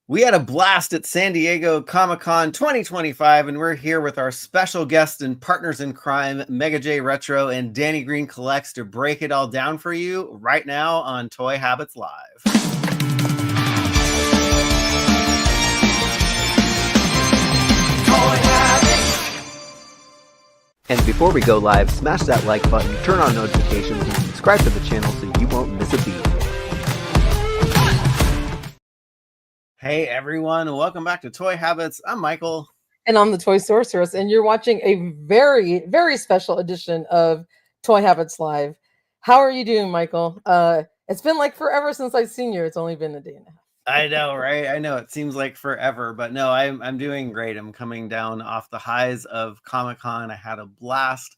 We had a blast at San Diego Comic-Con 2025, and we're here with our special guests and partners in crime, Mega J Retro and Danny Green Collects, to break it all down for you right now on Toy Habits Live. And before we go live, smash that like button, turn on notifications, and subscribe to the channel so you won't miss a beat. Hey everyone, welcome back to Toy Habits. I'm Michael. And I'm the Toy Sorceress, and you're watching a very, very special edition of Toy Habits Live. How are you doing, Michael? It's been like forever since I've seen you. It's only been a day and a half. I know, right? I know it seems like forever, but no, I'm doing great. I'm coming down off the highs of Comic-Con. I had a blast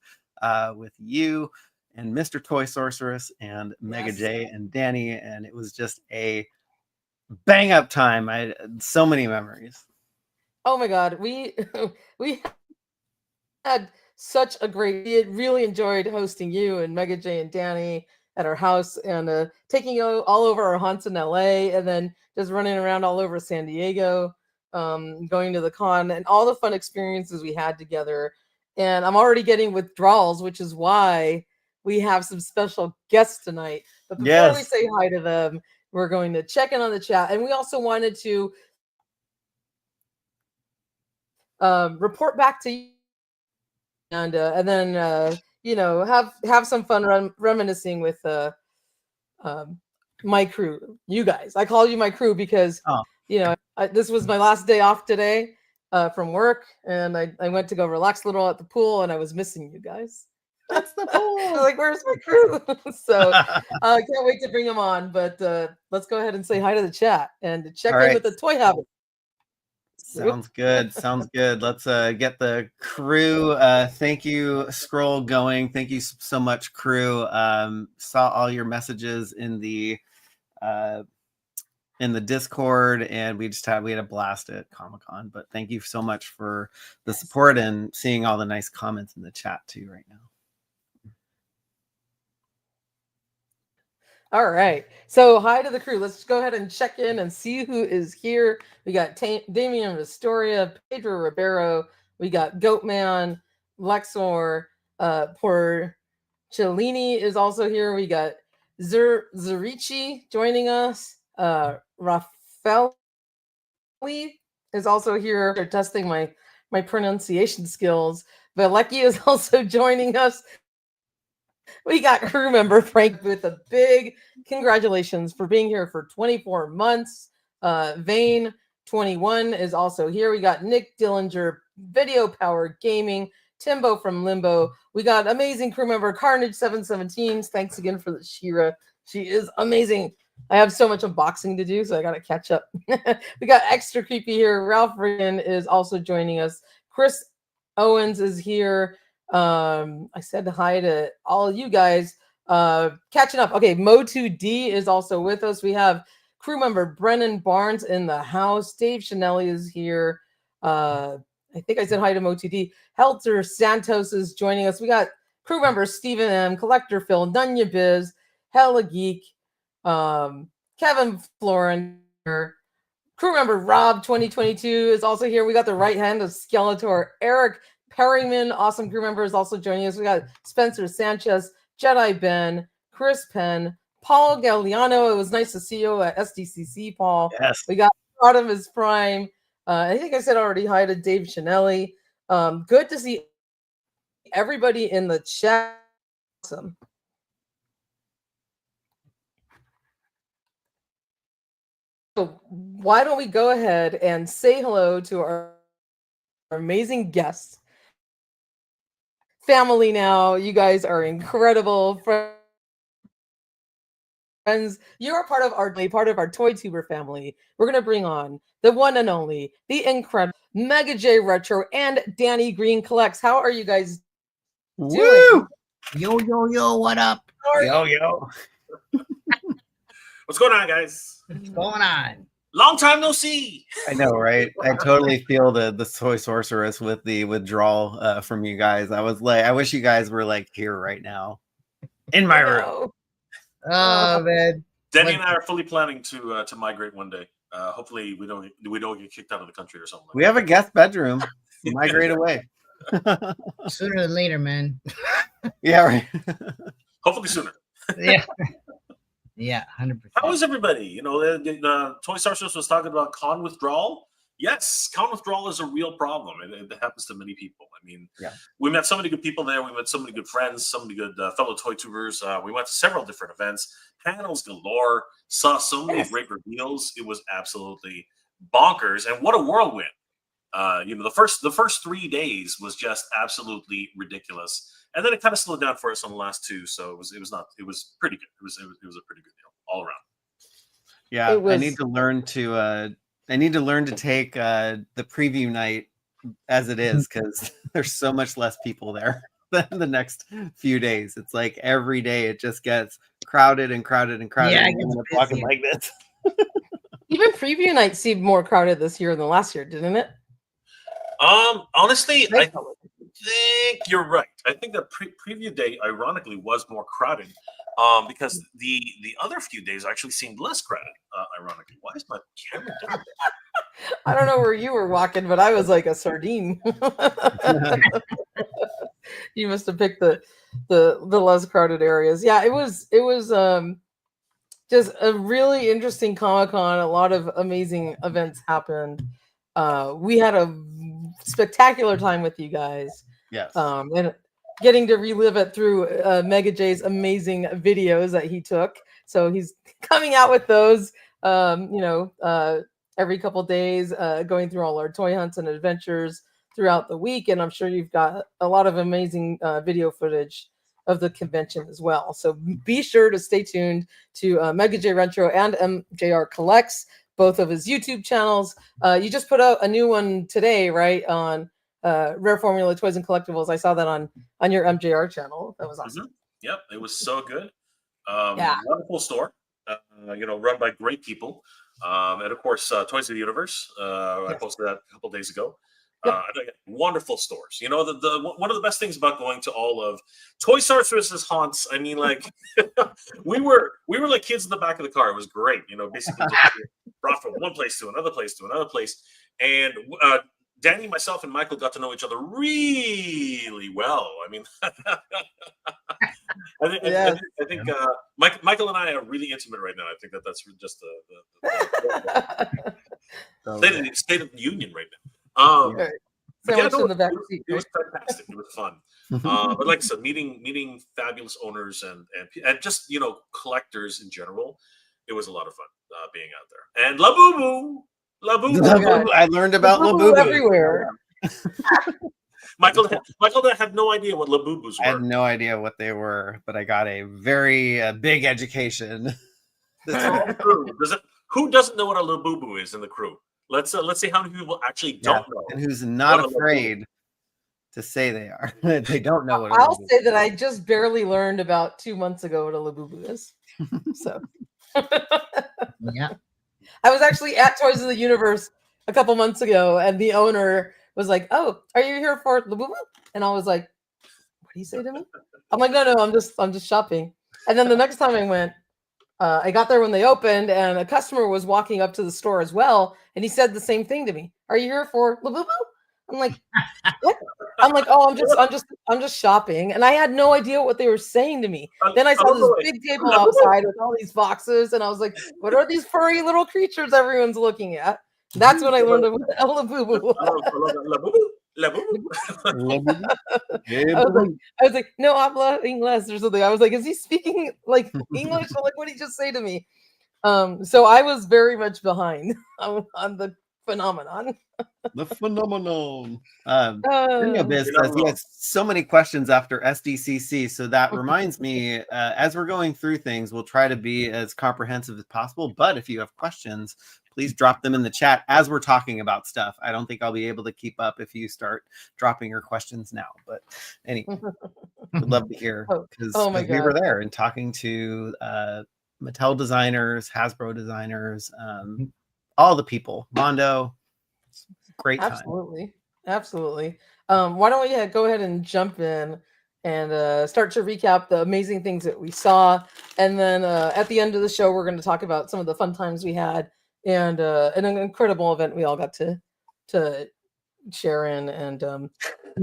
with you and Mr. Toy Sorceress and Mega J and Danny, and it was just a bang up time. I had so many memories. Oh my god, we had such a great. We really enjoyed hosting you and Mega J and Danny at our house, and taking you all over our haunts in LA, and then just running around all over San Diego, going to the con, and all the fun experiences we had together. And I'm already getting withdrawals, which is why we have some special guests tonight. But before we say hi to them, we're going to check in on the chat, and we also wanted to report back to you, and then you know, have some fun reminiscing with my crew. You guys, I call you my crew because you know, this was my last day off today from work, and I went to go relax a little at the pool, and I was missing you guys. That's the pool. Like, where's my crew? So I can't wait to bring them on. But let's go ahead and say hi to the chat and check in with the Toy Habit. Sounds good. Sounds good. Let's get the crew thank you scroll going. Thank you so much, crew. Saw all your messages in the Discord, and we had a blast at Comic-Con. But thank you so much for the support and seeing all the nice comments in the chat too right now. All right. So hi to the crew. Let's go ahead and check in and see who is here. We got Damian Restoria, Pedro Ribeiro. We got Goatman, Lexor, Porcellini is also here. We got Zerici joining us. Rafael is also here. They're testing my pronunciation skills. Valecki is also joining us. We got crew member Frank with a big congratulations for being here for 24 months. Vane 21 is also here. We got Nick Dillinger, Video Power Gaming, Timbo from Limbo. We got amazing crew member Carnage 717. Thanks again for the Shira. She is amazing. I have so much unboxing to do, so I got to catch up. We got extra creepy here. Ralph Riggin is also joining us. Chris Owens is here. I said hi to all of you guys. Catching up. Okay, Mo2D is also with us. We have crew member Brennan Barnes in the house. Dave Chanelli is here. I think I said hi to Mo2D. Helter Santos is joining us. We got crew member Stephen M, Collector Phil, Nunya Biz, Hella Geek, Kevin Florin. Crew member Rob 2022 is also here. We got the right hand of Skeletor, Eric Perryman, awesome crew member, is also joining us. We got Spencer Sanchez, Jedi Ben, Chris Penn, Paul Galliano. It was nice to see you at SDCC, Paul. Yes. We got Artemis Prime. I think I said already hi to Dave Chanelli. Good to see everybody in the chat. Awesome. So why don't we go ahead and say hello to our amazing guests. Family now. You guys are incredible friends. You're part of our ToyTuber family. We're gonna bring on the one and only, the incredible Mega J Retro and Danny Green Collects. How are you guys doing? Woo! Yo, what up? Yo. What's going on, guys? What's going on? Long time no see. I know, right? I totally feel the Toy Sorceress with the withdrawal from you guys. I was like, I wish you guys were like here right now in my room. Oh man, Denny and I are fully planning to migrate one day. Hopefully, we don't get kicked out of the country or something. We have a guest bedroom. Migrate away. Sooner than later, man. Yeah, right. Hopefully sooner. Yeah. Yeah, 100%. How is everybody? You know, the Toy Sorceress was talking about con withdrawal. Yes, con withdrawal is a real problem. It happens to many people. I mean, we met so many good people there. We met so many good friends, so many good fellow ToyTubers. We went to several different events, panels galore, saw so many great reveals. It was absolutely bonkers. And what a whirlwind. You know, the first 3 days was just absolutely ridiculous. And then it kind of slowed down for us on the last two. So it was pretty good. It was a pretty good deal all around. Yeah, I need to learn to take the preview night as it is, because there's so much less people there than the next few days. It's like every day it just gets crowded and crowded and crowded. Yeah, and we're talking like this. Even preview night seemed more crowded this year than last year, didn't it? Honestly, I think you're right. I think the preview day, ironically, was more crowded because the other few days actually seemed less crowded. Ironically, why is my camera doing that? I don't know where you were walking, but I was like a sardine. You must have picked the less crowded areas. Yeah, it was just a really interesting Comic-Con. A lot of amazing events happened. We had a spectacular time with you guys. Yes. And getting to relive it through Mega J's amazing videos that he took. So he's coming out with those, every couple days, going through all our toy hunts and adventures throughout the week. And I'm sure you've got a lot of amazing video footage of the convention as well. So be sure to stay tuned to Mega J Retro and MJR Collects, both of his YouTube channels. You just put out a new one today, right, on Rare Formula Toys and Collectibles. I saw that on your MJR channel. That was awesome. Mm-hmm. Yep, it was so good. Wonderful store, run by great people. And of course, Toys of the Universe. I posted that a couple days ago. Wonderful stores. You know, the one of the best things about going to all of Toy Sorceress's haunts. I mean, like we were like kids in the back of the car. It was great. You know, basically just brought from one place to another place to another place. And Danny, myself, and Michael got to know each other really well. I mean, I think Michael and I are really intimate right now. I think that's just the state of the union right now. In the back seat, it was fantastic. It was fun. But like I said, meeting fabulous owners and just collectors in general, it was a lot of fun being out there. And La Boo Boo. I learned about La Boo Boo everywhere. Michael had no idea what La Boo Boos were. I had no idea what they were, but I got a very big education. Who doesn't know what a La Boo Boo is in the crew? Let's see how many people actually don't know. And who's not afraid to say they are. They don't know what I'll say that I just barely learned about 2 months ago what a La Boo Boo is. So Yeah. I was actually at Toys of the Universe a couple months ago, and the owner was like, "Oh, are you here for La Boo Boo?" And I was like, "What do you say to me?" I'm like, "No, I'm just shopping." And then the next time I went, I got there when they opened, and a customer was walking up to the store as well, and he said the same thing to me. "Are you here for La Boo Boo?" I'm like, "What?" I'm like, "Oh, I'm just shopping," and I had no idea what they were saying to me. Then I saw this big table outside with all these boxes, and I was like, "What are these furry little creatures everyone's looking at?" That's when I learned about La Boo Boo. I was like, "No habla inglés" or something. I was like, "Is he speaking like English?" I'm like, "What did he just say to me?" So I was very much behind on the phenomenon. The phenomenon. Biz says he has so many questions after SDCC, so that reminds me, as we're going through things, we'll try to be as comprehensive as possible, but if you have questions, please drop them in the chat as we're talking about stuff. I don't think I'll be able to keep up if you start dropping your questions now, but anyway, would love to hear, because we were there and talking to Mattel designers, Hasbro designers, all the people, Mondo. Great time. Absolutely. Why don't we go ahead and jump in and start to recap the amazing things that we saw. And then at the end of the show, we're going to talk about some of the fun times we had and an incredible event we all got to share in and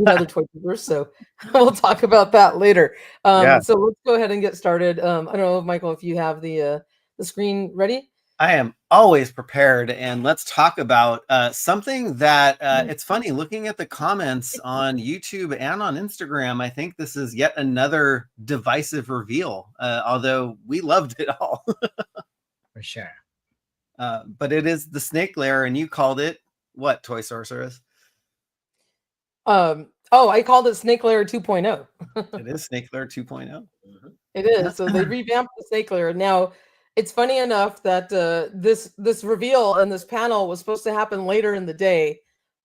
other ToyTubers. So we'll talk about that later. So let's go ahead and get started. I don't know, Michael, if you have the screen ready. I am always prepared, and let's talk about something that it's funny looking at the comments on YouTube and on Instagram. I think this is yet another divisive reveal, although we loved it all. For sure. But it is the snake lair, and you called it what, Toy Sorceress? I called it Snake Lair 2.0. It is Snake Lair 2.0. Mm-hmm. It is. So they revamped the Snake Lair. Now, it's funny enough that this reveal and this panel was supposed to happen later in the day,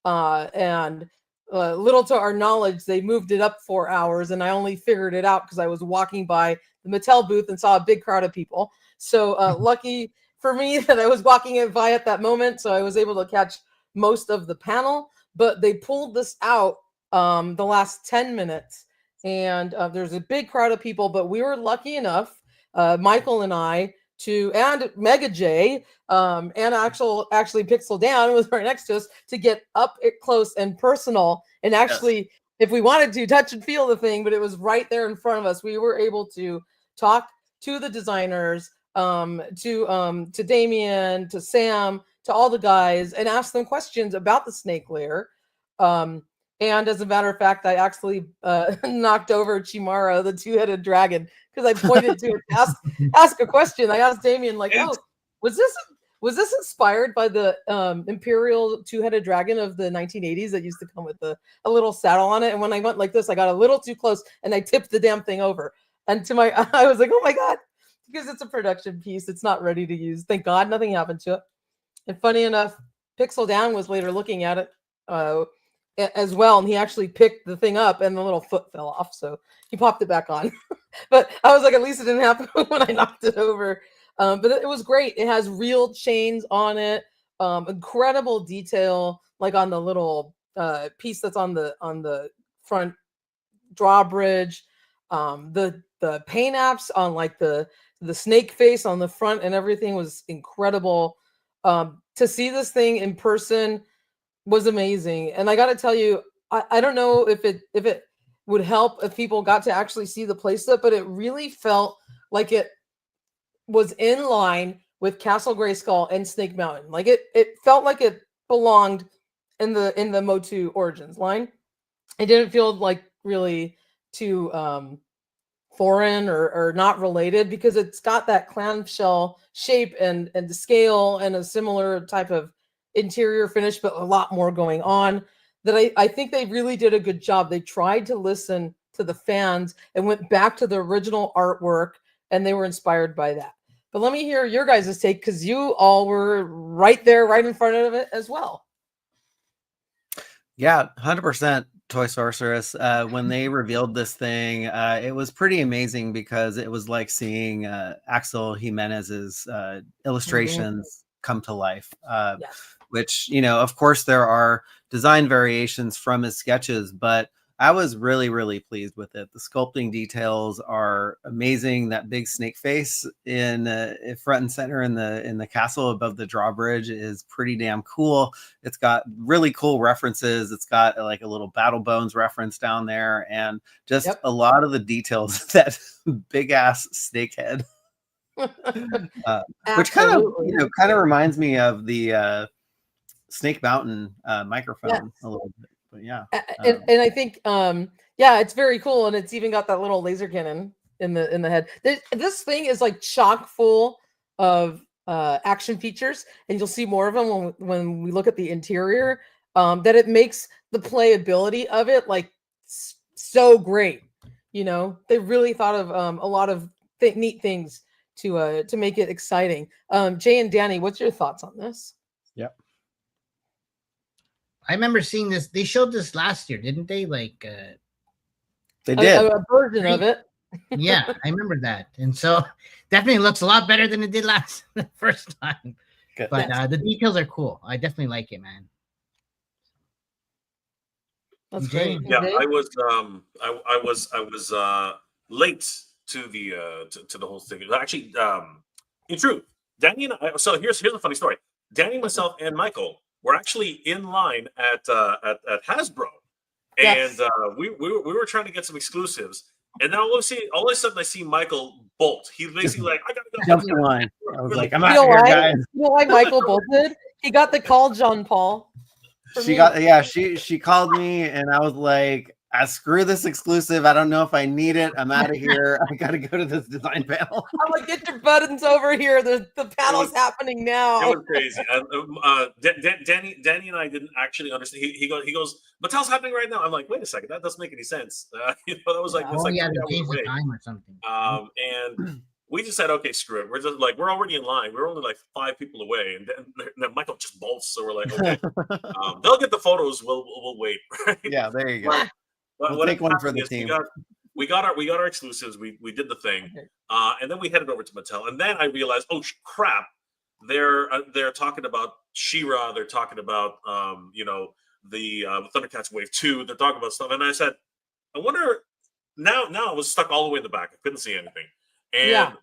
and little to our knowledge, they moved it up 4 hours, and I only figured it out because I was walking by the Mattel booth and saw a big crowd of people. So lucky for me that I was walking it by at that moment, so I was able to catch most of the panel. But they pulled this out the last 10 minutes, and there's a big crowd of people. But we were lucky enough, Michael and I, and Mega J, and actually Pixel Dan was right next to us, to get up close and personal, and actually, if we wanted to, touch and feel the thing, but it was right there in front of us. We were able to talk to the designers, to Damien, to Sam, to all the guys, and ask them questions about the Snake Lair. And as a matter of fact, I actually knocked over Chimara, the two-headed dragon, because I pointed to it to ask a question. I asked Damien, like, "Oh, was this inspired by the Imperial two-headed dragon of the 1980s that used to come with a little saddle on it?" And when I went like this, I got a little too close and I tipped the damn thing over. And I was like, "Oh my god!" Because it's a production piece, it's not ready to use. Thank God, nothing happened to it. And funny enough, Pixel Dan was later looking at it as well, and he actually picked the thing up and the little foot fell off, so he popped it back on. But I was like, at least it didn't happen when I knocked it over. But it was great. It has real chains on it, incredible detail, like on the little piece that's on the front drawbridge, the paint apps on like the snake face on the front, and everything was incredible. To see this thing in person was amazing. And I got to tell you, I don't know if it would help if people got to actually see the playset, but it really felt like it was in line with Castle Grayskull and Snake Mountain. Like it felt like it belonged in the Motu Origins line. It didn't feel like really too foreign or not related, because it's got that clamshell shape and the scale and a similar type of interior finish, but a lot more going on. That I think they really did a good job. They tried to listen to the fans and went back to the original artwork, and they were inspired by that. But let me hear your guys' take, because you all were right there, right in front of it as well. Yeah, 100% Toy Sorceress. When they revealed this thing, it was pretty amazing, because it was like seeing Axel Jimenez's illustrations come to life. Which, of course, there are design variations from his sketches, but I was really, really pleased with it. The sculpting details are amazing. That big snake face in front and center in the castle above the drawbridge is pretty damn cool. It's got really cool references. It's got like a little Battle Bones reference down there, and just a lot of the details. That big ass snake head, which kind of reminds me of the Snake Mountain microphone a little bit. But yeah, and I think it's very cool, and it's even got that little laser cannon in the head. This thing is like chock full of action features, and you'll see more of them when we look at the interior. That it makes the playability of it like so great. They really thought of a lot of neat things to make it exciting. Jay and Danny, what's your thoughts on this? Yep. I remember seeing this. They showed this last year, didn't they? Like they did a version of it. Yeah, I remember that, and so definitely looks a lot better than it did the first time. Good. But the details are cool. I definitely like it, man. That's great. Yeah, I was late to the to the whole thing. Actually, in truth, Danny and I. So here's a funny story. Danny, myself, and Michael were actually in line at Hasbro, and we were trying to get some exclusives. And then all of a sudden, I see Michael bolt. He's basically like, "I gotta go." Jumped the line. I was like, "I'm You out know here, why? guys." You know why Michael bolted? He got the call, John Paul. She called me, and I was like, screw this exclusive. I don't know if I need it. I'm out of here. I gotta go to this design panel. I'm like, get your buttons over here. The panel's happening now. It was crazy. Danny and I didn't actually understand. He goes, Mattel's happening right now. I'm like, wait a second, that doesn't make any sense. That was like, the change the time or something. And we just said, okay, screw it. We're already in line. We're only like 5 people away, and then Michael just bolts. So we're like, okay, they'll get the photos. We'll wait. Right? Yeah, there you go. We'll take one for the team. We got our exclusives. We did the thing, and then we headed over to Mattel. And then I realized, oh crap, they're talking about She-Ra. They're talking about the Thundercats Wave 2. They're talking about stuff. And I said, I wonder. Now I was stuck all the way in the back. I couldn't see anything. And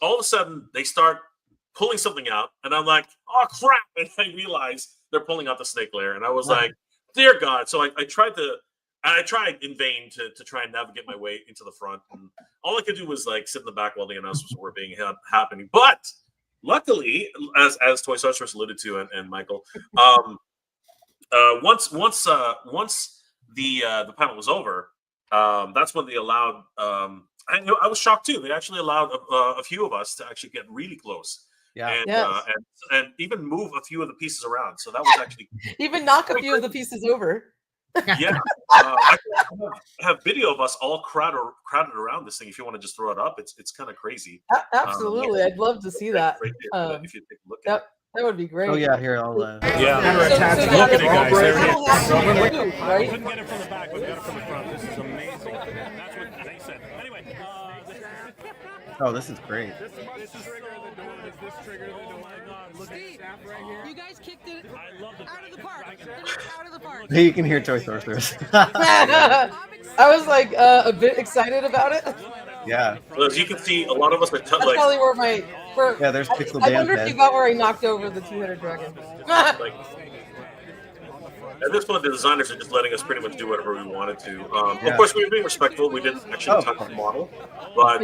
all of a sudden, they start pulling something out, and I'm like, "Oh crap!" And I realized they're pulling out the snake layer, and I was like, "Dear God!" So I tried in vain to try and navigate my way into the front, and all I could do was like sit in the back while the announcements were being happening. But luckily, as Toy Sorceress alluded to, and Michael, once the panel was over, that's when they allowed. I was shocked too. They actually allowed a few of us to actually get really close, and even move a few of the pieces around. So that was actually even knock a few of the pieces over. Yeah, I have video of us all crowded around this thing. If you want to just throw it up, it's kind of crazy. Absolutely, I'd love to see that. Right there, if you take a look at it. That would be great. Oh yeah, here I'll. Look at it, guys. There it is. Right? We couldn't get it from the back. We got it from the front. This is amazing. That's what they said. Anyway. Oh, this is great. This trigger the door. This trigger the door. Look at the staff right here. You guys kicked it out of the park. Out of the park. Hey, you can hear Toy Sorceress. I was like a bit excited about it. Yeah. Well, as you can see, a lot of us are That's probably where yeah, there's Pixel I Dance. wonder if you got where I knocked over the two-headed dragon. like, at this point, the designers are just letting us pretty much do whatever we wanted to. Of course, we were being respectful. We didn't actually touch the model, but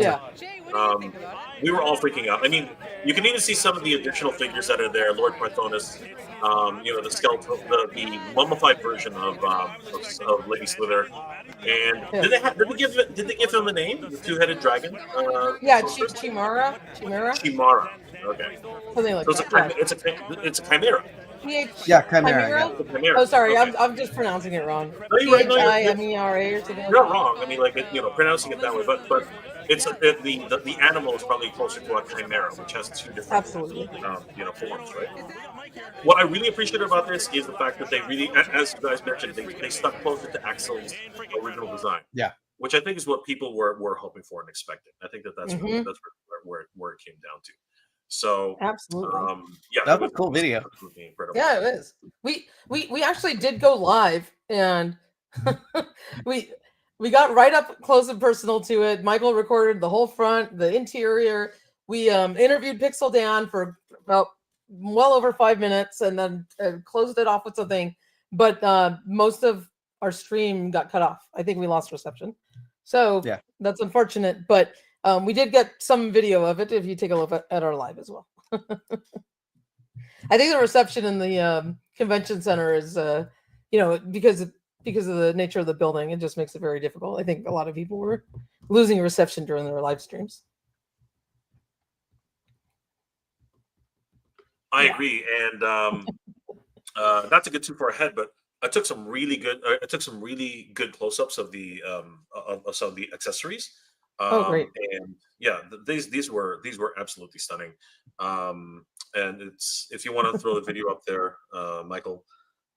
we were all freaking out. I mean, you can even see some of the additional figures that are there. Lord Parthonus, the skeletal, the mummified version of Lady Slither. And did they give him a name? The two-headed dragon? Chimara. Chimara. Okay. Something like that. It's a chimera. Chimera. Oh, sorry, I'm just pronouncing it wrong. Chimera or something. You're not wrong. I mean, like pronouncing it that way, but it's the animal is probably closer to a chimera, which has two different forms, right? What I really appreciate about this is the fact that they really, as you guys mentioned, they stuck closer to Axel's original design. Yeah. Which I think is what people were hoping for and expecting. I think that's really, that's where it came down to. So absolutely, that was a cool video. Yeah, it is. We actually did go live, and we got right up close and personal to it. Michael recorded the whole front, the interior. We interviewed Pixel Dan for about well over 5 minutes, and then closed it off with something. But most of our stream got cut off. I think we lost reception, so that's unfortunate. But we did get some video of it if you take a look at our live as well. I think the reception in the convention center is, because of the nature of the building, it just makes it very difficult. I think a lot of people were losing reception during their live streams. I agree, and not to get too far ahead, but I took some really good close-ups of the of some of the accessories. Great! And yeah, these were absolutely stunning. And it's, if you want to throw the video up there, Michael.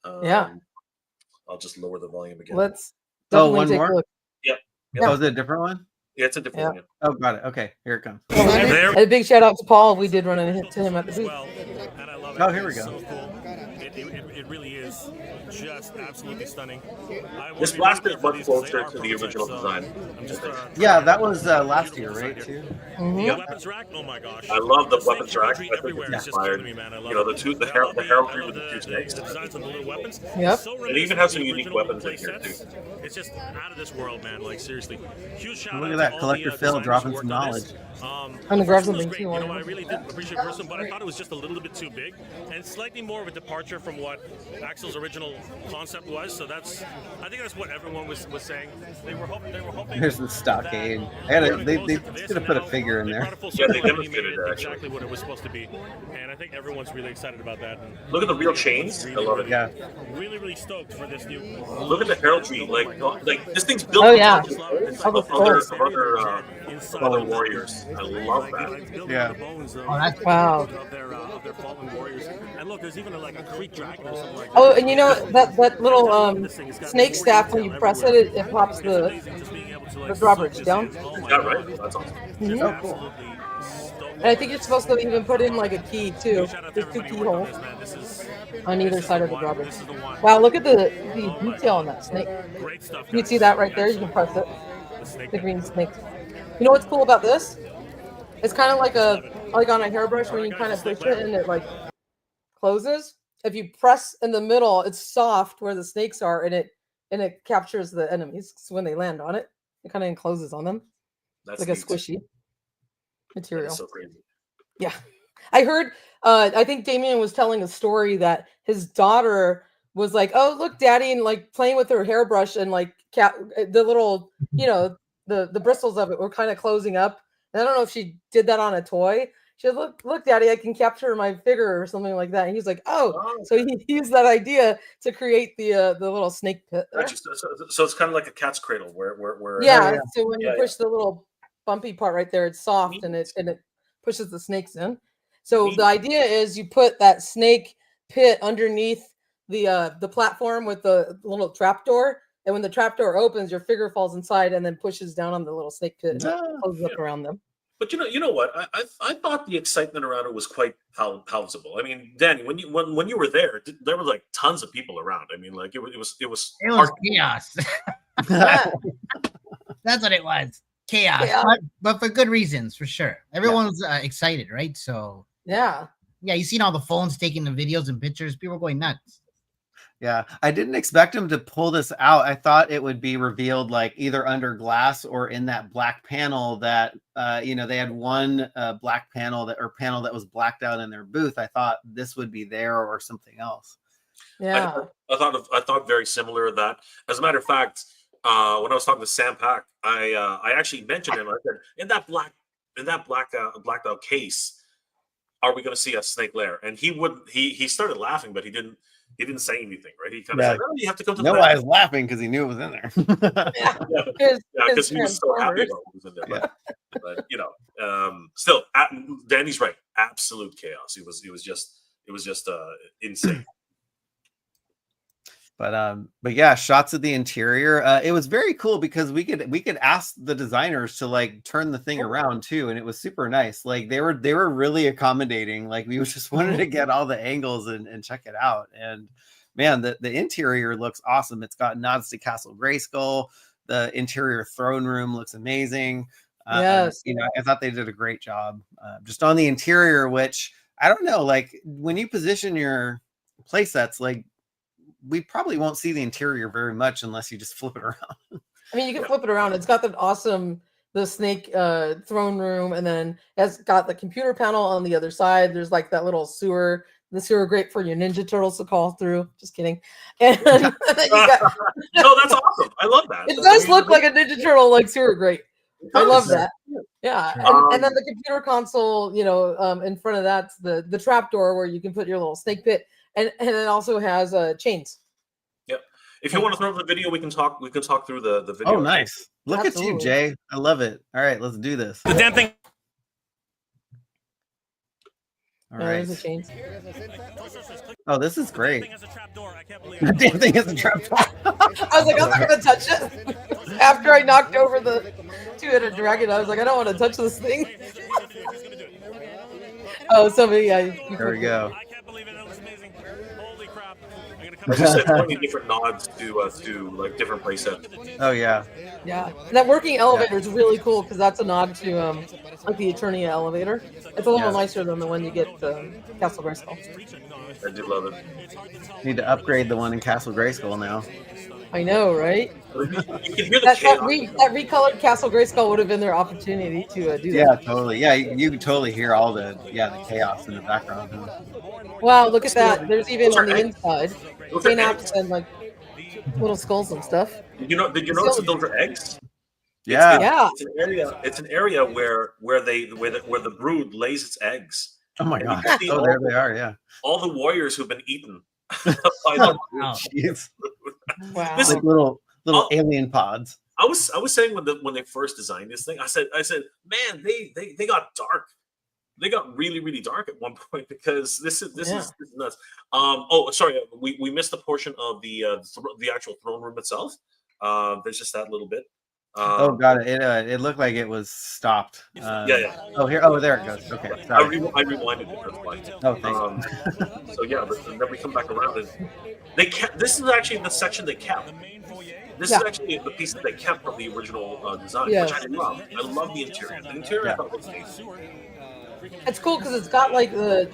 I'll just lower the volume again. Let's. One more. Yep. Oh, is it a different one? Yeah, it's a different one. Oh, got it. Okay, here it comes. A big shout out to Paul. We did run into him at the booth. Oh, here we go. it really is just absolutely stunning. This blast is much closer to the original design. Yeah, that was last year, right? Too. Yeah. Weapons rack. Oh my gosh. I love the weapons rack. I think Everywhere it's is just killing inspired. me, man. I love You know, the heraldry with the two snakes. The designs on the little weapons. Yep. It even has some unique weapons in here too. It's just out of this world, man. Like seriously, huge shout Look out at that to all collector the, Phil designers dropping who some worked on this. knowledge. I'm gonna grab first one was something great. too. You know, I really did appreciate the first one, but I thought it was just a little bit too big and slightly more of a departure from what Axel's original concept was. So I think that's what everyone was saying. They were hoping. Here's the stockade. They could have put a figure in there. Yeah, they demonstrated that exactly what it was supposed to be, and I think everyone's really excited about that. And look at the real chains. I love it. Yeah. Really stoked for this new. Look at the heraldry. Like this thing's built. Oh, yeah. Other warriors. I love that. Yeah. Oh, that's Wow. Of their fallen warriors. And look, there's even like a creek dragon or something like that. Oh, and you know that little snake staff, when you press it, it pops the drawbridge down. Yeah, right. That's awesome. Oh, cool. And I think you're supposed to even put in like a key too. There's 2 keyholes on either side of the drawbridge. Wow, look at the detail on that snake. You can see that right there. You can press it. The green snake. You know what's cool about this? It's kind of like on a hairbrush when you kind of push it and it like closes. If you press in the middle, it's soft where the snakes are, and it captures the enemies. So when they land on it, it kind of encloses on them. That's like a neat. squishy material. That's so crazy. Yeah. I heard, I think Damien was telling a story that his daughter was like, oh, look, daddy, and like playing with her hairbrush, and like the little, the bristles of it were kind of closing up. And I don't know if she did that on a toy. She said, look, daddy, I can capture my figure or something like that. And he's like, oh, so he used that idea to create the little snake pit. So it's kind of like a cat's cradle where yeah. So when you push the little bumpy part right there, it's soft and it pushes the snakes in. So the idea is you put that snake pit underneath the platform with the little trapdoor, and when the trapdoor opens, your figure falls inside and then pushes down on the little snake pit and closes up around them. But you know what? I thought the excitement around it was quite palatable. I mean, Danny, when you were there were like tons of people around. I mean, like it was chaos. That's what it was. Chaos. But for good reasons, for sure. Everyone was excited, right? So yeah, you seen all the phones taking the videos and pictures. People were going nuts. Yeah, I didn't expect him to pull this out. I thought it would be revealed like either under glass or in that black panel that they had one black panel that was blacked out in their booth. I thought this would be there or something else. Yeah, I thought very similar to that. As a matter of fact, when I was talking to Sam Pack, I actually mentioned him. I said, in that blacked out case, are we going to see a snake lair? And he started laughing, but he didn't say anything, right? He kind of said, "Oh, you have to come to the I was laughing because he knew it was in there." Because he was so happy about what was in there. But still, Danny's right. Absolute chaos. It was just insane. But yeah, shots of the interior. It was very cool because we could ask the designers to like turn the thing around too, and it was super nice. Like they were really accommodating. Like we just wanted to get all the angles and check it out. And man, the interior looks awesome. It's got nods to Castle Grayskull. The interior throne room looks amazing. Yes, I thought they did a great job just on the interior. Which I don't know, like when you position your play sets, like we probably won't see the interior very much unless you just flip it around. I mean, you can flip it around. It's got the snake throne room, and then it's got the computer panel on the other side. There's like that little sewer grate for your Ninja Turtles to call through. Just kidding. And then no, that's awesome. I love that. It does look like a Ninja Turtle like sewer grate. I love that. Yeah, and then the computer console, in front of that's the trap door where you can put your little snake pit. And it also has chains. Yep. If you want to throw up the video, we can talk through the video. Oh, nice. Look at you, Jay. I love it. All right, let's do this. The damn thing. All right. There's the chains. Oh, this is great. The damn thing is a trap door. I was like, I'm not going to touch it. After I knocked over the two-headed dragon, I was like, I don't want to touch this thing. Oh, somebody. There we go. As you said, 20 different nods to like different playsets. Oh yeah. Yeah, that working elevator is really cool because that's a nod to like the Eternia elevator. It's a little nicer than the one you get Castle Grayskull. I do love it. Need to upgrade the one in Castle Grayskull now. I know, right? You can hear the That chaos. recolored Castle Grayskull would have been their opportunity to do that. Yeah, totally. Yeah, you can totally hear all the chaos in the background. Huh? Wow, look at that. There's even on the eggs. inside Those are synapse eggs. and like little skulls and stuff. Did you notice that those are eggs? Yeah. It's an area where the brood lays its eggs. Oh my And god. you can see Oh, there they are. Yeah. all the warriors who've been eaten by the brood. Jeez. Wow. This- Like little alien pods. I was saying when they first designed this thing, I said, man, they got dark. They got really, really dark at one point because this is nuts. Oh, sorry, we missed a portion of the actual throne room itself. There's just that little bit. Oh god, it looked like it was stopped. Yeah. Oh here. Oh, there it goes. Okay. I Sorry. rewinded it. That's why. Oh, thanks. So yeah, but then we come back around and they kept. This is actually the section they kept. This is actually the piece that they kept from the original design, which I love. I love the interior. The interior I thought was amazing. It's cool because it's got like the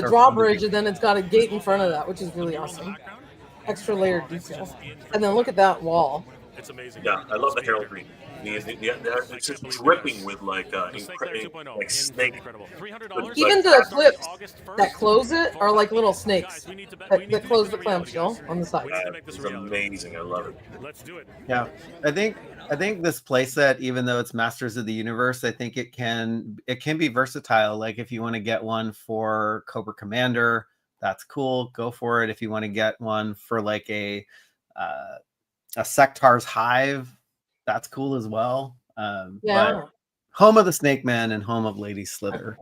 drawbridge, and then it's got a gate in front of that, which is really awesome. Extra layered detail. And then look at that wall. It's amazing. Yeah, I love the heraldry. It's just dripping with like snake. Even the clips that close it are like little snakes that close the clamshell on the side. It's amazing. I love it. Let's do it. Yeah, I think this playset, even though it's Masters of the Universe, I think it can be versatile. Like if you want to get one for Cobra Commander, that's cool. Go for it. If you want to get one for like a Sectar's Hive, that's cool as well. But home of the Snake Man and home of Lady Slither.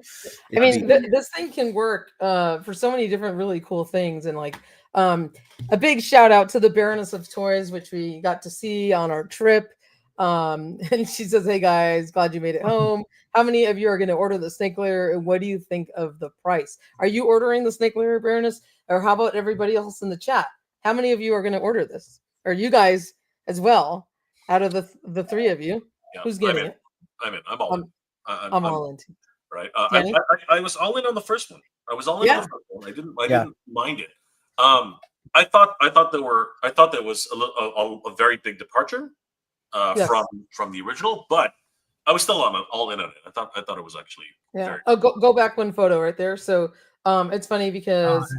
I mean, this thing can work for so many different really cool things. And like a big shout out to the Baroness of Toys, which we got to see on our trip. And she says, "Hey guys, glad you made it home. How many of you are going to order the snake layer? And what do you think of the price? Are you ordering the snake layer, Baroness? Or how about everybody else in the chat? How many of you are going to order this? Or you guys as well? Out of the three of you, who's getting it?" I'm all in. I'm all in too. Right. I was all in on the first one. I was all in on the first one. I didn't mind it. I thought there was a very big departure from the original, but I was still all in on it. I thought it was actually very cool. Go back one photo right there. So it's funny because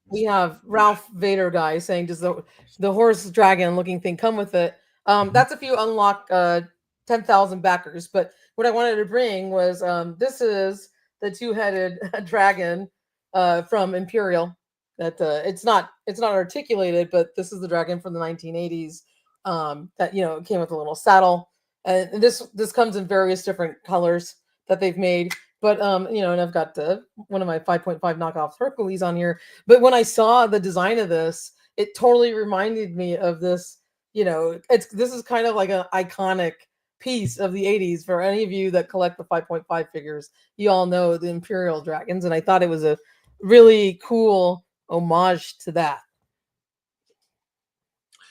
we have Ralph Vader guy saying, "Does the horse dragon looking thing come with it?" That's if you unlock 10,000 backers. But what I wanted to bring was this is the two-headed dragon from Imperial. That it's not articulated, but this is the dragon from the 1980s that came with a little saddle. And this comes in various different colors that they've made. But and I've got one of my 5.5 knockoff Hercules on here. But when I saw the design of this, it totally reminded me of this. This is kind of like an iconic piece of the 80s for any of you that collect the 5.5 figures. You all know the Imperial dragons, and I thought it was a really cool homage to that.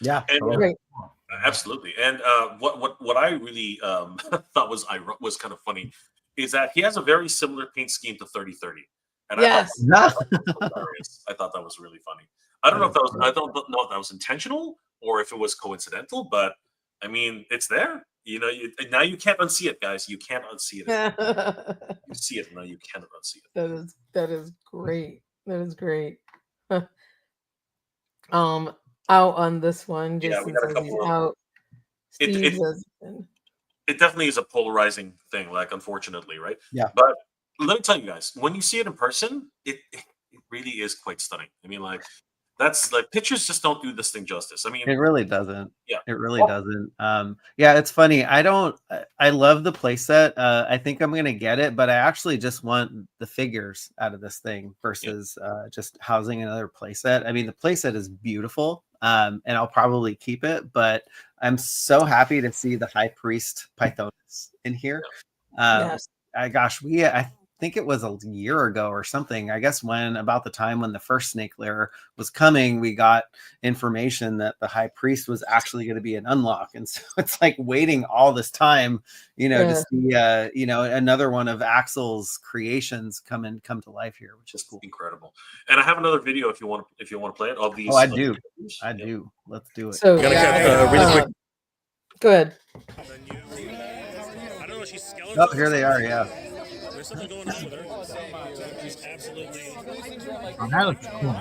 Yeah, great. Absolutely. And what I really thought was kind of funny is that he has a very similar paint scheme to 3030. And I thought that was really funny. I don't know if that was intentional or if it was coincidental, but I mean, it's there. Now you can't unsee it, guys. You can't unsee it. You see it now. You cannot unsee it. That is great. That is great. Out on this one. Yeah, we got a couple out. It definitely is a polarizing thing, like, unfortunately, right? Yeah. But let me tell you guys, when you see it in person, it really is quite stunning. I mean, like, that's like, pictures just don't do this thing justice. I mean, it really doesn't. Yeah, it really doesn't. It's funny. I love the playset. I think I'm gonna get it, but I actually just want the figures out of this thing versus just housing another playset. I mean, the playset is beautiful, and I'll probably keep it, but I'm so happy to see the High Priest Pythonus in here. Yes. Gosh, I think it was a year ago or something. I guess about the time when the first snake layer was coming, we got information that the high priest was actually going to be an unlock. And so it's like waiting all this time, to see, another one of Axel's creations come to life here, which is cool. Incredible. And I have another video if you want to play it of these. Oh, I do. Let's do it. So Gonna get really quick. Go ahead. I don't know if she's skeletal. Oh, here they are. Yeah. There's something going on with her. She's absolutely. Oh, that looks cool.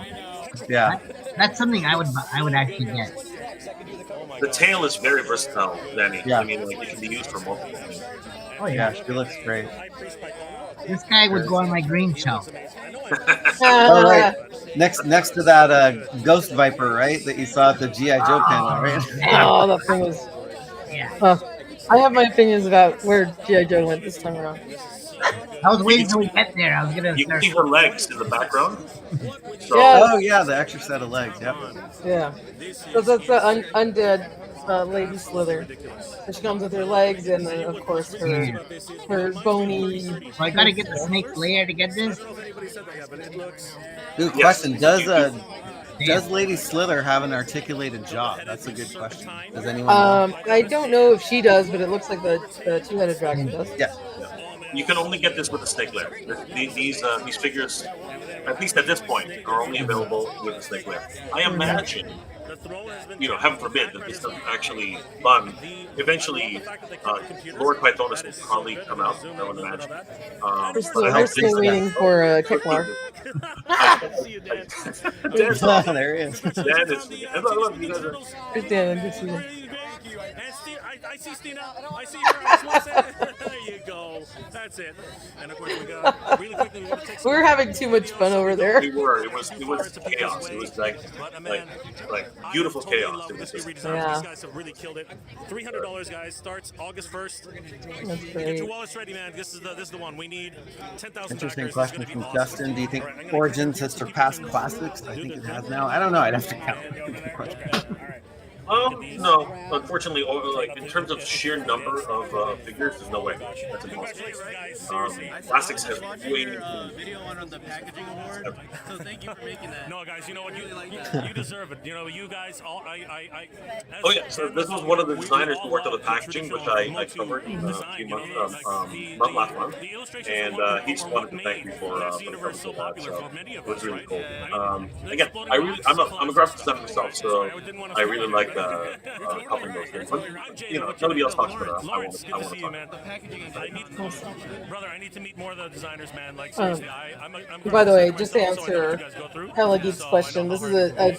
Yeah. That's something I would actually get. The tail is very versatile, Danny. Yeah. I mean, like, it can be used for multiple things. Oh Yeah, yeah, she looks great. this guy would go on my green shelf. Oh, right. Next to that Ghost Viper, right? That you saw at the G.I. Joe panel, right? Oh, that thing was. Yeah. I have my opinions about where G.I. Joe went this time around. I was waiting till we get there. I was gonna. You can see her legs in the background. So, Yeah. Oh, yeah, the extra set of legs. Yep. Yeah. So that's the undead Lady Slither. So she comes with her legs and then, of course, her bony. So I gotta get the snake layer to get this. Good question. Does Lady Slither have an articulated jaw? That's a good question. Does anyone know? I don't know if she does, but it looks like the two-headed dragon does. Yeah. you can only get this with the snake layer. These figures, at least at this point, are only available with the snake layer. I imagine, heaven forbid that this doesn't actually fun. Eventually, Lord Pythonus will probably come out, I would imagine. We're still waiting for Keklar. There he is. Dan is. Look, you guys are. There's Dan. Good to see you. I see Stina. I see her. There you go. That's it. And of course we got really quickly. We want to take some. We're having too much fun over there. We were. It was chaos. It was like beautiful chaos. It was just, These guys have really killed it. $300, guys. Starts August 1st. That's Get great. your wallets ready, man. This is the one we need. 10,000. Interesting question from Justin. Do you think Origins has surpassed Classics? I think it has now. I don't know. I'd have to count. no. Unfortunately, like in terms of sheer number of figures, there's no way. That's impossible. Plastics has way So thank you for making that. No, guys, you know what? You deserve it. You guys all. Oh yeah. So this was one of the designers who worked on the packaging, which I covered a few months, not last month, and he just wanted to thank me for coming to that. So it was really cool. Again, I'm a graphic designer myself, so I really like helping those things. But if nobody else talks about it, I want to talk. Brother, I need to meet more of the designers, man. Like seriously, By the way, just to answer Hella Geek's question, this is a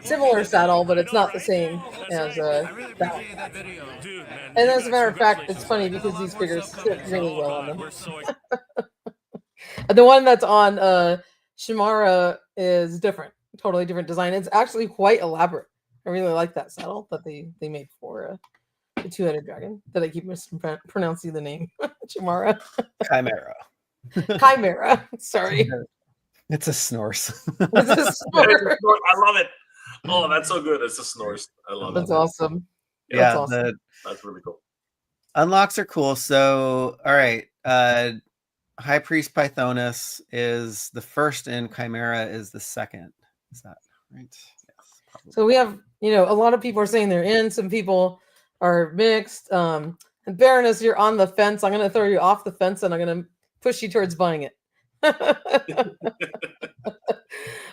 similar saddle, but it's not the same as that. And as a matter of fact, it's funny because these figures fit really well on them. The one that's on Shimara is different, totally different design. It's actually quite elaborate. I really like that saddle that they made for the two-headed dragon. That I keep mispronouncing the name, Shimara. Chimera. Chimera. Sorry. It's a snores. It's a snore. I love it. Oh, that's so good. It's a snores. I love it. That's awesome. Yeah, That's awesome. That's really cool. Unlocks are cool. So, all right. High Priest Pythonus is the first, and Chimera is the second. Is that right? Yes. Probably. So we have, a lot of people are saying they're in. Some people are mixed. And Baroness, you're on the fence. I'm going to throw you off the fence, and I'm going to push you towards buying it.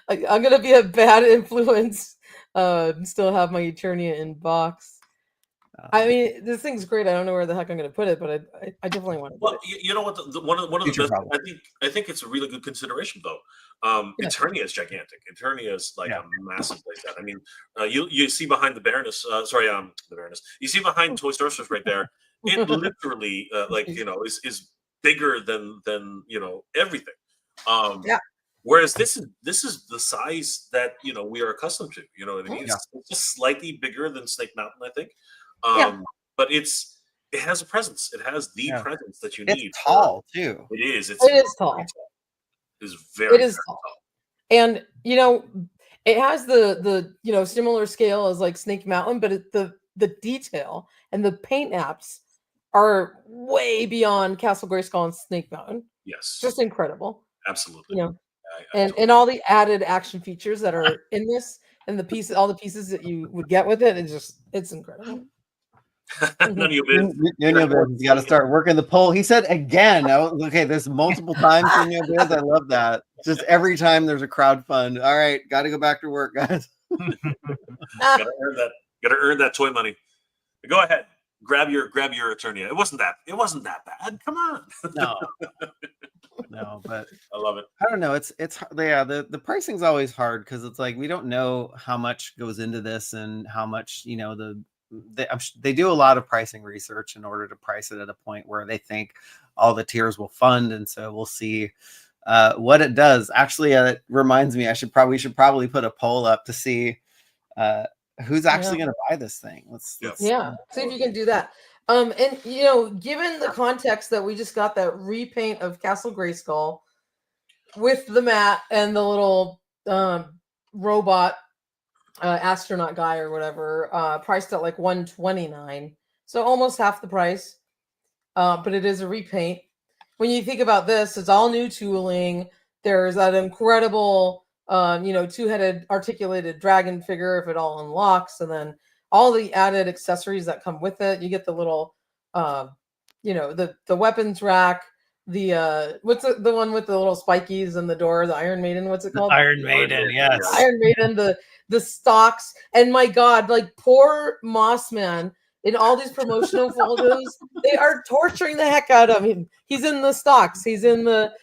I'm going to be a bad influence. Still have my Eternia in box. I mean, this thing's great. I don't know where the heck I'm going to put it, but I definitely want to. Well, you know what? One of the best. I think it's a really good consideration, though. Eternia is gigantic. Eternia is like a massive playset. I mean, you see behind the Baroness. The Baroness. You see behind Toy Sorcerers right there. It literally, is bigger than everything. Whereas this is the size that we are accustomed to. You know what I mean? It's just slightly bigger than Snake Mountain, I think. But it has a presence. It has the presence that you need. It's tall too. It is. It is tall. It is very tall. And it has the similar scale as like Snake Mountain, but the detail and the paint apps are way beyond Castle Grayskull and Snake Mountain. Yes, Just incredible. absolutely. You know, I and totally- all the added action features that are in this, and all the pieces that you would get with it, it's incredible. none of your business. Nuno Biz, you got to start working the poll. He said again. Okay, there's multiple times Nuno Biz. I love that. Just every time there's a crowd fund. All right, got to go back to work, guys. Gotta earn that toy money. Go ahead, grab your attorney. It wasn't that bad. Come on. No, but I love it. I don't know. It's yeah. The pricing's always hard because it's like we don't know how much goes into this and how much they do a lot of pricing research in order to price it at a point where they think all the tiers will fund, and so we'll see what it does. Actually, it reminds me, we should probably put a poll up to see who's actually going to buy this thing. Let's see if you can do that. And given the context that we just got that repaint of Castle Grayskull with the mat and the little robot astronaut guy or whatever, priced at like $129, so almost half the price. But it is a repaint. When you think about this, it's all new tooling. There's that incredible, two-headed articulated dragon figure if it all unlocks, and then all the added accessories that come with it. You get the little, the weapons rack, the what's the one with the little spikies and the door, the Iron Maiden, what's it called? Iron Maiden, yes. Iron Maiden, the stocks, and my God, like poor Mossman in all these promotional photos, they are torturing the heck out of him. He's in the stocks, he's in the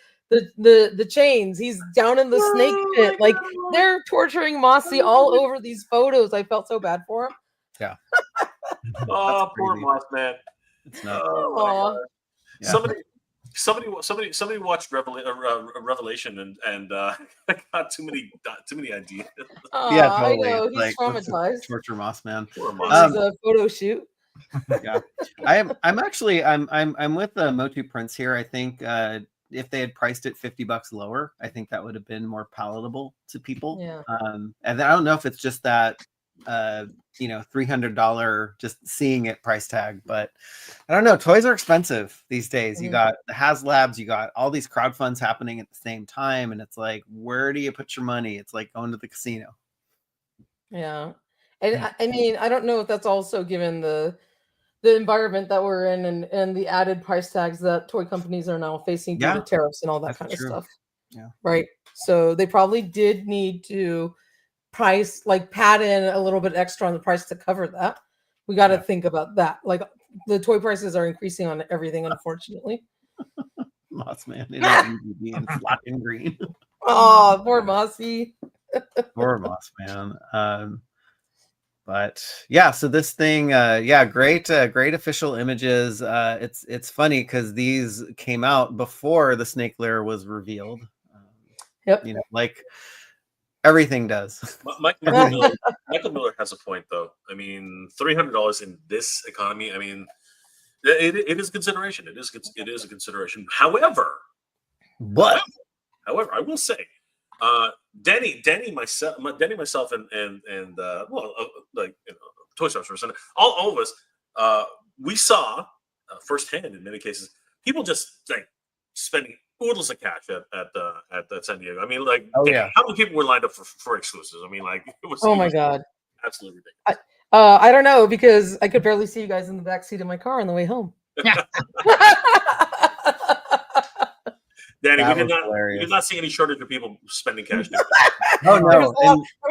chains, he's down in the snake pit. Like they're torturing Mossy all over these photos. I felt so bad for him. Yeah. Oh, poor Mothman. It's not. Yeah. Somebody watched Revelation and got too many ideas. Yeah, totally. I know. He's traumatized. Torture Mossman. Poor Moss. A photo shoot. Yeah, I'm actually with Motu Prince here. I think if they had priced it $50 lower, I think that would have been more palatable to people. Yeah. And then I don't know if it's just that $300 just seeing it price tag, but I don't know. Toys are expensive these days. You got the HasLabs, you got all these crowd funds happening at the same time, and it's like, where do you put your money? It's like going to the casino. Yeah. And I mean, I don't know if that's also given the environment that we're in and the added price tags that toy companies are now facing due to tariffs and all that kind of stuff. Yeah. Right. So they probably did need to price, like pad in a little bit extra on the price to cover that. We got to think about that. Like the toy prices are increasing on everything, unfortunately. Mossman, it is easy being flat and green. Oh, poor Mossy. Poor Mossman. But yeah, so this thing, great official images. It's funny because these came out before the snake lair was revealed. Yep. Like everything does. Michael Miller has a point, though. I mean, $300 in this economy. I mean, it is consideration. It is a consideration. However, I will say, Danny, myself, and Toy Stars, and all of us, we saw firsthand in many cases people just like spending oodles of cash at San Diego. I mean, like, how many people were lined up for exclusives? I mean, like, it was. Oh my God, absolutely ridiculous. I don't know, because I could barely see you guys in the back seat of my car on the way home. Danny, we did not see any shortage of people spending cash. Oh no, there was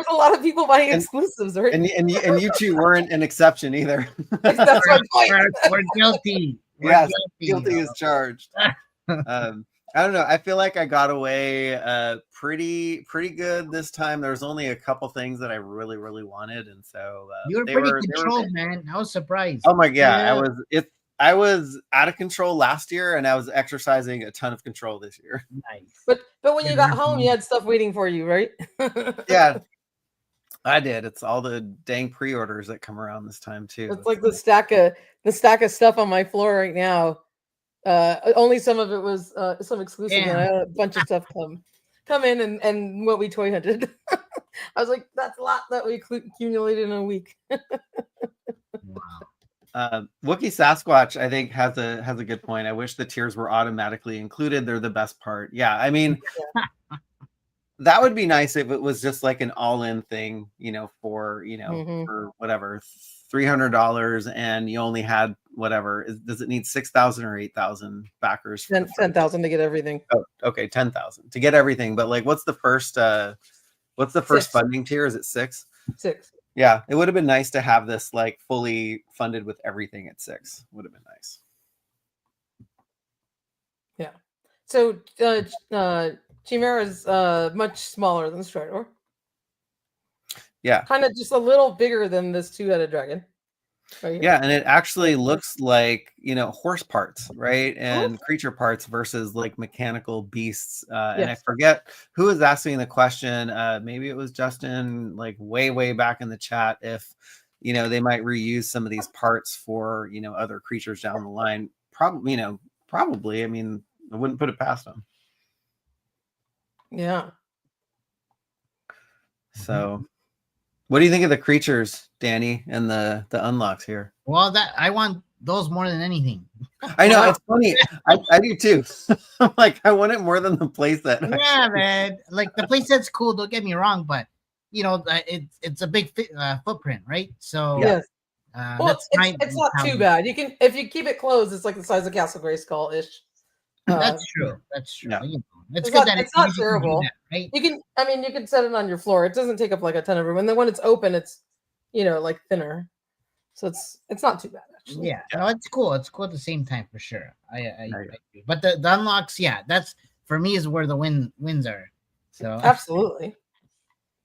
a lot of people buying exclusives, right? And you two weren't an exception either. That's my point. We're guilty. Yes, guilty as charged. I don't know. I feel like I got away pretty good this time. There was only a couple things that I really wanted, and so you were pretty controlled, man. I was surprised. Oh my God, I was out of control last year, and I was exercising a ton of control this year. Nice. But when you got home, you had stuff waiting for you, right? Yeah, I did. It's all the dang pre-orders that come around this time too. It's like the stack of stuff on my floor right now. Only some of it was some exclusive. And I had a bunch of stuff come in and what we toy hunted. I was like, that's a lot that we accumulated in a week. Wow. Wookiee Sasquatch, I think, has a good point. I wish the tiers were automatically included. They're the best part. Yeah, I mean, that would be nice if it was just like an all-in thing, for for whatever $300, and you only had whatever. Does it need 6,000 or 8,000 backers? 10,000 to get everything. Oh, okay, 10,000 to get everything. But like, what's the first? What's the first 6. funding tier? Is it 6? 6. Yeah, it would have been nice to have this like fully funded with everything at 6. Would have been nice. Yeah. So Chimera is much smaller than Stridor. Yeah. Kind of just a little bigger than this 2-headed dragon. Right, yeah, and it actually looks like horse parts, right, and creature parts versus like mechanical beasts. And I forget who was asking the question. Maybe it was Justin, like way back in the chat. If they might reuse some of these parts for other creatures down the line. Probably. I mean, I wouldn't put it past them. Yeah. So, what do you think of the creatures, Danny, and the unlocks here? Well, that I want those more than anything. I know, it's funny. I do too. I'm like, I want it more than the playset. Yeah, man. Like the playset's cool. Don't get me wrong, but it's a big footprint, right? So yes. Well, it's not too bad. You can, if you keep it closed, it's like the size of Castle Grayskull ish. That's true. That's true. Yeah. It's good that it's not you can terrible. do that, right? You can set it on your floor. It doesn't take up like a ton of room, and then when it's open, it's like thinner. So it's not too bad actually. Yeah, no, it's cool. It's cool at the same time for sure. I agree. But the unlocks, yeah, that's for me is where the wins are. So absolutely.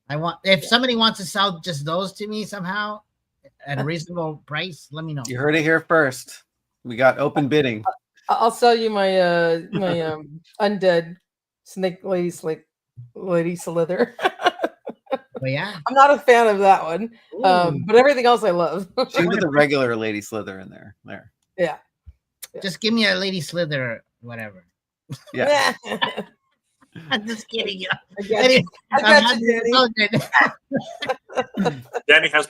I want if somebody wants to sell just those to me somehow at a reasonable price, let me know. You heard it here first. We got open bidding. I'll sell you my my undead snake lady slither. But yeah, I'm not a fan of that one, but everything else I love. She was a regular lady slither in there. Yeah. Just give me a lady slither or whatever. Yeah. I'm just kidding. I got you, Danny. Danny has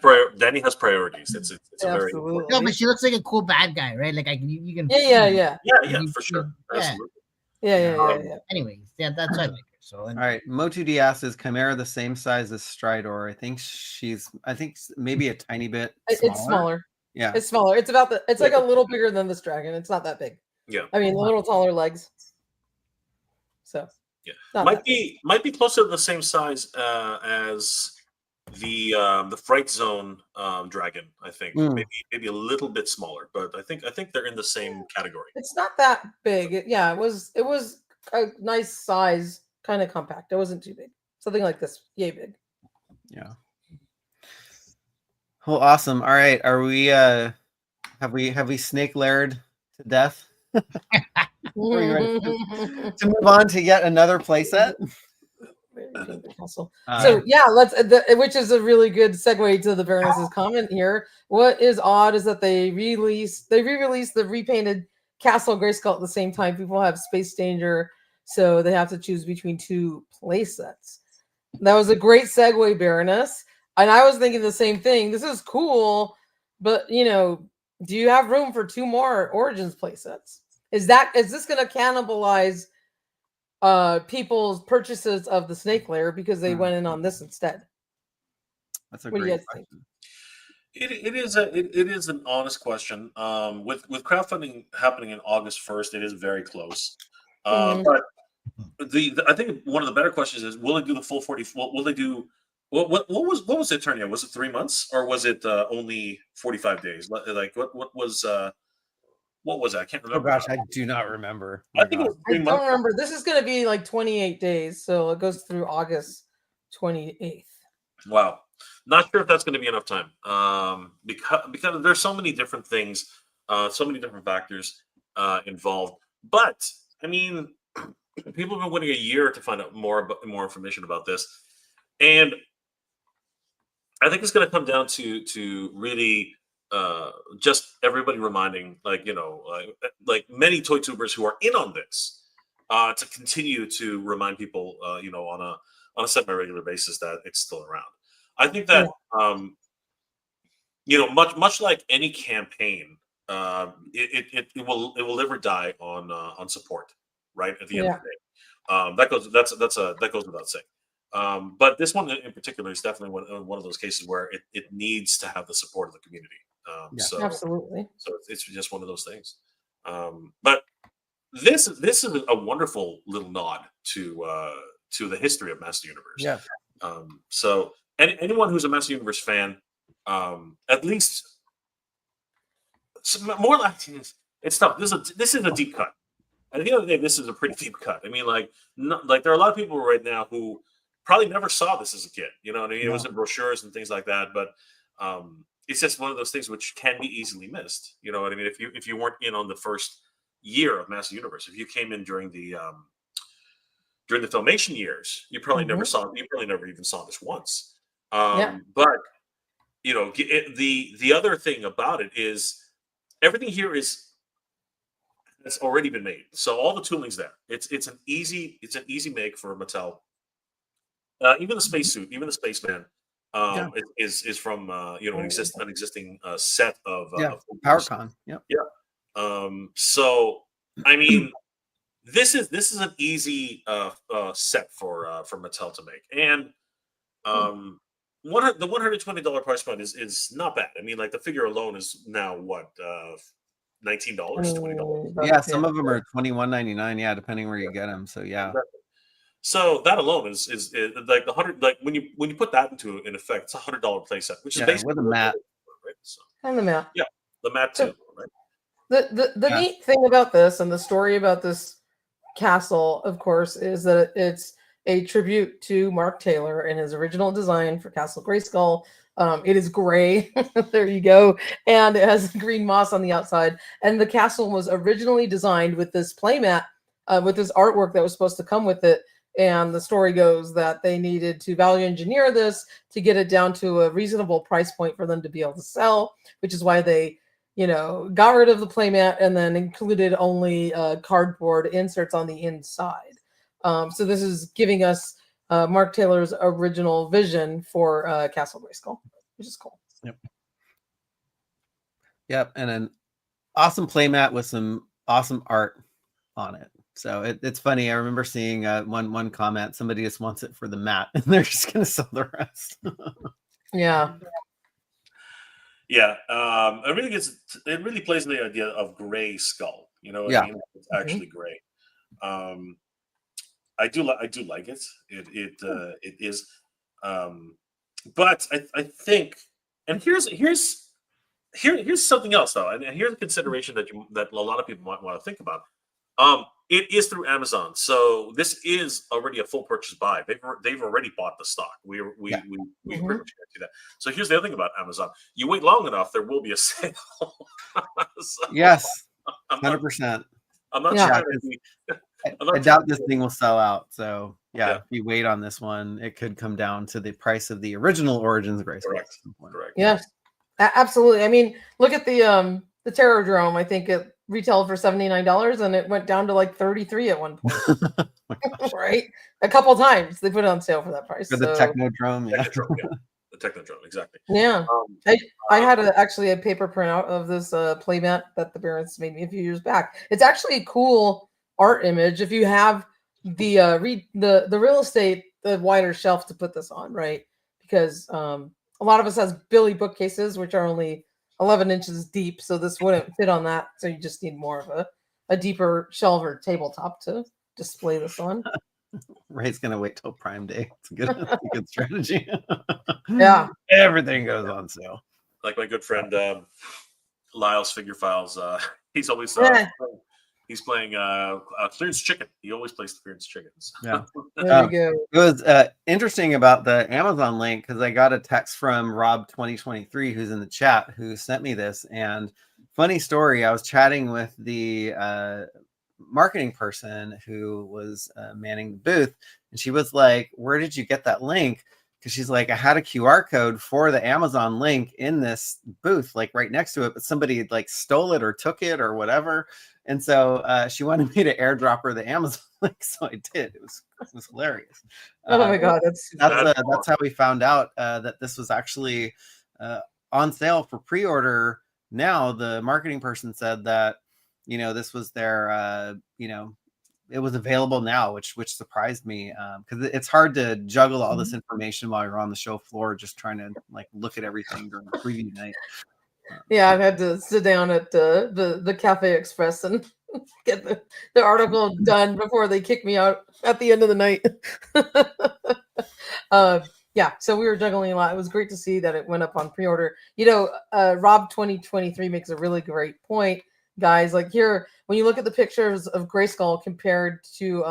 priorities. It's a very Absolutely. No, but she looks like a cool bad guy, right? Like you can. Yeah, for sure. Yeah. Absolutely. Yeah. Anyways, yeah, that's what I like her. So All right, Mo2D asks, is Chimera the same size as Stridor? I think maybe a tiny bit smaller. It's smaller. Yeah, it's smaller. It's like a little bigger than this dragon. It's not that big. Yeah. I mean, a little taller legs. So yeah, might be closer to the same size as the Fright Zone dragon. I think maybe a little bit smaller, but I think they're in the same category. It's not that big. It was a nice size, kind of compact. It wasn't too big. Something like this, yay big. Yeah. Well, awesome. All right, are we? Have we snake laired to death? Are we ready to move on to yet another playset? So yeah, which is a really good segue to the Baroness's comment here. What is odd is that they re-released the repainted Castle Grayskull at the same time. People have Space Danger, so they have to choose between 2 playsets. That was a great segue, Baroness. And I was thinking the same thing. This is cool, but do you have room for 2 more Origins playsets? Is this going to cannibalize people's purchases of the Snake Lair because they went in on this instead? That's a great question. It is an honest question. With crowdfunding happening in August 1st, it is very close. But I think one of the better questions is, will it do the full 40? Will they do what was it turning out? Was it 3 months or was it only 45 days? Like what was that? I can't remember. Oh gosh, I do not remember. I think it was 3 I months. don't remember. This is going to be like 28 days, so it goes through August 28th. Wow, not sure if that's going to be enough time. Because there's so many different things, so many different factors involved. But I mean, people have been waiting a year to find out more information about this, and I think it's going to come down to really just everybody reminding, like many ToyTubers who are in on this, to continue to remind people, on a semi-regular basis that it's still around. I think that much like any campaign, it will live or die on support, right? At the end of the day, that goes without saying. But this one in particular is definitely one of those cases where it needs to have the support of the community. Absolutely. So it's just one of those things. But this is a wonderful little nod to the history of Master Universe. Yeah. So anyone who's a Master Universe fan, at least more like it's tough. This is a deep cut. At the end of the day, this is a pretty deep cut. I mean, like there are a lot of people right now who probably never saw this as a kid. You know what I mean? It was in brochures and things like that, but it's just one of those things which can be easily missed. You know what I mean? If you weren't in on the first year of Master Universe, if you came in during the Filmation years, you probably never even saw this once. But the other thing about it is everything here it's already been made. So all the tooling's there. It's an easy make for Mattel. Even the spacesuit, even the spaceman, is from an existing set of PowerCon. So I mean, this is an easy set for Mattel to make, and the $120 price point is not bad. I mean, like the figure alone is now what $19, $20. Yeah, some of them are $21.99. Yeah, depending where you get them. So yeah. Exactly. So that alone is like the $100. Like when you put that into effect, it's $100 playset, which is basically with a mat, right? So, and the mat. Yeah, the mat too. Right. The neat thing about this and the story about this castle, of course, is that it's a tribute to Mark Taylor and his original design for Castle Grayskull. It is gray. There you go. And it has green moss on the outside. And the castle was originally designed with this playmat, with this artwork that was supposed to come with it. And the story goes that they needed to value engineer this to get it down to a reasonable price point for them to be able to sell, which is why they, got rid of the playmat and then included only cardboard inserts on the inside. So this is giving us Mark Taylor's original vision for Castle Grayskull, which is cool. Yep. And an awesome playmat with some awesome art on it. So it's funny. I remember seeing one comment. Somebody just wants it for the mat, and they're just going to sell the rest. Yeah. It really plays the idea of gray skull. You know what I mean? It's actually gray. I do like it. It is. But I think, and here's something else though, and here's a consideration that a lot of people might want to think about. It is through Amazon, so this is already a full purchase buy. They've already bought the stock. We pretty much guarantee that. So here's the other thing about Amazon: you wait long enough, there will be a sale. Yes, 100%. I'm not sure. I doubt this thing will sell out. So if you wait on this one, it could come down to the price of the original Origins Grayskull. Correct. Yes, absolutely. I mean, look at the Terrordrome. I think it retailed for $79 and it went down to like $33 at one point. Right? A couple times they put it on sale for that price. For the Technodrome, the Technodrome, exactly. Yeah. I had actually a paper printout of this playmat that the parents made me a few years back. It's actually a cool art image if you have the real estate, the wider shelf to put this on, right? Because a lot of us has Billy bookcases, which are only 11 inches deep, so this wouldn't fit on that. So you just need more of a deeper shelf or tabletop to display this on. Ray's gonna wait till Prime Day. It's a good strategy. Yeah, everything goes on sale. Like my good friend Lyle's Figure Files. He's always he's playing clearance chicken. He always plays clearance chickens. Yeah, there you go. It was interesting about the Amazon link because I got a text from Rob 2023 who's in the chat who sent me this. And funny story, I was chatting with the marketing person who was manning the booth, and she was like, "Where did you get that link?" Because she's like, I had a QR code for the Amazon link in this booth, like right next to it, but somebody had like stole it or took it or whatever. And so she wanted me to airdrop her the Amazon link, so I did. It was hilarious. Oh my god, that's how we found out that this was actually on sale for pre-order now. The marketing person said that, this was their, it was available now, which surprised me, because it's hard to juggle all this information while you're on the show floor, just trying to like look at everything during the preview night. Yeah, I've had to sit down at the Cafe Express and get the article done before they kick me out at the end of the night. Yeah, so we were juggling a lot. It was great to see that it went up on pre-order. Rob 2023 makes a really great point, guys. Like here, when you look at the pictures of Grayskull compared to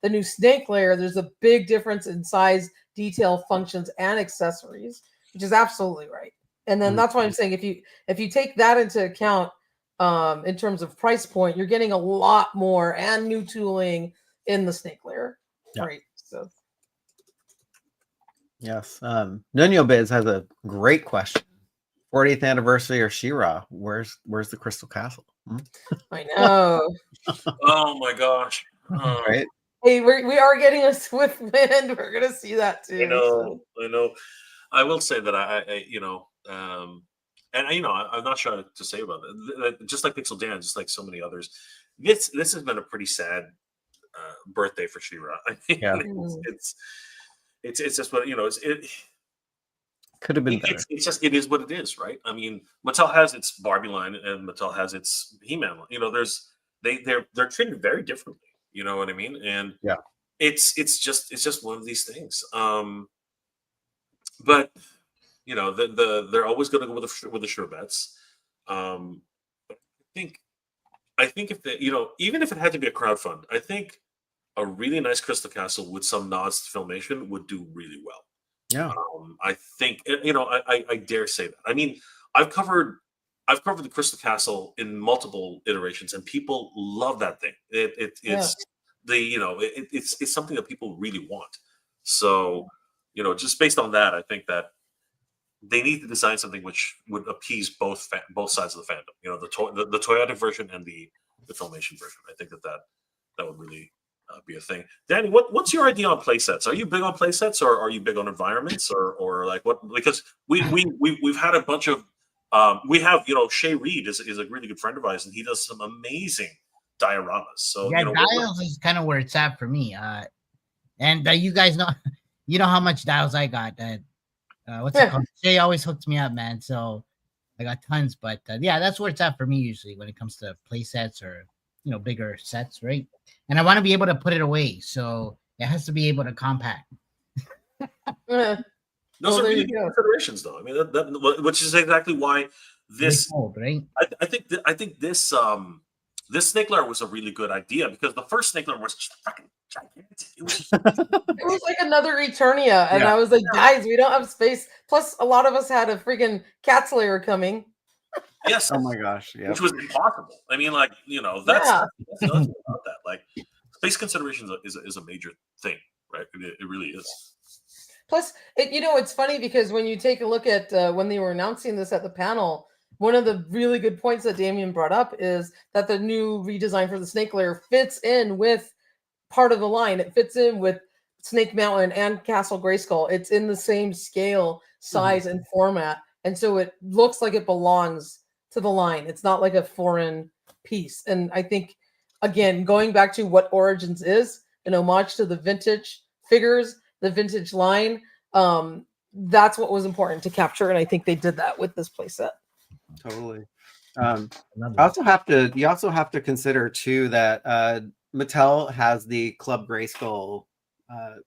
the new Snake Layer, there's a big difference in size, detail, functions, and accessories, which is absolutely right. And then that's why I'm saying if you take that into account in terms of price point, you're getting a lot more and new tooling in the Snake Layer. Yeah. Right. So yes. Nuno Biz has a great question. 40th anniversary or She-Ra, where's the Crystal Castle? I know. Oh my gosh. Right? Hey, we are getting a swift wind. We're gonna see that too. I know. I will say that I I'm not sure to say about it. Just like Pixel Dan, just like so many others, this has been a pretty sad birthday for She-Ra. I mean, Yeah. it's just what it could have been better. It's just it is what it is, right? I mean, Mattel has its Barbie line and Mattel has its He-Man line. They're treated very differently. You know what I mean? And yeah, it's just one of these things. But they're always going to go with the sure bets. I think if even if it had to be a crowdfund, I think a really nice Crystal Castle with some nods to Filmation would do really well. Yeah. I think I dare say that. I mean, I've covered the Crystal Castle in multiple iterations, and people love that thing. It's something that people really want. So, just based on that, I think that they need to design something which would appease both sides of the fandom. The Toyota version and the Filmation version. I think that would really be a thing. Danny, what's your idea on play sets? Are you big on play sets, or are you big on environments, or like what? Because we've had a bunch of we have Shay Reed is a really good friend of ours, and he does some amazing dioramas. So yeah, dials is kind of where it's at for me. And you guys know, how much dials I got. What's it called? Shay always hooks me up, man. So I got tons, but yeah, that's where it's at for me usually when it comes to play sets or bigger sets, right? And I want to be able to put it away, so it has to be able to compact. Those are really good considerations, though. I mean, which is exactly why this. Right? I think this this Snake Layer was a really good idea because the first Snake Layer was just fucking gigantic. It was like another Eternia, and I was like, guys, we don't have space. Plus, a lot of us had a freaking Cat's Layer coming. Yes. Oh my gosh. Yeah. Which was impossible. I mean, like, that's nothing about that. Like, space considerations is a major thing, right? It really is. Plus, it's funny because when you take a look at when they were announcing this at the panel, one of the really good points that Damien brought up is that the new redesign for the Snake Layer fits in with part of the line. It fits in with Snake Mountain and Castle Grayskull. It's in the same scale, size, and format. And so it looks like it belongs to the line. It's not like a foreign piece. And I think, again, going back to what Origins is, an homage to the vintage figures, the vintage line, that's what was important to capture. And I think they did that with this playset. Totally. You also have to consider too that Mattel has the Club Grayskull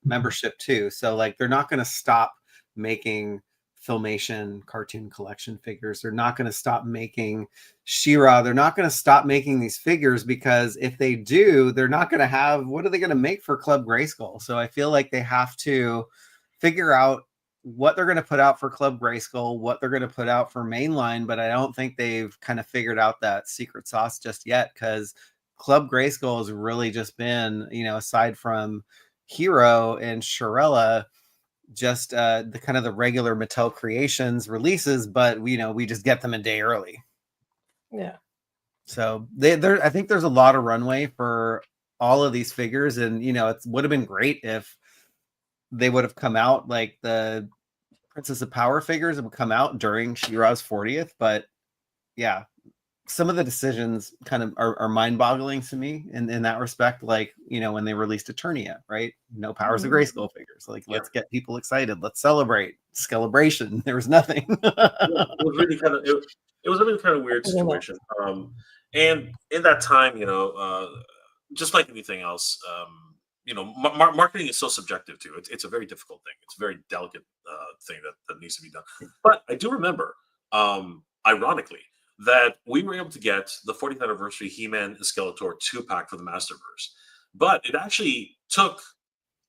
membership too. So like they're not going to stop making Filmation cartoon collection figures. They're not going to stop making She-Ra. They're not going to stop making these figures because if they do, they're not going to have, what are they going to make for Club Grayskull? So I feel like they have to figure out what they're going to put out for Club Grayskull, what they're going to put out for mainline, but I don't think they've kind of figured out that secret sauce just yet, because Club Grayskull has really just been, aside from Hero and Shirella, just the kind of the regular Mattel Creations releases, but we just get them a day early. Yeah. So I think there's a lot of runway for all of these figures, and it would have been great if they would have come out like the Princess of Power figures that would come out during She-Ra's 40th, but yeah, some of the decisions kind of are mind-boggling to me in that respect. Like, when they released Eternia, right? No Powers of Grayskull figures. Like, let's get people excited. Let's celebrate. Celebration. There was nothing. It was really kind of it was a really kind of weird situation. And in that time, just like anything else, marketing is so subjective too. It's a very difficult thing. It's a very delicate thing that needs to be done. But I do remember, ironically, that we were able to get the 40th anniversary He-Man and Skeletor 2-pack for the Masterverse. But it actually took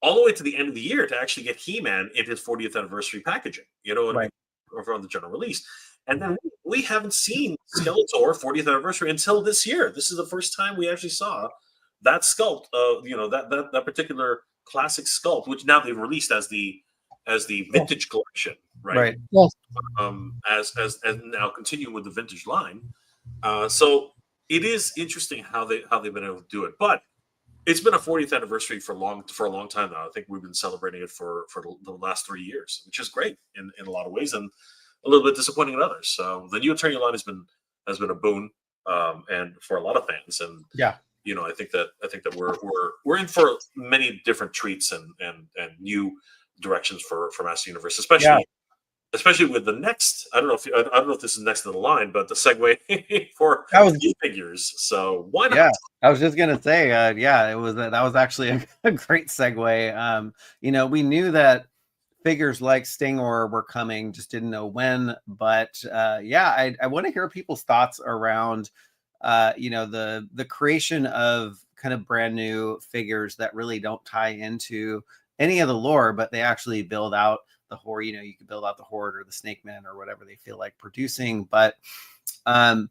all the way to the end of the year to actually get He-Man in his 40th anniversary packaging, or from the general release. And then we haven't seen Skeletor 40th anniversary until this year. This is the first time we actually saw that sculpt, that particular classic sculpt, which now they've released as the vintage collection, right? Yes. As now continuing with the vintage line. So it is interesting how they've been able to do it, but it's been a 40th anniversary for a long time now. I think we've been celebrating it for the last 3 years, which is great in a lot of ways, and a little bit disappointing in others. So the new Eternia line has been a boon, and for a lot of fans. And I think that we're in for many different treats and new directions for Master Universe, especially with the next. I don't know if this is next in the line, but the segue for figures. So why not? Yeah, I was just gonna say, it was that was actually a great segue. We knew that figures like Stingor were coming, just didn't know when. But I want to hear people's thoughts around the creation of kind of brand new figures that really don't tie into any of the lore, but they actually build out the Horde. You can build out the Horde or the Snake Man or whatever they feel like producing. But I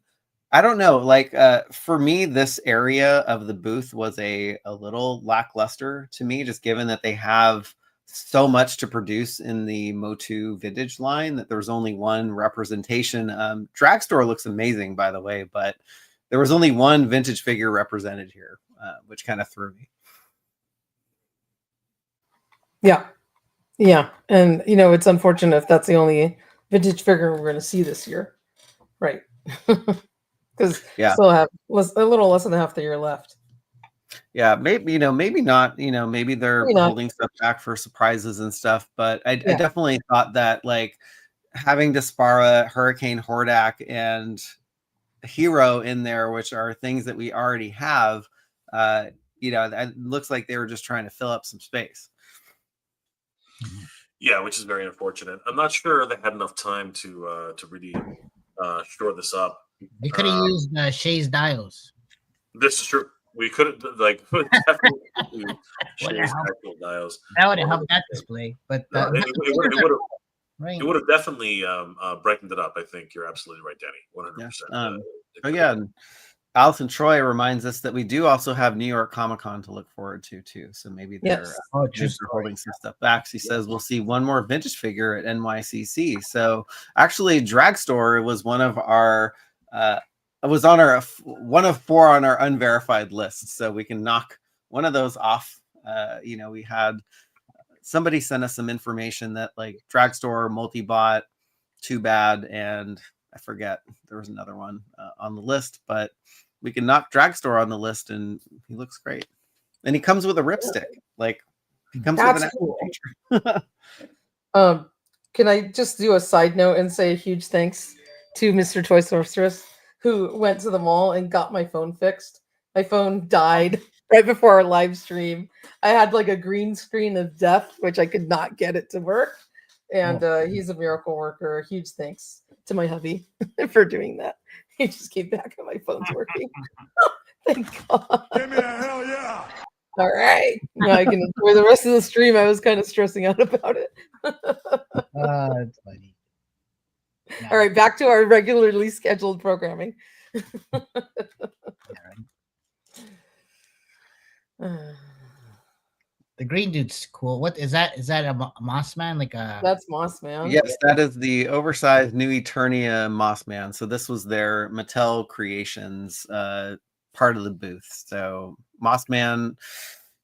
don't know, like for me, this area of the booth was a little lackluster to me, just given that they have so much to produce in the Motu vintage line that there's only one representation. Dragstore looks amazing, by the way, but there was only one vintage figure represented here, which kind of threw me. Yeah. And, it's unfortunate if that's the only vintage figure we're going to see this year. Right. Because still have a little less than half the year left. Yeah, maybe not. Maybe they're holding stuff back for surprises and stuff. But I definitely thought that, like, having Despara, Hurricane Hordak, and Hero in there, which are things that we already have, it looks like they were just trying to fill up some space. Yeah, which is very unfortunate. I'm not sure they had enough time to really shore this up. They could have used Shay's Dials. This is true. We could have definitely used Shay's actual Dials. That would have helped that display, but it would have definitely brightened it up. I think you're absolutely right, Danny. 100%. Alison Troy reminds us that we do also have New York Comic Con to look forward to too. So maybe they're holding some stuff back. She says we'll see one more vintage figure at NYCC. So actually, Dragstore was one of our one of 4 on our unverified list. So we can knock one of those off. We had somebody send us some information that, like, Dragstore, Multibot, Too Bad, and I forget, there was another one on the list, but we can knock Dragstore on the list, and he looks great. And he comes with a ripstick. Like, he comes with an cool. feature. Can I just do a side note and say a huge thanks to Mr. Toy Sorceress, who went to the mall and got my phone fixed. My phone died right before our live stream. I had like a green screen of death, which I could not get it to work. And he's a miracle worker. Huge thanks to my hubby for doing that. He just came back and my phone's working. Thank God. Give me a hell yeah. All right. Now I can enjoy the rest of the stream. I was kind of stressing out about it. That's funny. All right, back to our regularly scheduled programming. The green dude's cool. What is that? Is that a Moss Man? That's Moss Man. Yes, that is the oversized New Eternia Moss Man. So this was their Mattel Creations part of the booth. So Moss Man,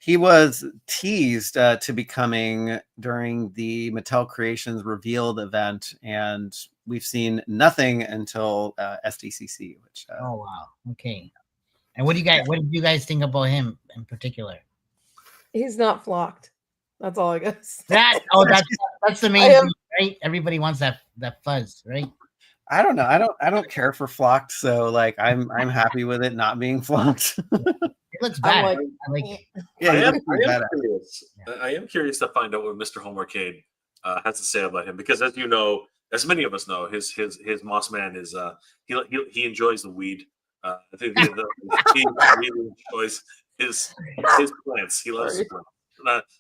he was teased to be coming during the Mattel Creations revealed event, and we've seen nothing until SDCC. Which oh wow, okay. And what did you guys think about him in particular? He's not flocked. That's all I got. That's the main thing, right? Everybody wants that fuzz, right? I don't know. I don't care for flocked, so like I'm happy with it not being flocked. It looks bad. Like, I like it. Yeah, I am curious to find out what Mr. Home Arcade has to say about him, because as you know, as many of us know, his Moss Man is he enjoys the weed. I think he really enjoys his plants. He loves his plants.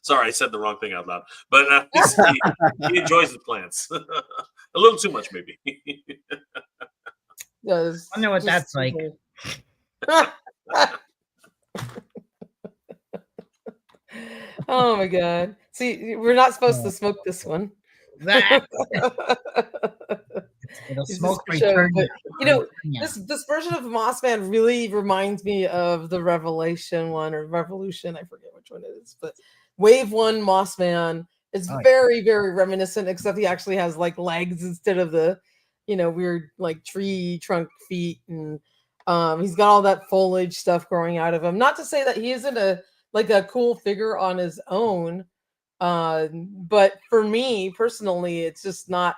Sorry, I said the wrong thing out loud. But he enjoys the plants a little too much, maybe. I know what that's like. Oh my god! See, we're not supposed to smoke this one. It'll smoke for show, eternity. but, you know, this version of Moss Man really reminds me of the Revelation one or Revolution. I forget which one it is, but Wave 1 Moss Man is very, very reminiscent, except he actually has like legs instead of the, weird like tree trunk feet, and he's got all that foliage stuff growing out of him. Not to say that he isn't a cool figure on his own, but for me personally, it's just not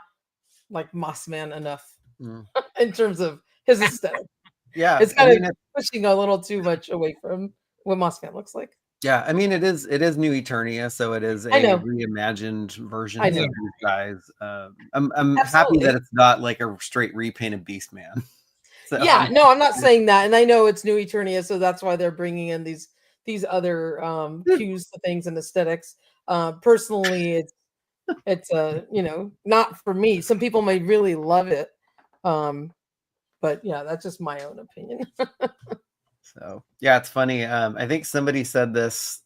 like Moss Man enough in terms of his aesthetic. Yeah, it's kind of pushing a little too much away from what Moss Man looks like. Yeah, I mean it is New Eternia, so it is a reimagined version of these guys. I'm happy that it's not like a straight repainted Beast Man. So, yeah, no, I'm not saying that, and I know it's New Eternia, so that's why they're bringing in these other cues to things and aesthetics. Personally, it's not for me. Some people may really love it, but yeah, that's just my own opinion. So yeah, it's funny. I think somebody said this.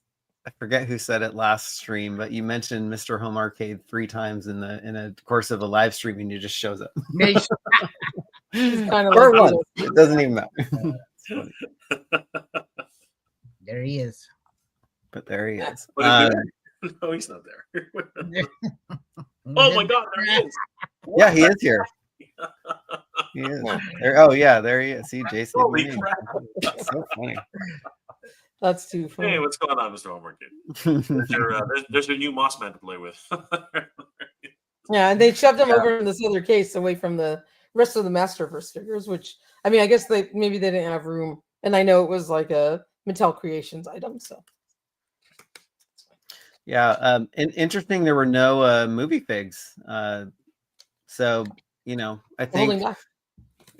I forget who said it last stream, but you mentioned Mr. Home Arcade 3 times in a course of a live stream, and he just shows up. It's kind of like one. It doesn't even matter. There he is. But there he is. No, he's not there. Oh my God, there he is. Yeah, he is here. He is. Oh yeah, there he is. See, Jason. Holy crap. That's so funny. That's too funny. Hey, what's going on, Mr. Homework Kid? There's your new Moss Man to play with. Yeah, and they shoved him over in this other case away from the rest of the Masterverse figures, which I mean, I guess maybe they didn't have room, and I know it was like a Mattel Creations item, so. Yeah, and interesting. There were no movie figs, so I think.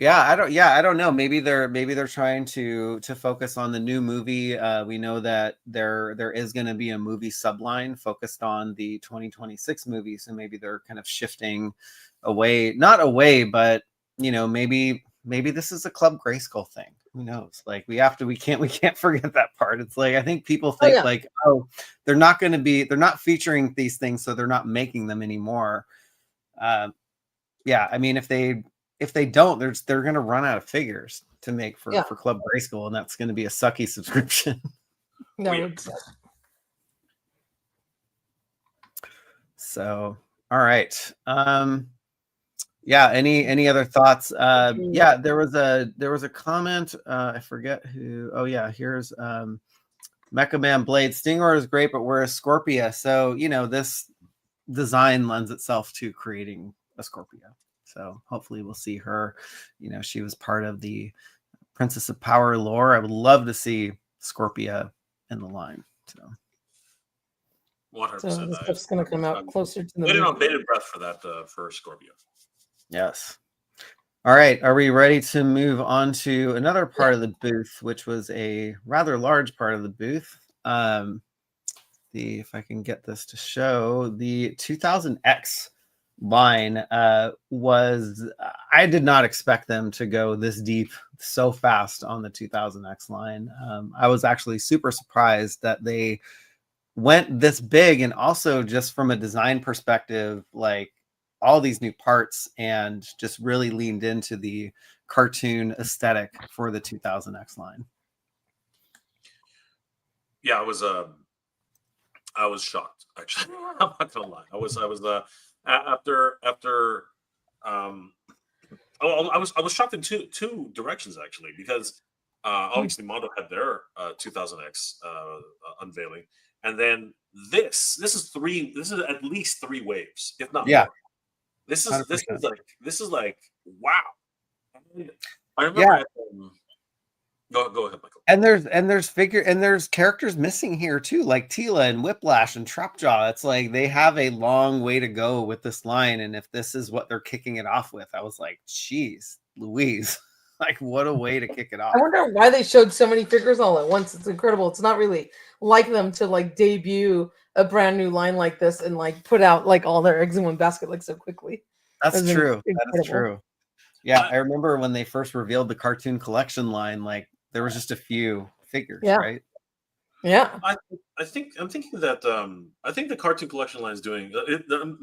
I don't know. Maybe they're trying to focus on the new movie. We know that there is going to be a movie subline focused on the 2026 movie, so maybe they're kind of shifting away, not away, but maybe this is a Club Grayskull thing. Who knows? Like we can't forget that part. It's like I think people think they're not featuring these things, so they're not making them anymore. Yeah, I mean if they don't, they're going to run out of figures to make for Club Grayskull, and that's going to be a sucky subscription. No. So, all right. Yeah. Any other thoughts? Yeah, there was a comment. I forget who. Oh yeah, here's Mecha Man Blade. Stingor is great, but we're a Scorpia, so this design lends itself to creating a Scorpia. So hopefully we'll see her. She was part of the Princess of Power lore. I would love to see Scorpia in the line. So 100%. So this stuff's going to come out closer to the. Waiting on bated breath for that for Scorpio. Yes. All right. Are we ready to move on to another part of the booth, which was a rather large part of the booth? If I can get this to show, the 2000X line was, I did not expect them to go this deep so fast on the 2000X line. I was actually super surprised that they went this big, and also just from a design perspective, like all these new parts, and just really leaned into the cartoon aesthetic for the 2000X line. Yeah, it was I was shocked. Actually, I'm not gonna lie. I was after I was shocked in two directions actually because obviously Mondo had their 2000X unveiling, and then this is at least three waves, if not Yeah, more. This is 100%. this is like wow. I remember Yeah. at, go ahead, Michael. And there's characters missing here too, like Tila and Whiplash and Trapjaw. It's like they have a long way to go with this line, and if this is what they're kicking it off with, I was like, "Geez, Louise, like what a way to kick it off." I wonder why they showed so many figures all at once. It's incredible. It's not really like them to like debut a brand new line like this and like put out like all their eggs in one basket like so quickly. That's That's true. That is incredible. true. Yeah, I remember when they first revealed the cartoon collection line, like there was just a few figures, Yeah. right? Yeah. I'm thinking that I think the cartoon collection line is doing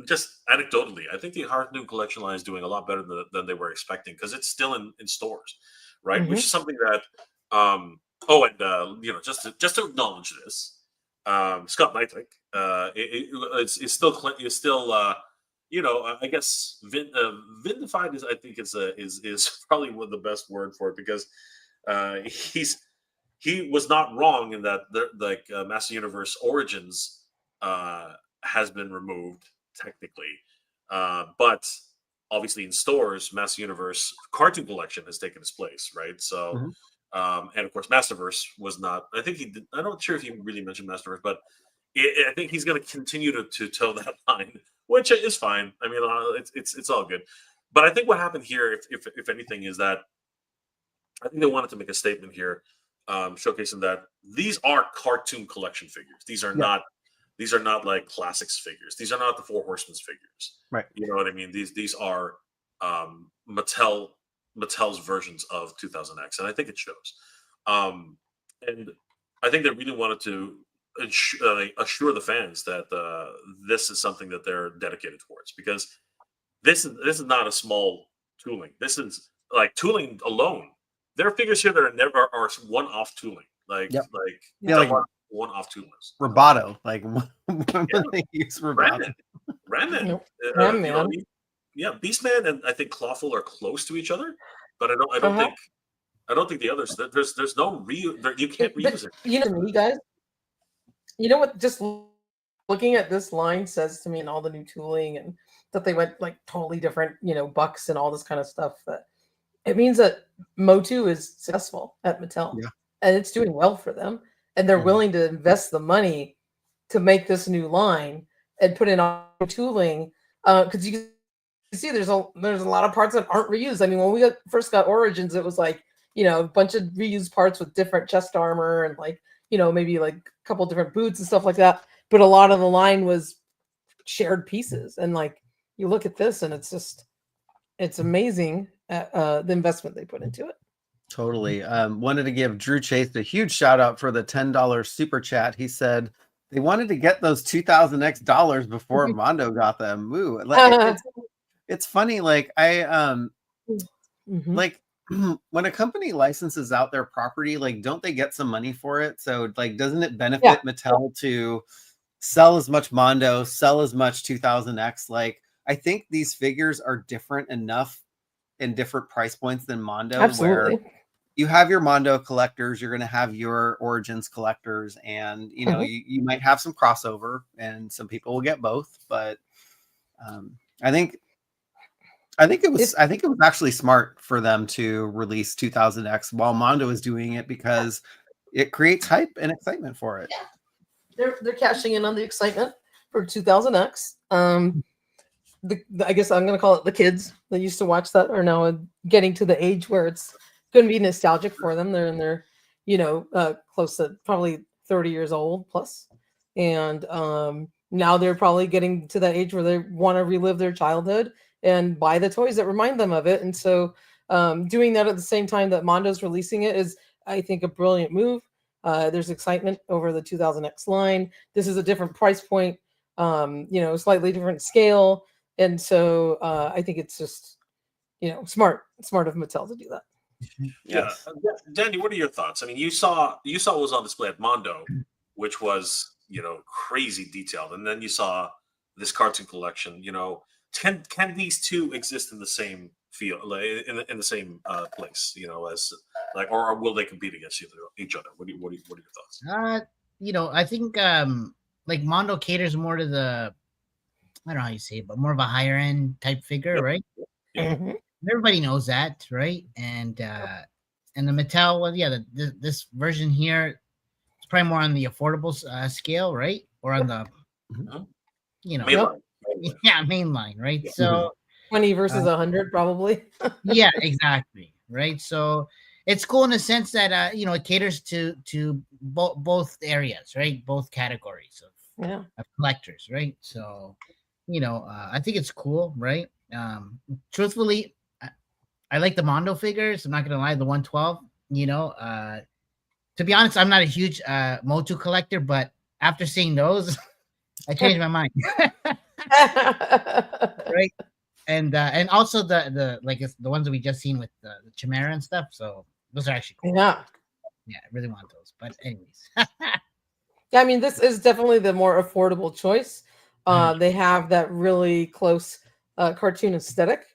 just anecdotally. I think the cartoon collection line is doing a lot better than they were expecting because it's still in stores, right? Which is something that oh, and you know, just to acknowledge this, Scott Knightley, it's still you know, I guess vindified is I think is probably one of the best word for it because he was not wrong in that Master Universe Origins has been removed technically, but obviously in stores, Master Universe Cartoon Collection has taken its place, right? So, and of course, Masterverse was not. I think he did. I'm not sure if he really mentioned Masterverse, but I think he's going to continue to toe that line, which is fine. I mean, it's all good. But I think what happened here, if anything, is that I think they wanted to make a statement here, showcasing that these are cartoon collection figures. These are not like classics figures. These are not the Four Horsemen's figures. Right. You know what I mean? These are Mattel's versions of 2000X, and I think it shows. And I think they really wanted to assure the fans that this is something that they're dedicated towards because this is not a small tooling. This is like tooling alone. There are figures here that are one-off tooling, like one-off toolers. Roboto, like when they use Roboto. Ranman. Yeah, Beastman and I think Clawful are close to each other, but I don't think the others. There's no you can't reuse it. You know me, guys. You know what? Just looking at this line says to me, and all the new tooling, and that they went like totally different, you know, bucks and all this kind of stuff. That it means that Motu is successful at Mattel, and it's doing well for them, and they're willing to invest the money to make this new line and put in all the tooling because you can see there's a lot of parts that aren't reused. I mean, when we first got Origins, it was like, you know, a bunch of reused parts with different chest armor and like, you know, maybe like a couple different boots and stuff like that. But a lot of the line was shared pieces, and like you look at this, and it's amazing the investment they put into it. Totally. Wanted to give Drew Chase a huge shout out for the $10 super chat. He said they wanted to get those 2000X dollars before Mondo got them. Ooh, like, it's funny. Like like when a company licenses out their property, like don't they get some money for it? So like, doesn't it benefit Mattel to sell as much Mondo, sell as much 2000X? Like, I think these figures are different enough in different price points than Mondo. Absolutely. Where you have your Mondo collectors, you're going to have your Origins collectors, and you know you might have some crossover, and some people will get both. But I think it was actually smart for them to release 2000X while Mondo is doing it because it creates hype and excitement for it. They're cashing in on the excitement for 2000X. I guess I'm going to call it the kids that used to watch that are now getting to the age where it's going to be nostalgic for them. They're in their, you know, close to probably 30 years old plus. And now they're probably getting to that age where they want to relive their childhood and buy the toys that remind them of it. And so doing that at the same time that Mondo's releasing it is, I think, a brilliant move. There's excitement over the 2000X line. This is a different price point, you know, slightly different scale. And so I think it's just, you know, smart of Mattel to do that. Yeah. Danny, what are your thoughts? I mean, you saw what was on display at Mondo, which was crazy detailed. And then you saw this cartoon collection. Can these two exist in the same field, like in the same place? As like, or will they compete against each other? What are your thoughts? I think like Mondo caters more to the, I don't know how you say it, but more of a higher end type figure, Yep. right? Yeah. Mhm. Everybody knows that, right? And the Mattel, well, yeah, this version here, it's probably more on the affordable scale, right? Or on the, Mhm. mainline. Yeah, mainline, right? Yeah. So 20 versus 100, probably. yeah, exactly, right? So it's cool in the sense that it caters to both areas, right? Both categories Yeah. of collectors, right? So I think it's cool, right? Truthfully, I like the Mondo figures. I'm not gonna lie, the 112. To be honest, I'm not a huge Motu collector, but after seeing those, I changed my mind. Right? And also the like it's the ones that we just seen with the Chimera and stuff. So those are actually cool. Yeah. Yeah, I really want those. But anyways, Yeah, I mean, this is definitely the more affordable choice. Mhm. They have that really close cartoon aesthetic,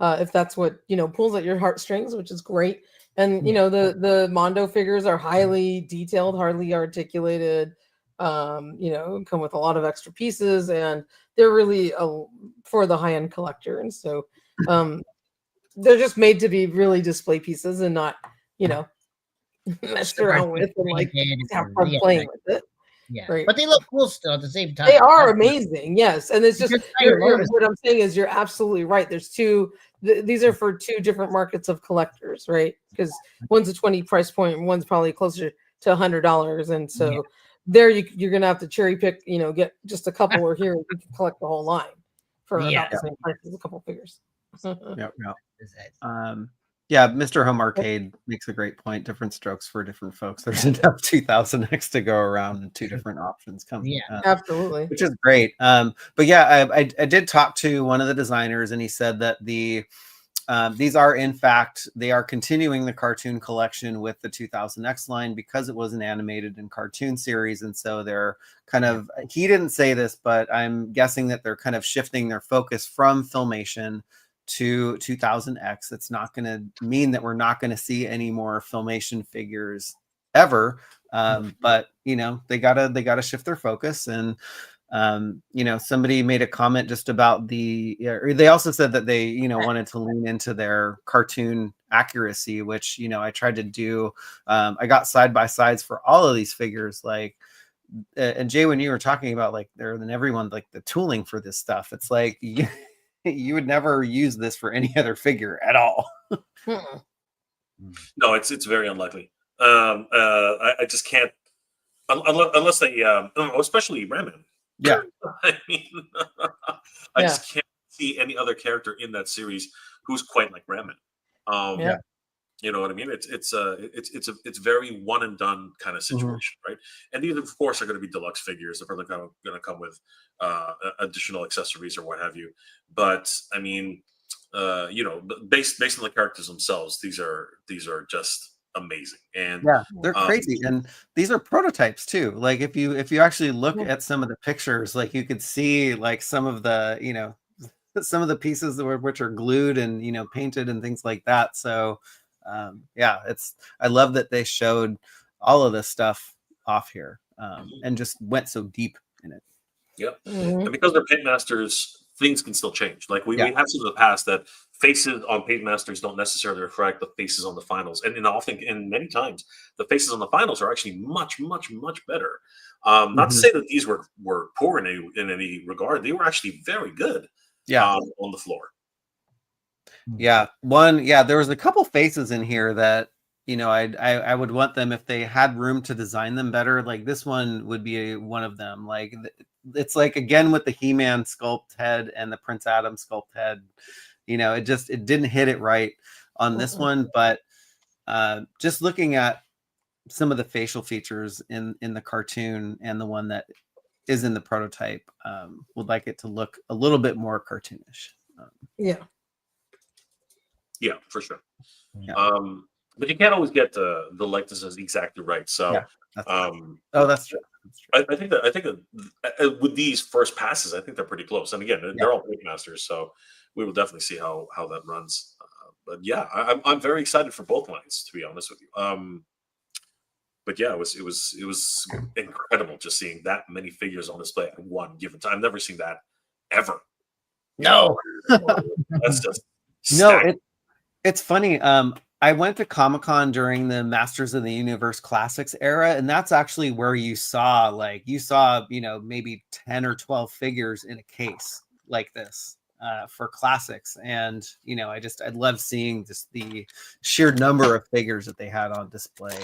if that's what pulls at your heartstrings, which is great. And the Mondo figures are highly detailed, hardly articulated. Come with a lot of extra pieces, and they're really for the high end collector. And so they're just made to be really display pieces and not messed around with and like have fun yeah, playing with it. yeah. Right. But they look cool still at the same time. They are amazing, yes. And it's just Tiger Lotus. what I'm saying is you're absolutely right. There's these are for two different markets of collectors, right? Because one's a 20 price point, and one's probably closer to $100, and so there you're gonna have to cherry pick. Get just a couple or here, you can collect the whole line for about the same price as a couple figures. Yep. Yeah, Mr. Home Arcade makes a great point. Different strokes for different folks. There's enough 2000X to go around and two different options coming. Yeah, absolutely. Which is great. But yeah, I did talk to one of the designers, and he said that these are, in fact, they are continuing the cartoon collection with the 2000X line because it was an animated and cartoon series. And so they're kind of, he didn't say this, but I'm guessing that they're kind of shifting their focus from Filmation to 2000X. It's not going to mean that we're not going to see any more Filmation figures ever. But they gotta shift their focus. And somebody made a comment just about or they also said that they wanted to lean into their cartoon accuracy, which I tried to do. I got side by sides for all of these figures, like, and Jay, when you were talking about like there than everyone, like the tooling for this stuff, it's like you would never use this for any other figure at all. No, it's very unlikely. I just can't unless they especially Ramen. Yeah. I mean, I just can't see any other character in that series who's quite like Ramen. You know what I mean? It's very one and done kind of situation, right? And these, of course, are going to be deluxe figures. They're probably going to come with additional accessories or what have you. But I mean, based on the characters themselves, these are just amazing. And they're crazy. And these are prototypes too. Like if you actually look at some of the pictures, like you could see like some of the some of the pieces which are glued and painted and things like that. So I love that they showed all of this stuff off here and just went so deep in it. Yep. And because they're paint masters, things can still change. Like we have seen in the past that faces on paint masters don't necessarily reflect the faces on the finals, and many times the faces on the finals are actually much better. Not to say that these were poor in any regard; they were actually very good. On the floor. There was a couple faces in here that I would want them if they had room to design them better. Like this one would be one of them. Like it's like again with the He-Man sculpt head and the Prince Adam sculpt head, it didn't hit it right on this one. But just looking at some of the facial features in the cartoon and the one that is in the prototype, would like it to look a little bit more cartoonish. Yeah, for sure. But you can't always get the likenesses exactly right. So that's true. I think that with these first passes, I think they're pretty close. And again, they're all great masters, so we will definitely see how that runs. But yeah, I'm very excited for both lines, to be honest with you. But yeah, it was incredible just seeing that many figures on display at one given time. I've never seen that ever. No. That's just no. It's funny. I went to Comic-Con during the Masters of the Universe Classics era, and that's actually where you saw maybe 10 or 12 figures in a case like this for classics. And I love seeing just the sheer number of figures that they had on display.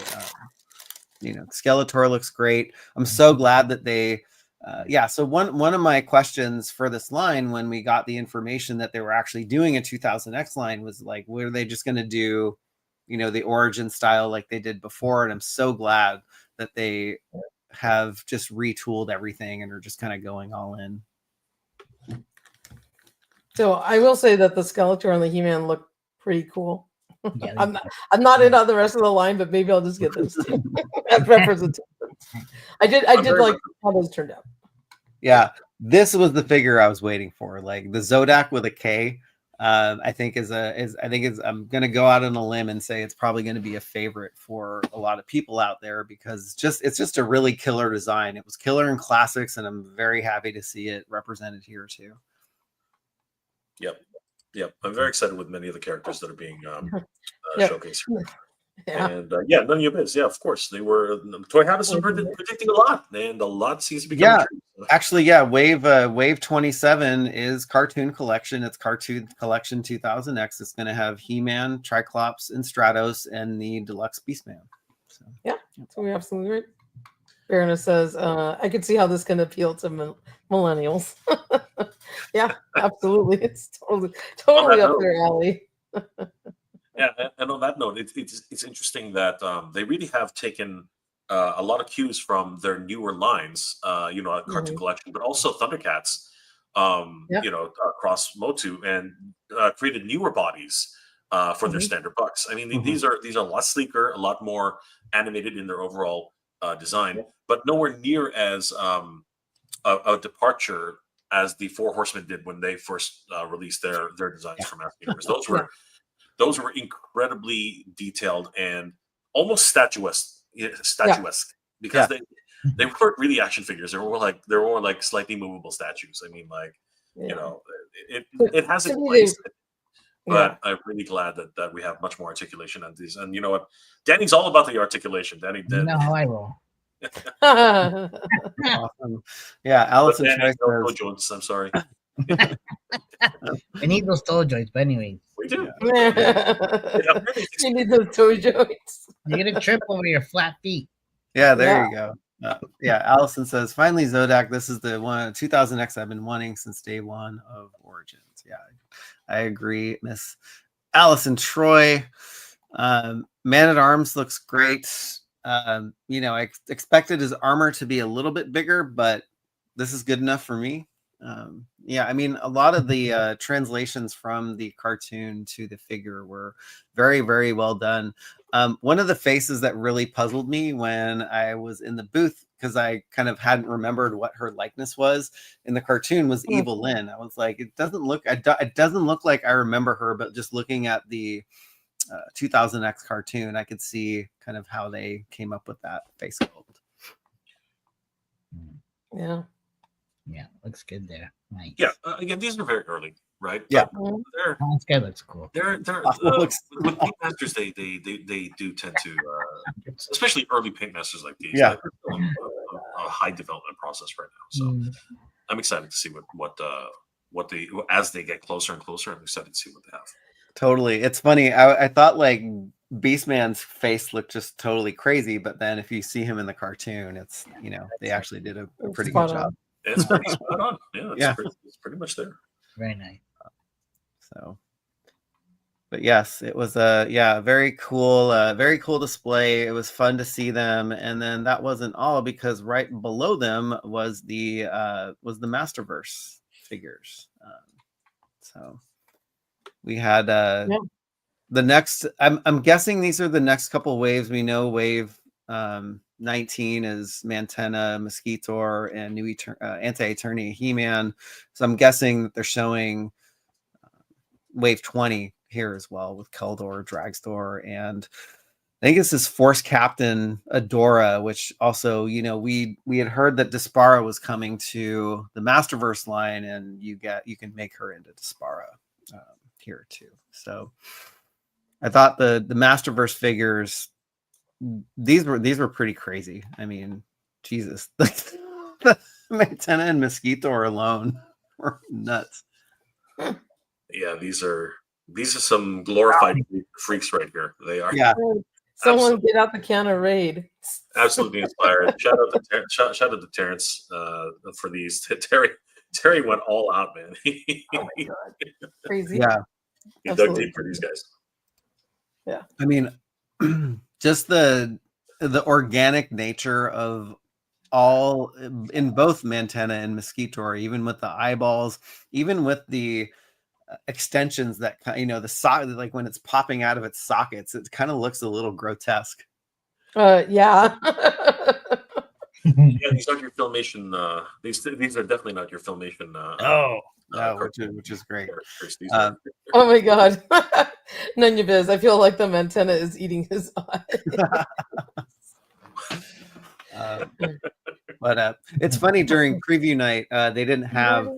Skeletor looks great. I'm so glad that they so one of my questions for this line when we got the information that they were actually doing a 2000X line was like, were they just going to do the origin style like they did before? And I'm so glad that they have just retooled everything and are just kind of going all in. So I will say that the Skeletor and the He-Man look pretty cool. Yeah, I'm not in on the rest of the line, but maybe I'll just get those two as representations. I did like how those turned out. Yeah, this was the figure I was waiting for. Like the Zodak with a K, I think I'm gonna go out on a limb and say it's probably going to be a favorite for a lot of people out there because it's just a really killer design. It was killer in classics, and I'm very happy to see it represented here too. Yep. I'm very excited with many of the characters that are being showcased. Yeah. And none of your biz. Yeah, of course. They were Toy Habits was predicting a lot, and a lot seems to be coming true. Actually, Wave 27 is Cartoon Collection. It's Cartoon Collection 2000X. It's going to have He-Man, Triclops, and Stratos, and the Deluxe Beastman. So so we're absolutely right. Baroness says, I could see how this can appeal to millennials. Yeah, absolutely. It's totally up their alley. Yeah, and on that note, it's interesting that they really have taken a lot of cues from their newer lines, Cartoon Collection, but also Thundercats, across Motu, and created newer bodies for their standard bucks. I mean, these are a lot sleeker, a lot more animated in their overall design, but nowhere near as a departure as the Four Horsemen did when they first released their designs from Master Universe. Those were incredibly detailed and almost statuesque because they weren't really action figures. They were more like slightly movable statues. I mean, it has its place. But I'm really glad that we have much more articulation on these. And you know what? Danny's all about the articulation. Danny did. No, I will. Awesome. Yeah, Allison no joints. I'm sorry. I need those toe joints, but anyways. We do. You need those toe joints. You're gonna trip over your flat feet. Yeah, there you go. Allison says, finally, Zodak, this is the 2000X I've been wanting since day one of Origins. Yeah, I agree, Miss Allison Troy. Man-at-Arms looks great. I expected his armor to be a little bit bigger, but this is good enough for me. I mean, a lot of the translations from the cartoon to the figure were very, very well done. One of the faces that really puzzled me when I was in the booth, because I kind of hadn't remembered what her likeness was in the cartoon, was Evil Lynn. I was like, it doesn't look like I remember her, but just looking at the 2000X cartoon, I could see kind of how they came up with that face sculpt. Yeah, looks good there. Nice. Yeah, again, these are very early, right? Yeah, this guy looks cool. They're with paint masters, they do tend to, especially early paint masters like these. Yeah, they're a high development process right now. So I'm excited to see what they as they get closer and closer. I'm excited to see what they have. Totally. It's funny. I thought like Beastman's face looked just totally crazy, but then if you see him in the cartoon, it's they actually did a pretty good job. It's pretty spot on. Yeah, it's pretty much there. Very nice. So, but yes, it was a very cool display. It was fun to see them, and then that wasn't all, because right below them was the Masterverse figures. So we had the next. I'm guessing these are the next couple waves. We know wave 19 is Mantenna, Mosquitor, and new Anti-Eternia He-Man. So I'm guessing that they're showing Wave 20 here as well with Keldor, Dragstore, and I think this is Force Captain Adora, which also, we had heard that Dispara was coming to the Masterverse line, and you can make her into Dispara here too. So I thought the Masterverse figures, these were pretty crazy. I mean, Jesus, the Mantenna and Mosquito alone were nuts. Yeah, these are some glorified freaks right here. They are. Yeah. Someone get out the can of Raid. Absolutely inspired. Shout out to Terrence for these. Terry went all out, man. Oh my god, crazy! Yeah, he dug deep for these guys. Yeah, I mean, just the organic nature of all in both Mantenna and Mosquitor, even with the eyeballs, even with the extensions that the socket, like when it's popping out of its sockets, it kind of looks a little grotesque. Yeah. Yeah, these aren't your Filmation. These are definitely not your Filmation. Which is great. Oh my god, Nunyabiz, I feel like the Mantenna is eating his eye. But it's funny, during preview night, they didn't have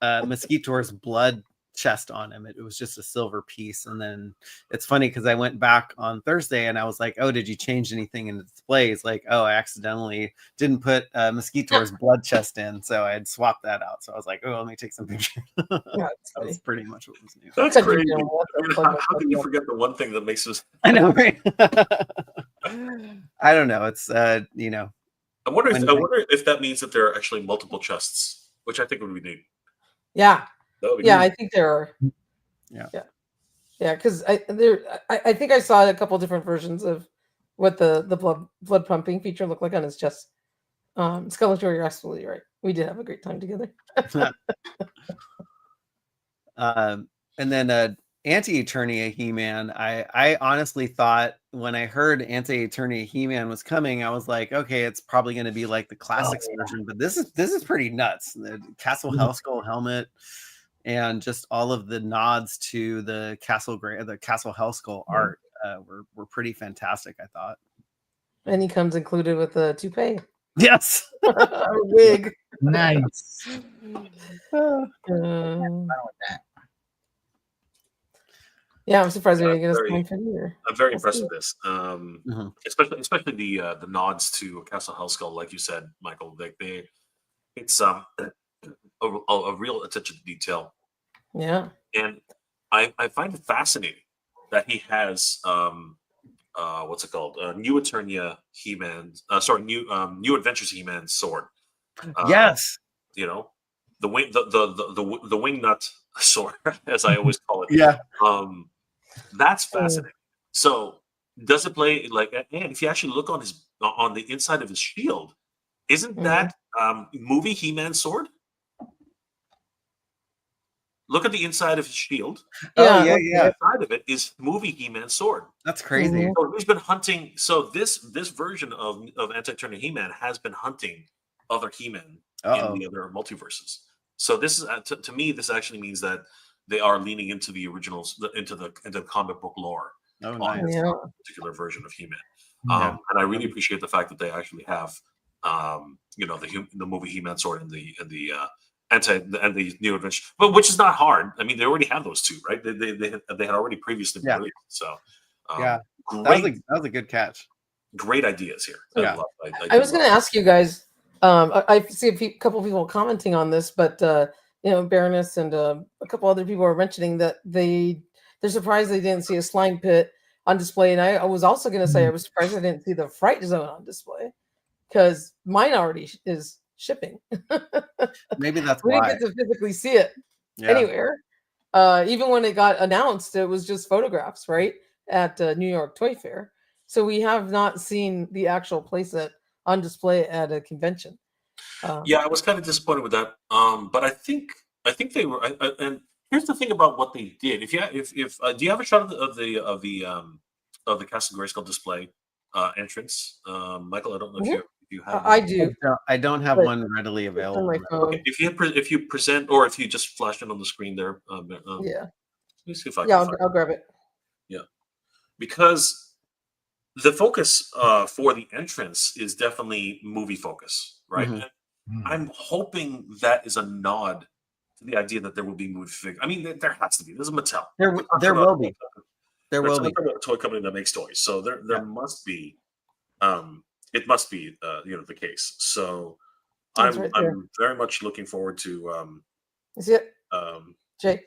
Mosquitor's blood chest on him. It was just a silver piece. And then it's funny because I went back on Thursday and I was like, oh, did you change anything in the displays? Like, oh, I accidentally didn't put Mosquitor's blood chest in, so I had swapped that out. So I was like, oh, let me take some pictures. That was pretty much what was new. That's crazy. How can you forget the one thing that makes us? I know, right? I don't know. It's I wonder if that means that there are actually multiple chests, which I think would be neat. Yeah. Yeah, I think there are. Yeah. Because I think I saw a couple different versions of what the blood pumping feature looked like on his chest. Skeletor, you're absolutely right. We did have a great time together. And then Anti-Eternia He-Man, I honestly thought when I heard Anti-Eternia He-Man was coming, I was like, okay, it's probably going to be like the classics version, but this is pretty nuts. The Castle Hellskull helmet and just all of the nods to the Castle Hellskull art were pretty fantastic, I thought. And he comes included with a toupee. Yes. A wig. Nice. Yeah, I'm surprised we didn't get us time for here. I'm very impressed with this. Especially the nods to Castle Hellskull, like you said, Michael. It's a real attention to detail. Yeah. And I find it fascinating that he has what's it called? New Eternia He-Man. New Adventures He-Man sword. Yes. The wing the wing nut sword, as I always call it. Yeah. That's fascinating. So does it play like? And if you actually look on the inside of his shield, isn't that movie He-Man sword? Look at the inside of his shield. Yeah. The inside of it is movie He-Man sword. That's crazy. So he's been hunting. So this version of Anti-Eternia He-Man has been hunting other He-Men in the other multiverses. So this is to me, this actually means that they are leaning into the originals, into the comic book lore on this particular version of He-Man. And I really appreciate the fact that they actually have, the movie He-Man sword and the New Adventure, but which is not hard. I mean, they already have those two, right? They had already previously been released. So that was a good catch. Great ideas here. Yeah. I was going to ask you guys. I see a couple people commenting on this, but Baroness and a couple other people were mentioning that they're surprised they didn't see a slime pit on display. And I was also going to say I was surprised I didn't see the Fright Zone on display because mine already is shipping. Maybe that's we why didn't get to physically see it anywhere. Even when it got announced, it was just photographs, right, at New York Toy Fair. So we have not seen the actual playset on display at a convention. I was kind of disappointed with that. But I think they were. And here's the thing about what they did. If do you have a shot of the Castle Grayskull display entrance. Michael, I don't know if you have. I one. do. I don't have But one readily It's on available. my now. phone. Okay, if you present, or if you just flash it on the screen there. Yeah. Let me see if I Yeah, can find I'll grab it. Yeah, because the focus for the entrance is definitely movie focus, right? Mhm. And I'm hoping that is a nod to the idea that there will be movie figures. I mean, there has to be. This is Mattel. There We're talking there about- will be. There we're will talking be. about a toy company that makes toys, so there Yeah. must be. It must be the case. So It's right there. I'm very much looking forward to You see it, Jay?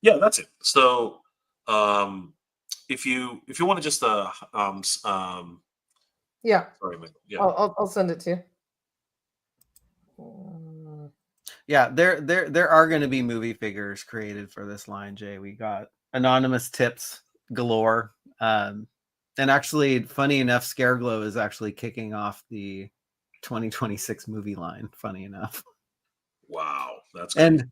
yeah, that's it. So if you want to just Yeah, sorry, Michael. Yeah. I'll send it to you. Yeah, there are going to be movie figures created for this line, Jay. We got anonymous tips galore. And actually, funny enough, Scareglow is actually kicking off the 2026 movie line. Funny enough. Wow, that's crazy.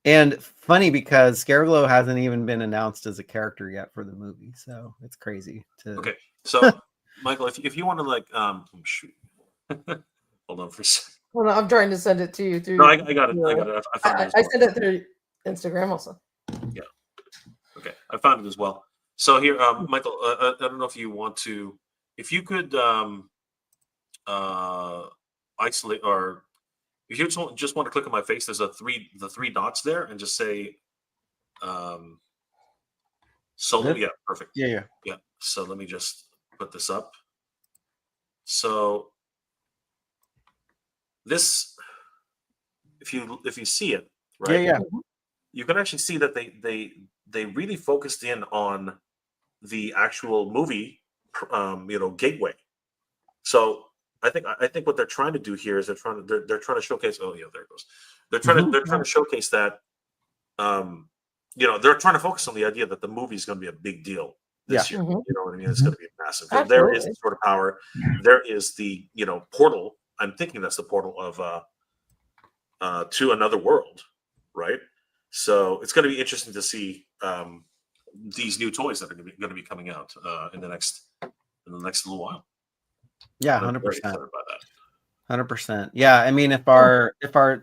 And funny because Scareglow hasn't even been announced as a character yet for the movie, so it's crazy. Okay, so Michael, if you want to like shoot, hold on for a second. Well, no, I'm trying to send it to you through. No, I got it. I got it. I found it. As I well. sent it through Instagram also. Yeah. Okay, I found it as well. So here, Michael, I don't know if you want to, if you could isolate, or if you just want to click on my face, there's the three dots there, and just say solo. Good. Yeah, perfect. Yeah. So let me just put this up. So this, if you see it, right? Yeah. You can actually see that they really focused in on the actual movie, gateway. So I think what they're trying to do here is they're trying to showcase. Oh yeah, there it goes. They're trying to showcase that. They're trying to focus on the idea that the movie is going to be a big deal this year. Mhm. You know what I mean? It's going to be massive. There is the sort of power. There is the portal. I'm thinking that's the portal of to another world, right? So it's going to be interesting to see these new toys that are going to be coming out in the next little while. Yeah, And I'm very 100%. excited about that. 100%. Yeah, I mean, if our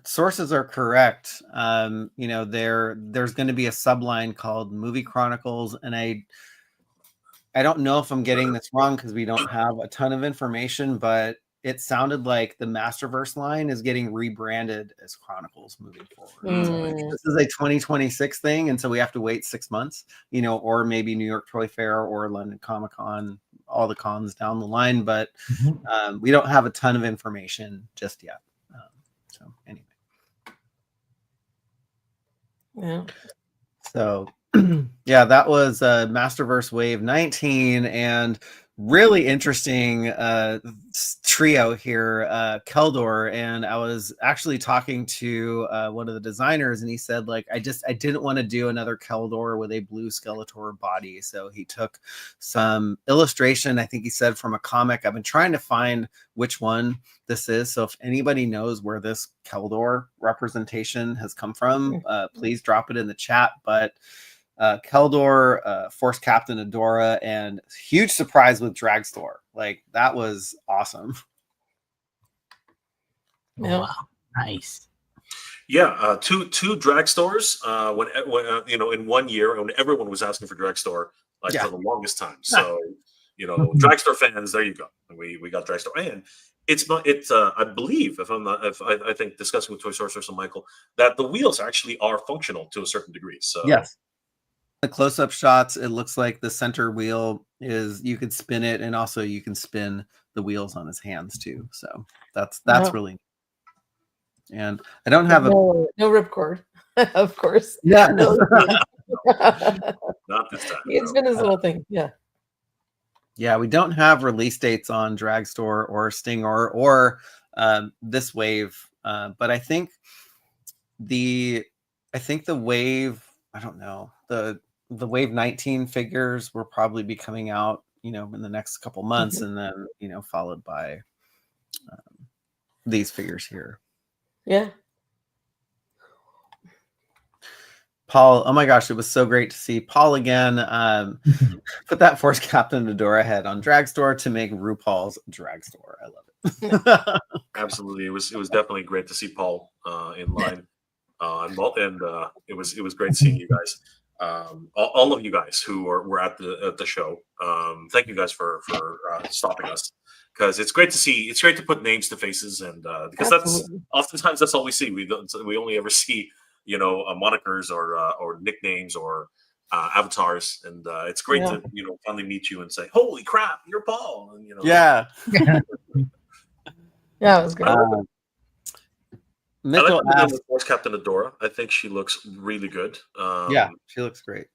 sources are correct, there's going to be a subline called Movie Chronicles, and I don't know if I'm getting this wrong because we don't have a ton of information, but it sounded like the Masterverse line is getting rebranded as Chronicles moving forward. So this is a 2026 thing, and so we have to wait 6 months, or maybe New York Toy Fair or London Comic Con, all the cons down the line, but we don't have a ton of information just yet. So anyway. Yeah. So yeah, that was Masterverse Wave 19, and really interesting trio here, Keldor. And I was actually talking to one of the designers, and he said, like, I didn't want to do another Keldor with a blue Skeletor body. So he took some illustration, I think he said, from a comic. I've been trying to find which one this is. So if anybody knows where this Keldor representation has come from, please drop it in the chat. But Keldor, Force Captain Adora, and huge surprise with Dragstore. Like, that was awesome. Yeah. Wow, nice. Yeah, two drag stores when in 1 year, when everyone was asking for Dragstore for the longest time. So Dragstore fans, there you go. We got Dragstore, and it's not. It's I believe, if I think discussing with Toy Sorceress and Michael, that the wheels actually are functional to a certain degree. So yes. The close-up shots, it looks like the center wheel is, you could spin it, and also you can spin the wheels on his hands too. So that's really neat. And I don't have no ripcord, of course. Yeah. No. Not this time. It's been his little thing. Yeah. Yeah, we don't have release dates on Dragstore or Stinger or this wave, but I think the wave, I don't know, the wave 19 figures will probably be coming out, in the next couple months, and then followed by these figures here. Yeah. Paul, oh my gosh, it was so great to see Paul again. Put that Force Captain Adora head on Dragstore to make RuPaul's Dragstore. I love it. Absolutely, it was definitely great to see Paul in line, and it was great seeing you guys, all of you guys who were at the show. Thank you guys for stopping us, because it's great to see. It's great to put names to faces, and because oftentimes that's all we see. We only ever see monikers or nicknames or avatars, and it's great to finally meet you and say, "Holy crap, you're Paul!" And yeah. Yeah, it was great. Mitchell asked, Force Captain Adora. I think she looks really good. Yeah, she looks great.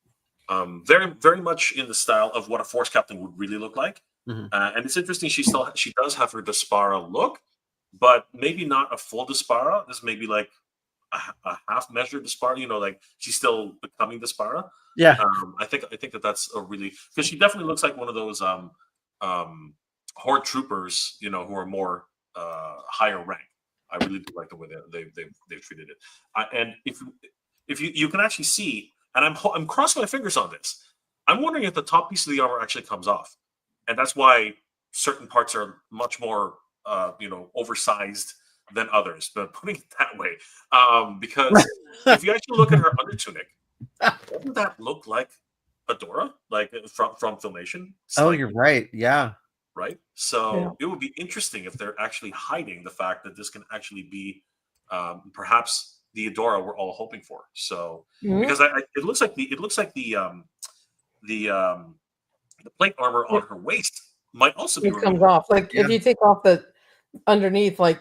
Very, very much in the style of what a Force Captain would really look like. Mhm. And it's interesting. She does have her Despara look, but maybe not a full Despara. This may be like a half measure Despara. Like she's still becoming Despara. Yeah. I think that's a really, because she definitely looks like one of those horde troopers, who are more higher rank. I really do like the way they've treated it. And if you can actually see, and I'm crossing my fingers on this. I'm wondering if the top piece of the armor actually comes off, and that's why certain parts are much more oversized than others. But putting it that way, because if you actually look at her under tunic, doesn't that look like Adora, like from Filmation? Oh, you're right. Yeah. Right. So it would be interesting if they're actually hiding the fact that this can actually be perhaps the Adora we're all hoping for. So because it looks like the plate armor on her waist might also be comes off. Like if you take off the underneath, like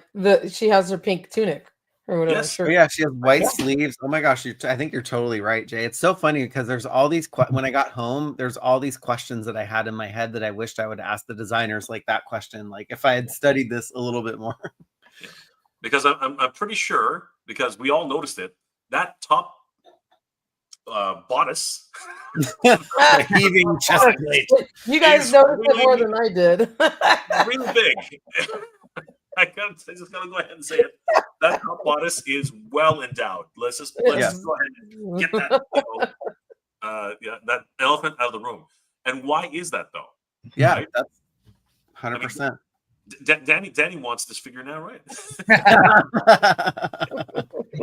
she has her pink tunic or whatever. Yes. Oh, yeah, she has white sleeves. Oh my gosh, I think you're totally right, Jay. It's so funny because there's all these when I got home, there's all these questions that I had in my head that I wished I would ask the designers, like that question, like if I had studied this a little bit more. Yeah. Because I'm pretty sure, because we all noticed it, that top bodice, heaving chest plate. You guys noticed it more than I did. Really big. I just gotta go ahead and say it. That top bodice is well endowed. Let's just go ahead and get that that elephant out of the room. And why is that though? Yeah, right? That's 100%. Danny wants this figure now, right?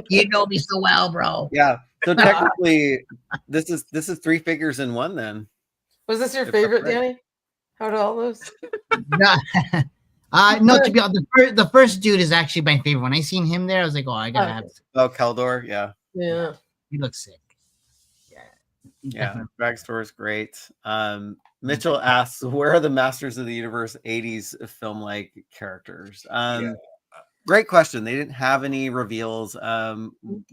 You know me so well, bro. Yeah. So technically, this is 3 figures in one. Then was this your favorite, Danny? Out of all those? No, to be honest, the first dude is actually my favorite. When I seen him there, I was like, oh, I gotta have this. Oh, Keldor, yeah. He looks sick. Yeah, Dragstore is great. Mitchell asks, where are the Masters of the Universe 80s film-like characters? Great question. They didn't have any reveals.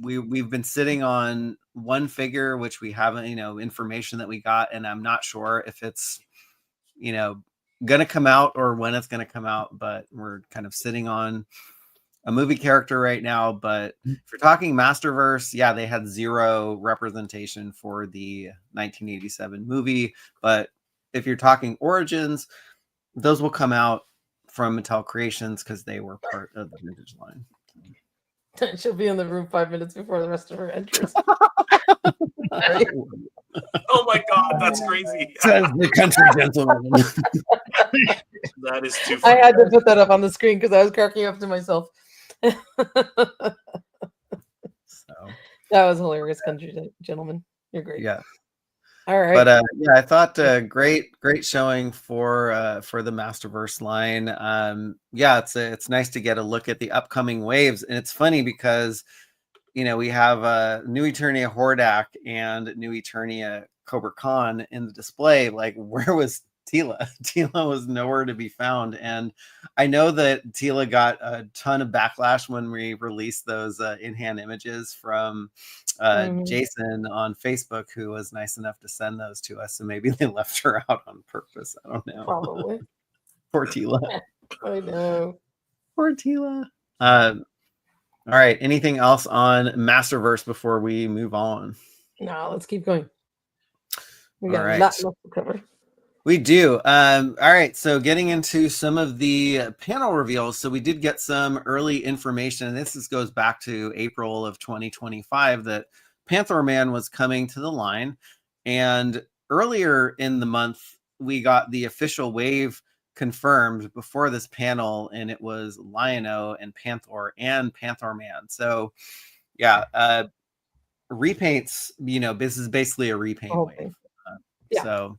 We've been sitting on one figure, which we haven't, information that we got, and I'm not sure if it's, going to come out or when it's going to come out, but we're kind of sitting on a movie character right now. But if you're talking Masterverse, yeah, they had 0 representation for the 1987 movie. But if you're talking Origins, those will come out from Mattel Creations because they were part of the vintage line. She'll be in the room 5 minutes before the rest of her entries. Oh my God, that's crazy. Says the country gentleman. That is too funny. I had to put that up on the screen because I was cracking up to myself. That was hilarious, country gentleman. You're great. Yeah. All right. But yeah, I thought great showing for the Masterverse line. Yeah, it's nice to get a look at the upcoming waves, and it's funny because we have New Eternia Hordak and New Eternia Cobra Khan in the display. Like, where was Tila? Tila was nowhere to be found, and I know that Tila got a ton of backlash when we released those in-hand images from Jason on Facebook, who was nice enough to send those to us. So maybe they left her out on purpose. I don't know. Probably. Poor Tila. I know. Poor Tila. All right. Anything else on Masterverse before we move on? No, let's keep going. We got All right. a lot to cover. We do. All right. So getting into some of the panel reveals. So we did get some early information, and this goes back to April of 2025, that Panther Man was coming to the line, and earlier in the month we got the official wave confirmed before this panel, and it was Lion-O and Panther Man. So yeah, repaints, this is basically a repaint wave. Yeah. So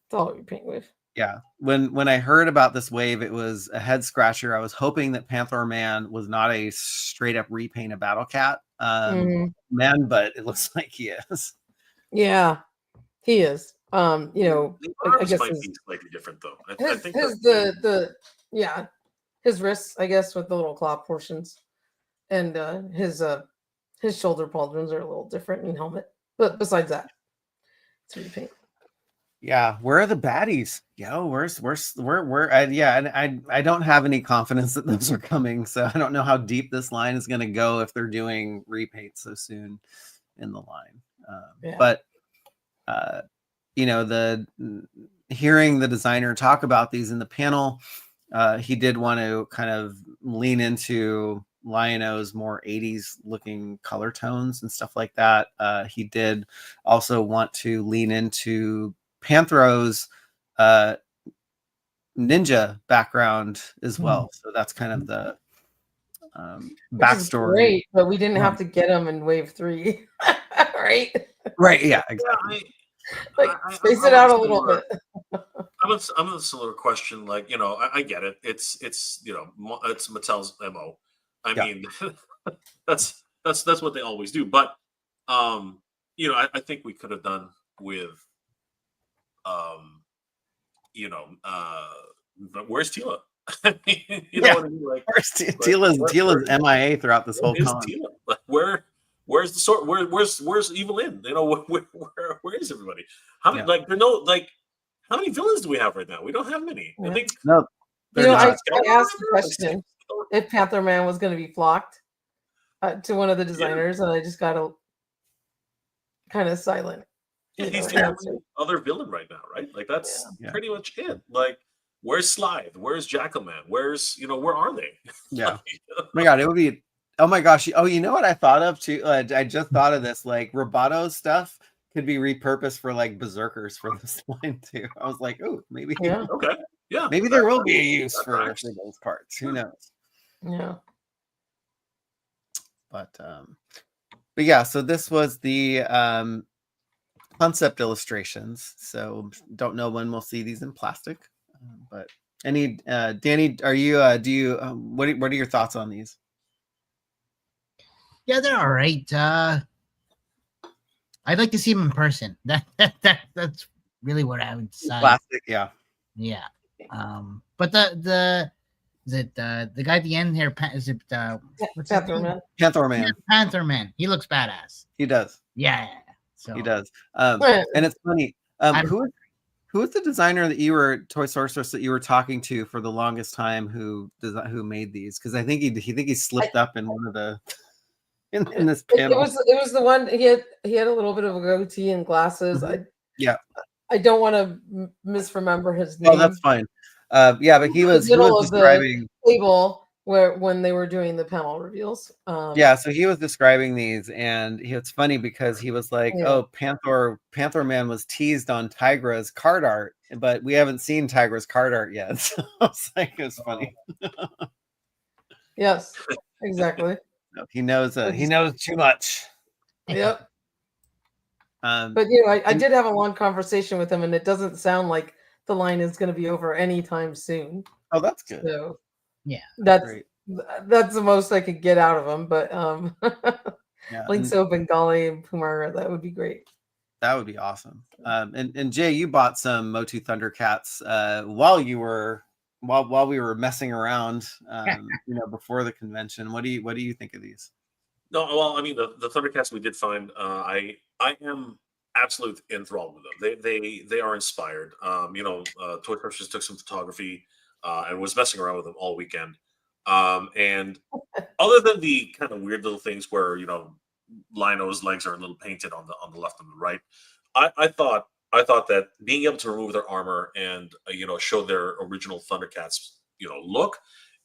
it's all repaint wave. Yeah. When I heard about this wave, it was a head scratcher. I was hoping that Panther Man was not a straight up repaint of Battle Cat man, but it looks like he is. Yeah, he is. I guess might be slightly different though. I think his wrists, I guess, with the little claw portions, and his shoulder pauldrons are a little different in helmet. But besides that, it's repaint. Yeah, where are the baddies? I don't have any confidence that those are coming, so I don't know how deep this line is going to go if they're doing repaint so soon in the line. But the hearing the designer talk about these in the panel, he did want to kind of lean into Lion-O's more 80s looking color tones and stuff like that. He did also want to lean into Panthro's ninja background as well. So that's kind of the backstory. Great, but we didn't have to get him in wave 3, right? Right. Yeah. Exactly. Space it out a little bit. I'm a similar question. Like, I get it. It's it's Mattel's MO. I mean, that's what they always do. But I think we could have done with where's Tila? I mean, know what I mean? Like, where's Tila's MIA throughout this whole con? Like, where's the sword? Where's Evil Lynn? Where is everybody? How many how many villains do we have right now? We don't have many. Yeah. I think no. I asked the question if Panther Man was going to be flocked to one of the designers, and I just got a kind of silent. He's the only other villain right now, right? Like that's pretty much it. Like, where's Slithe? Where's Jackalman? Where's where are they? Yeah. Oh my God, it would be. Oh my gosh. Oh, you know what I thought of too? I just thought of this. Like Roboto's stuff could be repurposed for like berserkers for this line too. I was like, oh, maybe. Yeah. Okay. Yeah. Maybe there will be a use for those parts. Who knows? Yeah. But yeah. So this was the concept illustrations. So don't know when we'll see these in plastic. But Danny, are you? What are your thoughts on these? Yeah, they're all right. I'd like to see them in person. That's really what I would decide. Plastic, yeah. But the guy at the end here, is it what's Panther Man? Panther Man. Panther Man. He looks badass. He does. Yeah. So he does. And it's funny. Who was the designer that you were Toy Sorceress that you were talking to for the longest time? Who made these? Because I think he slipped up in one of the in this panel. It was the one he had a little bit of a goatee and glasses. Mm-hmm. I don't want to misremember his name. Oh, that's fine. But he was describing the table when they were doing the panel reveals. So he was describing these, and it's funny because he was like, "Oh, Panther Man was teased on Tigra's card art, but we haven't seen Tigra's card art yet." So I was like, it was funny. Yes, exactly. He knows too much. Yep. But I did have a long conversation with him, and it doesn't sound like the line is going to be over anytime soon. Oh, that's good. So yeah, that's the most I could get out of him. But Linkso, Bengali, and Pumara, that would be great. That would be awesome. And Jay, you bought some Motu Thundercats while we were messing around, before the convention. What do you think of these? No, well, I mean the Thundercats we did find. I am absolutely enthralled with them. They are inspired. Toy Crush just took some photography and was messing around with them all weekend. And other than the kind of weird little things where Lion-O's legs are a little painted on the left and the right, I thought that being able to remove their armor and show their original Thundercats look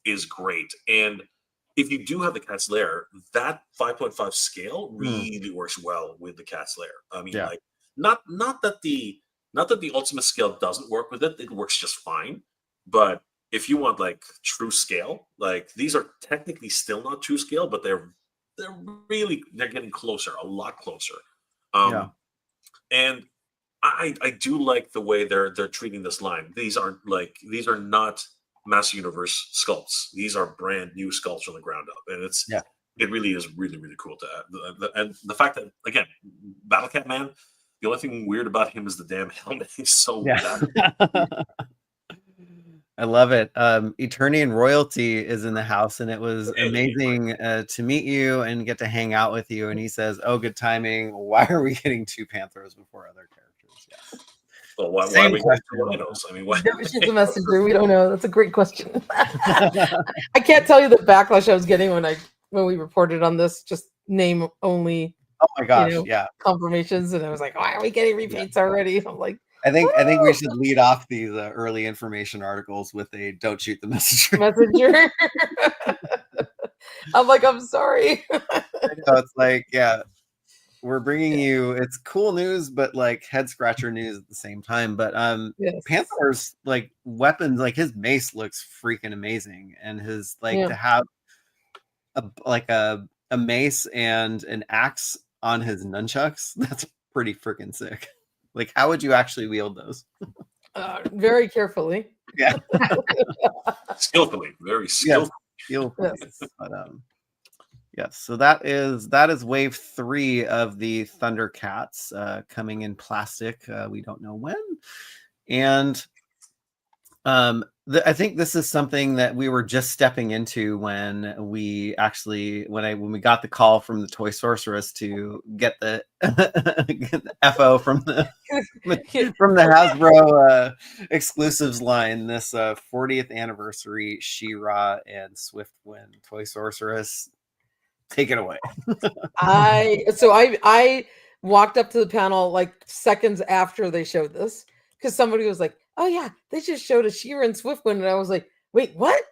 is great. And if you do have the cat's lair, that 5.5 scale really works well with the cat's lair. I mean, Yeah. like not that the ultimate scale doesn't work with it; it works just fine. But if you want like true scale, like these are technically still not true scale, but they're getting closer, a lot closer. Yeah. And I do like the way they're treating this line. These are not Master Universe sculpts. These are brand new sculpts from the ground up, and it really is really really cool to add. And the fact that again, Battle Cat Man, the only thing weird about him is the damn helmet. He's so bad. I love it. Eternian Royalty is in the house, and it was amazing to meet you and get to hang out with you. And he says, "Oh, good timing. Why are we getting 2 Panthers before other characters?" Yes. Well, why are we getting 2 Rhinos? I mean, why? She's the messenger. We don't know. That's a great question. I can't tell you the backlash I was getting when we reported on this. Just name only. Oh my gosh! Confirmations, and I was like, "Why are we getting repeats already?" I'm like. I think we should lead off these early information articles with a "Don't shoot the messenger." Messenger. I'm like, I'm sorry. So it's like, we're bringing you. It's cool news, but like head scratcher news at the same time. But Panther's like weapons, like his mace looks freaking amazing, and his to have a mace and an axe on his nunchucks. That's pretty freaking sick. Like, how would you actually wield those? Very carefully. Yeah. Skillfully. Very skillfully. Skillfully. Yes. But, yes. So that is wave 3 of the Thundercats coming in plastic. We don't know when. And I think this is something that we were just stepping into when we got the call from the Toy Sorceress to get the FO from the Hasbro exclusives line. This 40th anniversary She-Ra and Swiftwind Toy Sorceress. Take it away. I walked up to the panel like seconds after they showed this because somebody was like, "Oh yeah, they just showed a She-Ra and Swiftwind," and I was like, "Wait, what?"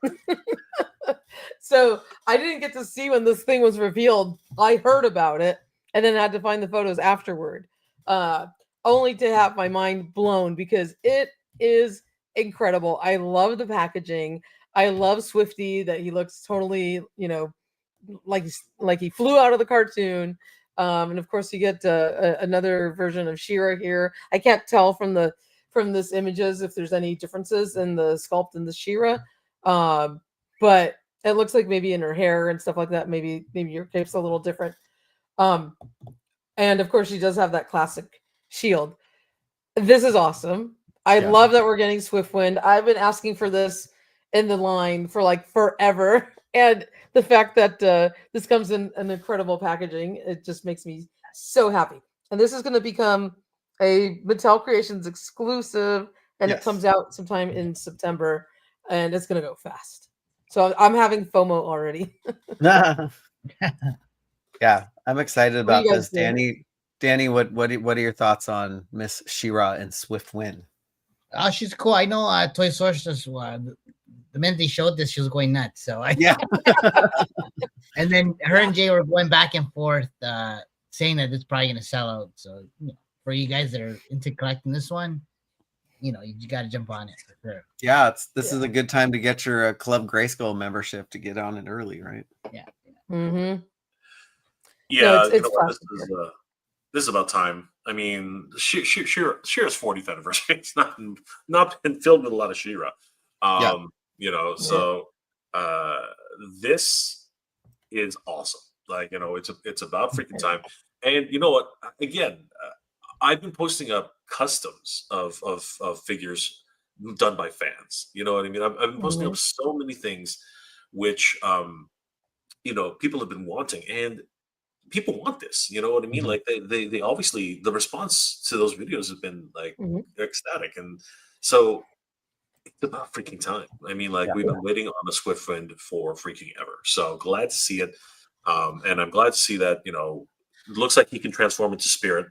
So I didn't get to see when this thing was revealed. I heard about it and then had to find the photos afterward, only to have my mind blown because it is incredible. I love the packaging. I love Swifty, that he looks totally, like he flew out of the cartoon. And of course, you get another version of She-Ra here. I can't tell from this images if there's any differences in the sculpt and the She-Ra, but it looks like maybe in her hair and stuff like that. Maybe your cape's a little different. And of course, she does have that classic shield. This is awesome. I love that we're getting Swiftwind. I've been asking for this in the line for like forever, and the fact that this comes in an incredible packaging, it just makes me so happy. And this is going to become a Mattel Creations exclusive, and it comes out sometime in September, and it's going to go fast. So I'm having FOMO already. Yeah, I'm excited about this. Danny, what are your thoughts on Miss She-Ra and Swiftwind? Oh, she's cool. I know Toy Sorceress, the minute they showed this, she was going nuts. So and then her and Jay were going back and forth, saying that it's probably gonna sell out. So for you guys that are into collecting this one, you got to jump on it for sure. Yeah, this is a good time to get your Club Grayskull membership to get on it early, right? Yeah. Mm-hmm. Yeah, this is about time. I mean, She-Ra's 40th anniversary. It's not been filled with a lot of She-Ra. So this is awesome. Like, it's about freaking time. And you know what? Again, I've been posting up customs of figures done by fans. You know what I mean? I've been posting up so many things which people have been wanting, and people want this. You know what I mean? Like they obviously, the response to those videos has been like ecstatic, and so it's about freaking time. I mean, like we've been waiting on the Swiftwind for freaking ever. So glad to see it, and I'm glad to see that it looks like he can transform into spirit.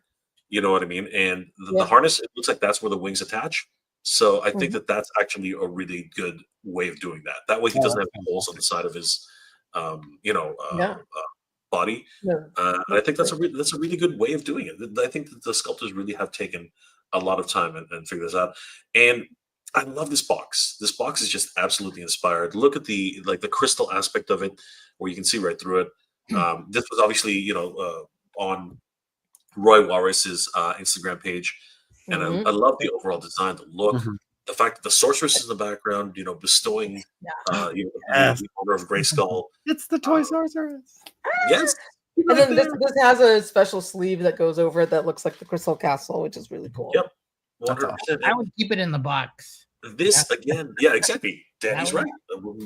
You know what I mean? And the harness, it looks like that's where the wings attach. So I think that that's actually a really good way of doing that. That way he doesn't have holes on the side of his body. No, And I think that's a really good way of doing it. I think that the sculptors really have taken a lot of time and figured this out. And I love this box. This box is just absolutely inspired. Look at the crystal aspect of it, where you can see right through it. This was obviously on Roy Walris's Instagram page, and I love the overall design, the look, the fact that the sorceress is in the background, bestowing Yes. the order of Grey Skull. It's the toy sorceress. Yes. And then this has a special sleeve that goes over it that looks like the Crystal Castle, which is really cool. Yep. That's 100%. I would keep it in the box. This again, yeah, exactly. Danny's right.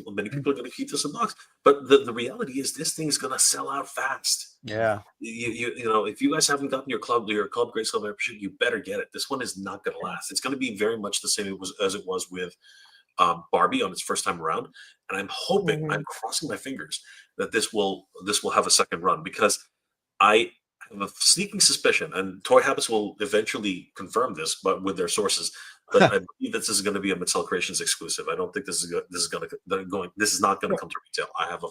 Many people are going to keep this in the box, but the reality is this thing's going to sell out fast. Yeah. If you guys haven't gotten your club Grey Skull membership, you better get it. This one is not going to last. It's going to be very much the same as it was with Barbie on its first time around, and I'm hoping, I'm crossing my fingers that this will have a second run, because I have a sneaking suspicion, and Toy Habits will eventually confirm this, but with their sources. But I believe this is going to be a Mattel Creations exclusive. I don't think this is not going to come to retail. I have a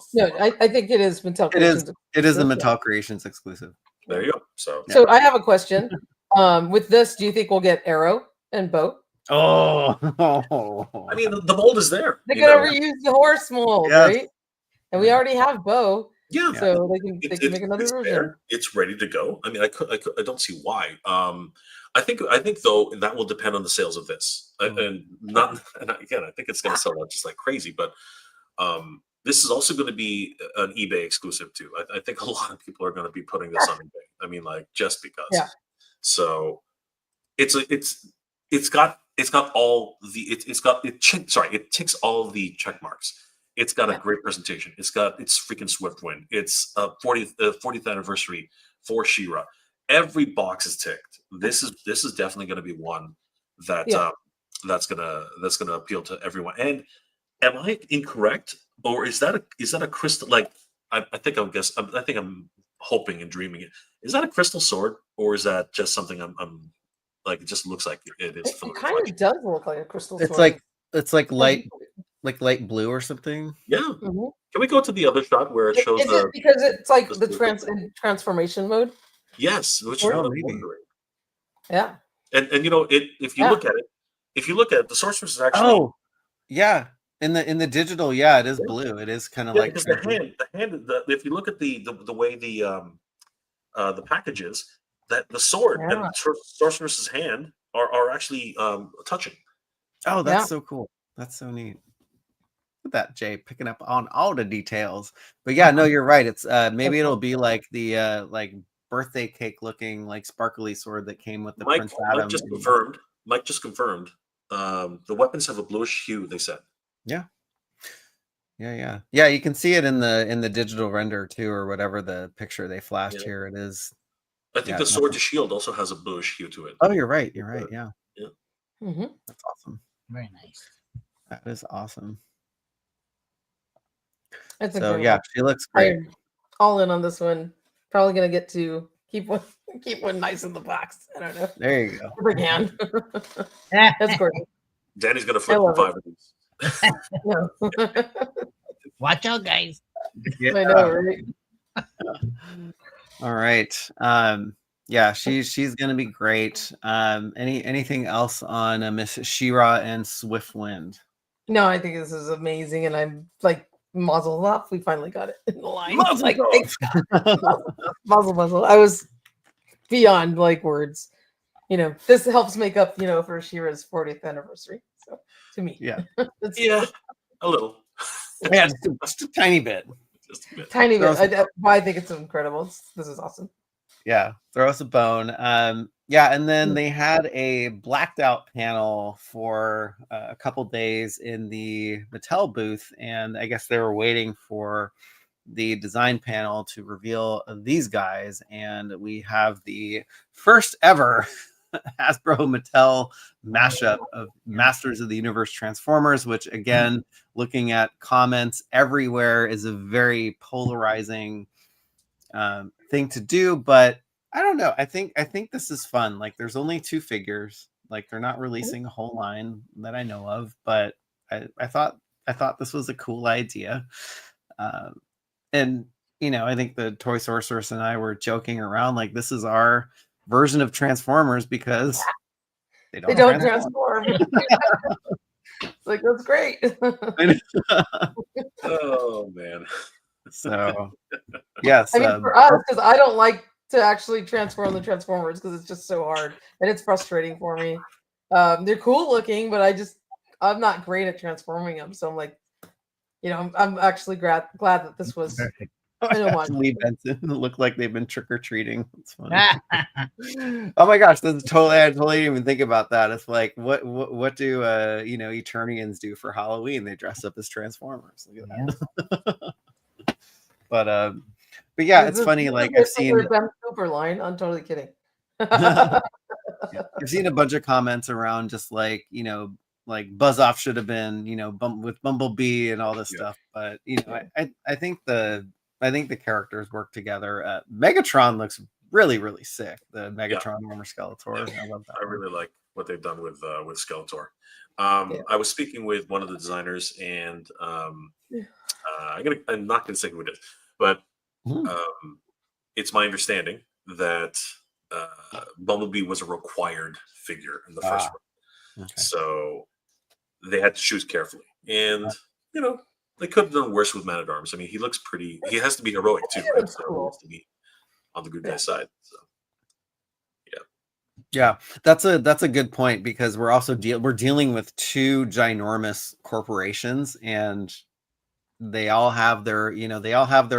I think it is Mattel Creations. It is a Mattel Creations exclusive. There you go. So I have a question. With this, do you think we'll get Arrow and Bo? Oh, I mean, the mold is there. They could reuse the horse mold, Yes. right? And we already have Bo. Yeah. So they can make another version. There. It's ready to go. I mean, I don't see why. I think though that will depend on the sales of this, and again, I think it's going to sell out just like crazy. But this is also going to be an eBay exclusive too. I think a lot of people are going to be putting this on eBay. I mean, like, just because. Yeah. So it ticks all the check marks. It's got a great presentation. It's freaking Swiftwind. It's a 40th anniversary for She-Ra. Every box is ticked. This is definitely going to be one that that's gonna appeal to everyone. And am I incorrect, or is that a crystal? Like, I think I'm hoping and dreaming it. Is that a crystal sword, or is that just something I'm like? It just looks like it is. It kind of does look like a crystal sword. It's like light blue or something. Yeah. Can we go to the other shot where it shows because it's like the transformation mode? Yes, which is what I'm wondering. Yeah. And if you look at it, the sorceress is actually in the digital, it is blue. It is kind of like the hand. If you look at the way the package is, that the sword and the sorceress's hand are actually touching. Oh, that's so cool. That's so neat. Look at that, Jay, picking up on all the details. But yeah, no, you're right. It's maybe it'll be like the birthday cake looking like sparkly sword that came with the Prince Adam. Mike just confirmed. The weapons have a bluish hue, they said. Yeah. You can see it in the digital render too, or whatever the picture they flashed here. It is. I think the sword to shield also has a bluish hue to it. Oh, you're right. You're right. Yeah. That's awesome. Very nice. That is awesome. That's she looks great. I'm all in on this one. Probably gonna get to keep one nice in the box. I don't know. There you go. Big hand. That's gorgeous. Danny's gonna flip 5 of these. No. Watch out, guys. I know, right? All right. She's gonna be great. Anything else on Miss She-Ra and Swiftwind? No, I think this is amazing, and I'm like muzzle up. We finally got it in the line. Muzzle. I was beyond words. This helps make up, for She-Ra's 40th anniversary. So to me, a little. Yeah, just a tiny bit. Tiny bit. I think it's incredible. This is awesome. Yeah, throw us a bone. And then they had a blacked out panel for a couple days in the Mattel booth, and I guess they were waiting for the design panel to reveal these guys, and we have the first ever Hasbro Mattel mashup of Masters of the Universe Transformers, which again, looking at comments everywhere, is a very polarizing thing to do, but I don't know. I think this is fun. Like, there's only 2 figures. Like, they're not releasing a whole line that I know of, but I thought this was a cool idea. and I think the Toy Sorceress and I were joking around like this is our version of Transformers because they They don't don't transform. transform. Like, that's great. Oh man. So yes, I mean, for us, because I don't like to actually transform the Transformers because it's just so hard and it's frustrating for me. They're cool looking, but I'm not great at transforming them. So I'm like, I'm actually glad that this was Perfect. an homage. Lee Benson look like they've been trick or treating. It's funny. Oh my gosh, I totally didn't even think about that. It's like what do Eternians do for Halloween? They dress up as Transformers. Look at that. But yeah, it's funny. Like I've seen Ben Cooper line. I'm totally kidding. I've seen a bunch of comments around just like like Buzz Off should have been with Bumblebee and all this stuff. But I think the characters work together. Megatron looks really, really sick. The Megatron armor Skeletor. I love that. I really like what they've done with Skeletor. I was speaking with one of the designers, and I'm not gonna say who it is, but it's my understanding that Bumblebee was a required figure in the first one, so they had to choose carefully, and they could have done worse with Man at Arms. I mean, he looks pretty. He has to be heroic too, right? So he has to be on the good guy's side. So. Yeah, that's a good point because we're also dealing with two ginormous corporations, and they all have their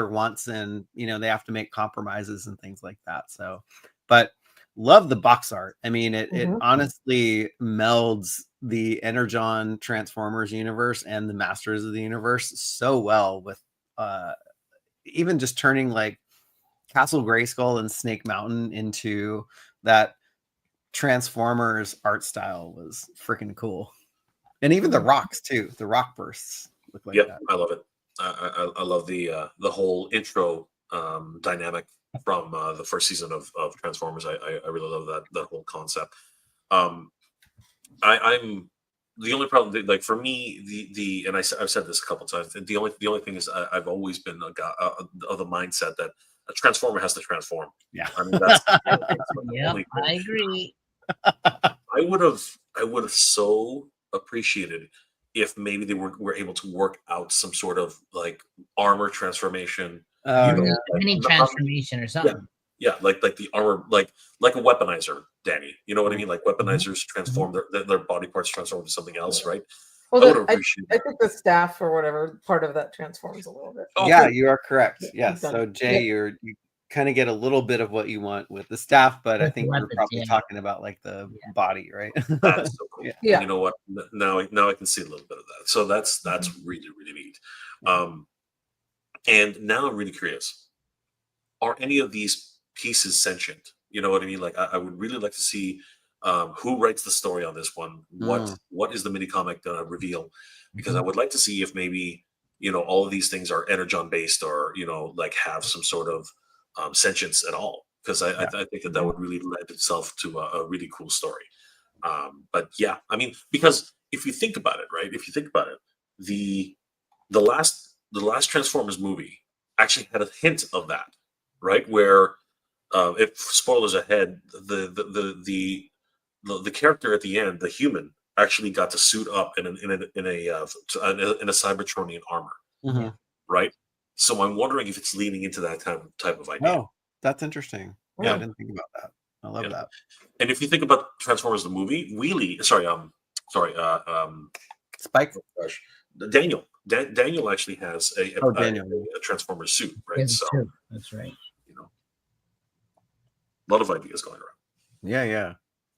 wants, and they have to make compromises and things like that. So, but love the box art. I mean, it honestly melds the Energon Transformers universe and the Masters of the Universe so well with even just turning like Castle Grayskull and Snake Mountain into that Transformers art style was freaking cool. And even the rocks too, the rock bursts look like that. I love it. I love the whole intro dynamic from the first season of Transformers. I really love that whole concept. I'm the only problem, like for me, and I've said this a couple times. The only thing is I've always been of the mindset that a Transformer has to transform. Yeah, I mean that's I agree. I would have so appreciated if maybe they were able to work out some sort of like armor transformation, mini transformation or something. Yeah, like the armor, like a weaponizer, Danny. You know what I mean? Like weaponizers transform their body parts transform into something else, right? Well, I think the staff or whatever part of that transforms a little bit. Oh, yeah, you are correct. Yes. So Jay, you kind of get a little bit of what you want with the staff, but I think we're probably talking about like the body, right? That's so cool. Yeah. You know what? Now I can see a little bit of that. So that's really, really neat. And now I'm really curious. Are any of these pieces sentient? You know what I mean? Like I would really like to see who writes the story on this one. What is the mini comic gonna reveal? Because I would like to see if maybe all of these things are Energon based, or like have some sort of sentience at all, because I think that would really lend itself to a really cool story. But yeah, I mean, because if you think about it, right? If you think about it, the last Transformers movie actually had a hint of that, right? Where if spoilers ahead, the character at the end, the human, actually got to suit up in a Cybertronian armor, right? So I'm wondering if it's leaning into that type of idea. Oh, that's interesting. Yeah, I didn't think about that. I love that. And if you think about Transformers the movie, Spike. Oh, gosh, Daniel actually has a Transformers suit, right? So that's right. A lot of ideas going around.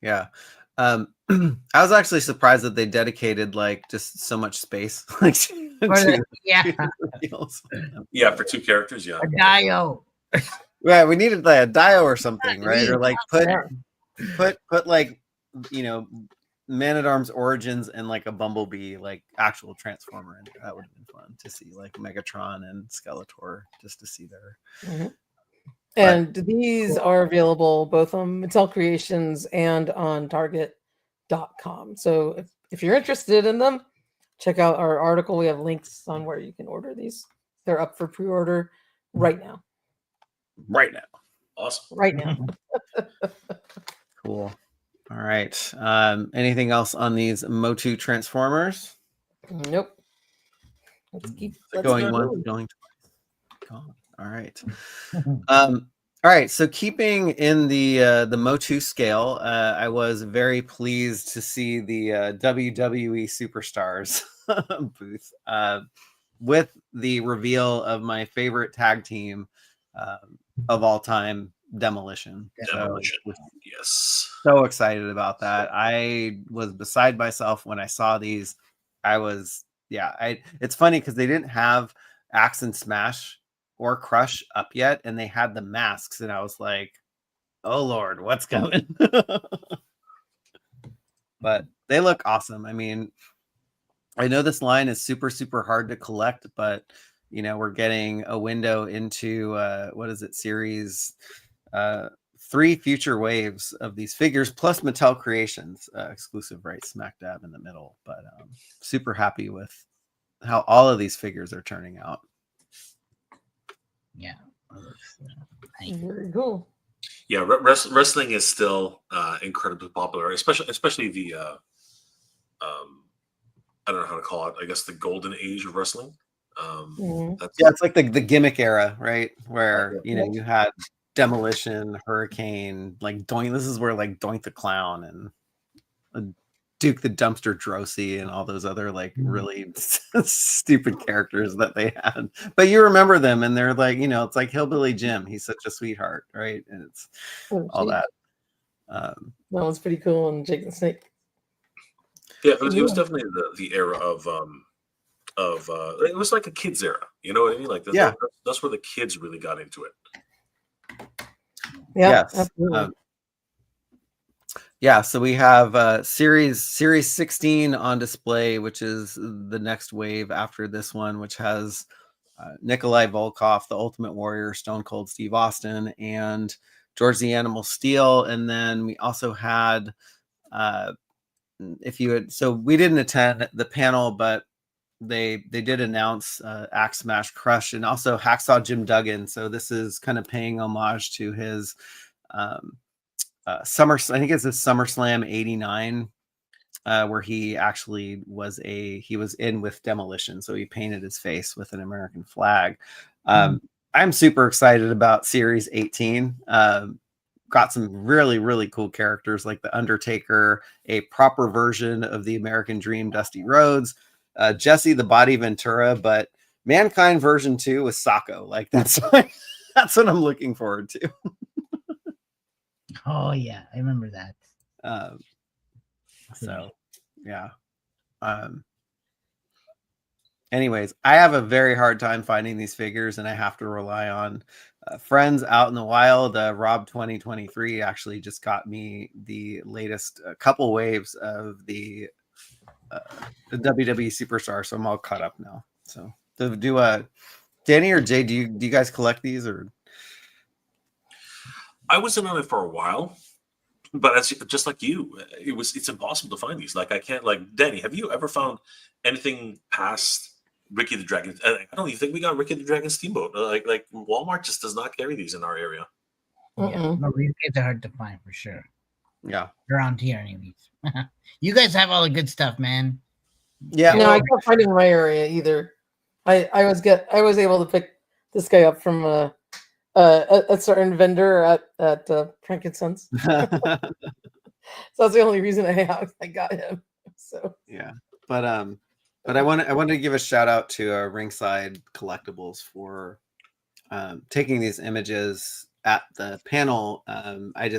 Yeah. I was actually surprised that they dedicated like just so much space, like for two characters. Yeah, a Dio. Yeah, we needed like a Dio or something, right? Or like put like Man at Arms Origins and like a Bumblebee, like actual Transformer in there. That would have been fun to see, like Megatron and Skeletor, just to see their. And these are available both on Mattel Creations and on Target.com. So if you're interested in them, check out our article. We have links on where you can order these. They're up for pre-order. right now. Right now. Awesome. Right now. Cool. All right. Anything else on these Motu Transformers? Nope. Let's Going keep once, moving. going twice. Gone. All right. All right. So keeping in the Motu scale, I was very pleased to see the WWE Superstars booth with the reveal of my favorite tag team of all time, Demolition. Demolition. So, Yes. so excited about that. I was beside myself when I saw these. It's funny because they didn't have Axe and Smash or Crush up yet, and they had the masks, and I was like, oh Lord, what's coming? But they look awesome. I mean, I know this line is super, super hard to collect, but we're getting a window into what is it, series 3 future waves of these figures, plus Mattel Creations exclusive rights smack dab in the middle. But super happy with how all of these figures are turning out. Yeah. Very cool. Yeah, wrestling is still incredibly popular, especially the I don't know how to call it. I guess the golden age of wrestling. It's like the gimmick era, right? Where you had Demolition, Hurricane, like Doink. This is where like Doink the Clown and Duke the Dumpster Drosy and all those other like really stupid characters that they had. But you remember them, and they're like, it's like Hillbilly Jim. He's such a sweetheart, right? And it's all that. That was pretty cool. And Jake the Snake. Yeah, it was definitely the era of it was like a kids era. You know what I mean? Like that's where the kids really got into it. Yeah, yes. Absolutely. So we have series 16 on display, which is the next wave after this one, which has Nikolai Volkov, the Ultimate Warrior, Stone Cold Steve Austin, and George the Animal Steel. And then we also had we didn't attend the panel, but they did announce Axe Smash Crush and also Hacksaw Jim Duggan. So this is kind of paying homage to his I think it's a SummerSlam '89 where he actually was in with Demolition. So he painted his face with an American flag. I'm super excited about Series 18. Got some really, really cool characters like the Undertaker, a proper version of the American Dream, Dusty Rhodes, Jesse the Body Ventura, but Mankind version 2 with Sacco. Like that's what I'm looking forward to. Oh yeah, I remember that. Anyways, I have a very hard time finding these figures, and I have to rely on friends out in the wild. Rob 2023 actually just got me the latest couple waves of the WWE Superstar, so I'm all caught up now. So do Danny or Jay, do you guys collect these? Or I was in on it for a while, but just like you, it's impossible to find these. Like I can't. Like Danny, have you ever found anything past Ricky the Dragon? I don't even think we got Ricky the Dragon Steamboat. Like Walmart just does not carry these in our area. Yeah, no, these kids are hard to find for sure. Yeah, around here, anyways. You guys have all the good stuff, man. Yeah. No, I can't find it in my area either. I was able to pick this guy up from a certain vendor at Frankincense. So that's the only reason I got him. So yeah, but I wanted to give a shout out to Ringside Collectibles for taking these images at the panel. I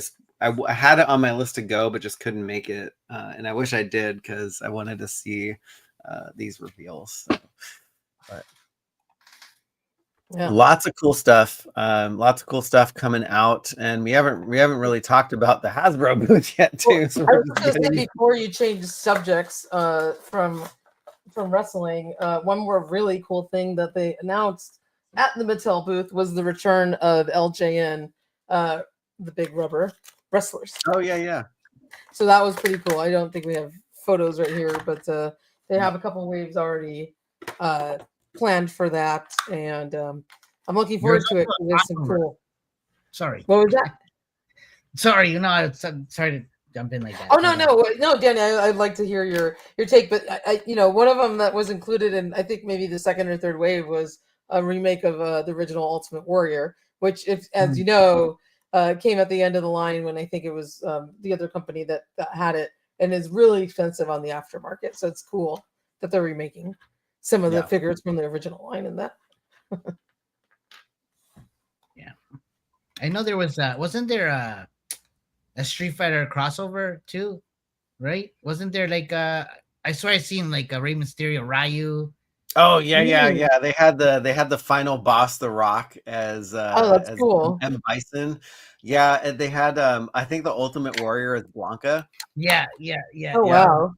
had it on my list to go, but just couldn't make it, and I wish I did because I wanted to see these reveals. So, but yeah. Lots of cool stuff. Lots of cool stuff coming out, and we haven't really talked about the Hasbro booth yet, too. Well, so I was just gonna say before you change subjects from wrestling, one more really cool thing that they announced at the Mattel booth was the return of LJN, the Big Rubber Wrestlers. Oh yeah. So that was pretty cool. I don't think we have photos right here, but they have a couple waves already planned for that, and I'm looking forward to it. There's some cool. Sorry. What was that? Sorry, I'm sorry to jump in like that. Oh no, Danny. I'd like to hear your take, but one of them that was included in, I think maybe the second or third wave was a remake of the original Ultimate Warrior, which, as you know, came at the end of the line when I think it was the other company that had it, and is really expensive on the aftermarket. So it's cool that they're remaking some of the figures from the original line in that. Yeah, I know there was wasn't there a Street Fighter crossover too, right? Wasn't there like I swear I seen like a Rey Mysterio Ryu. Oh yeah. They had the final boss, The Rock, as that's as cool. M. Bison. Yeah, and they had I think the Ultimate Warrior is Blanca. Yeah. Oh wow.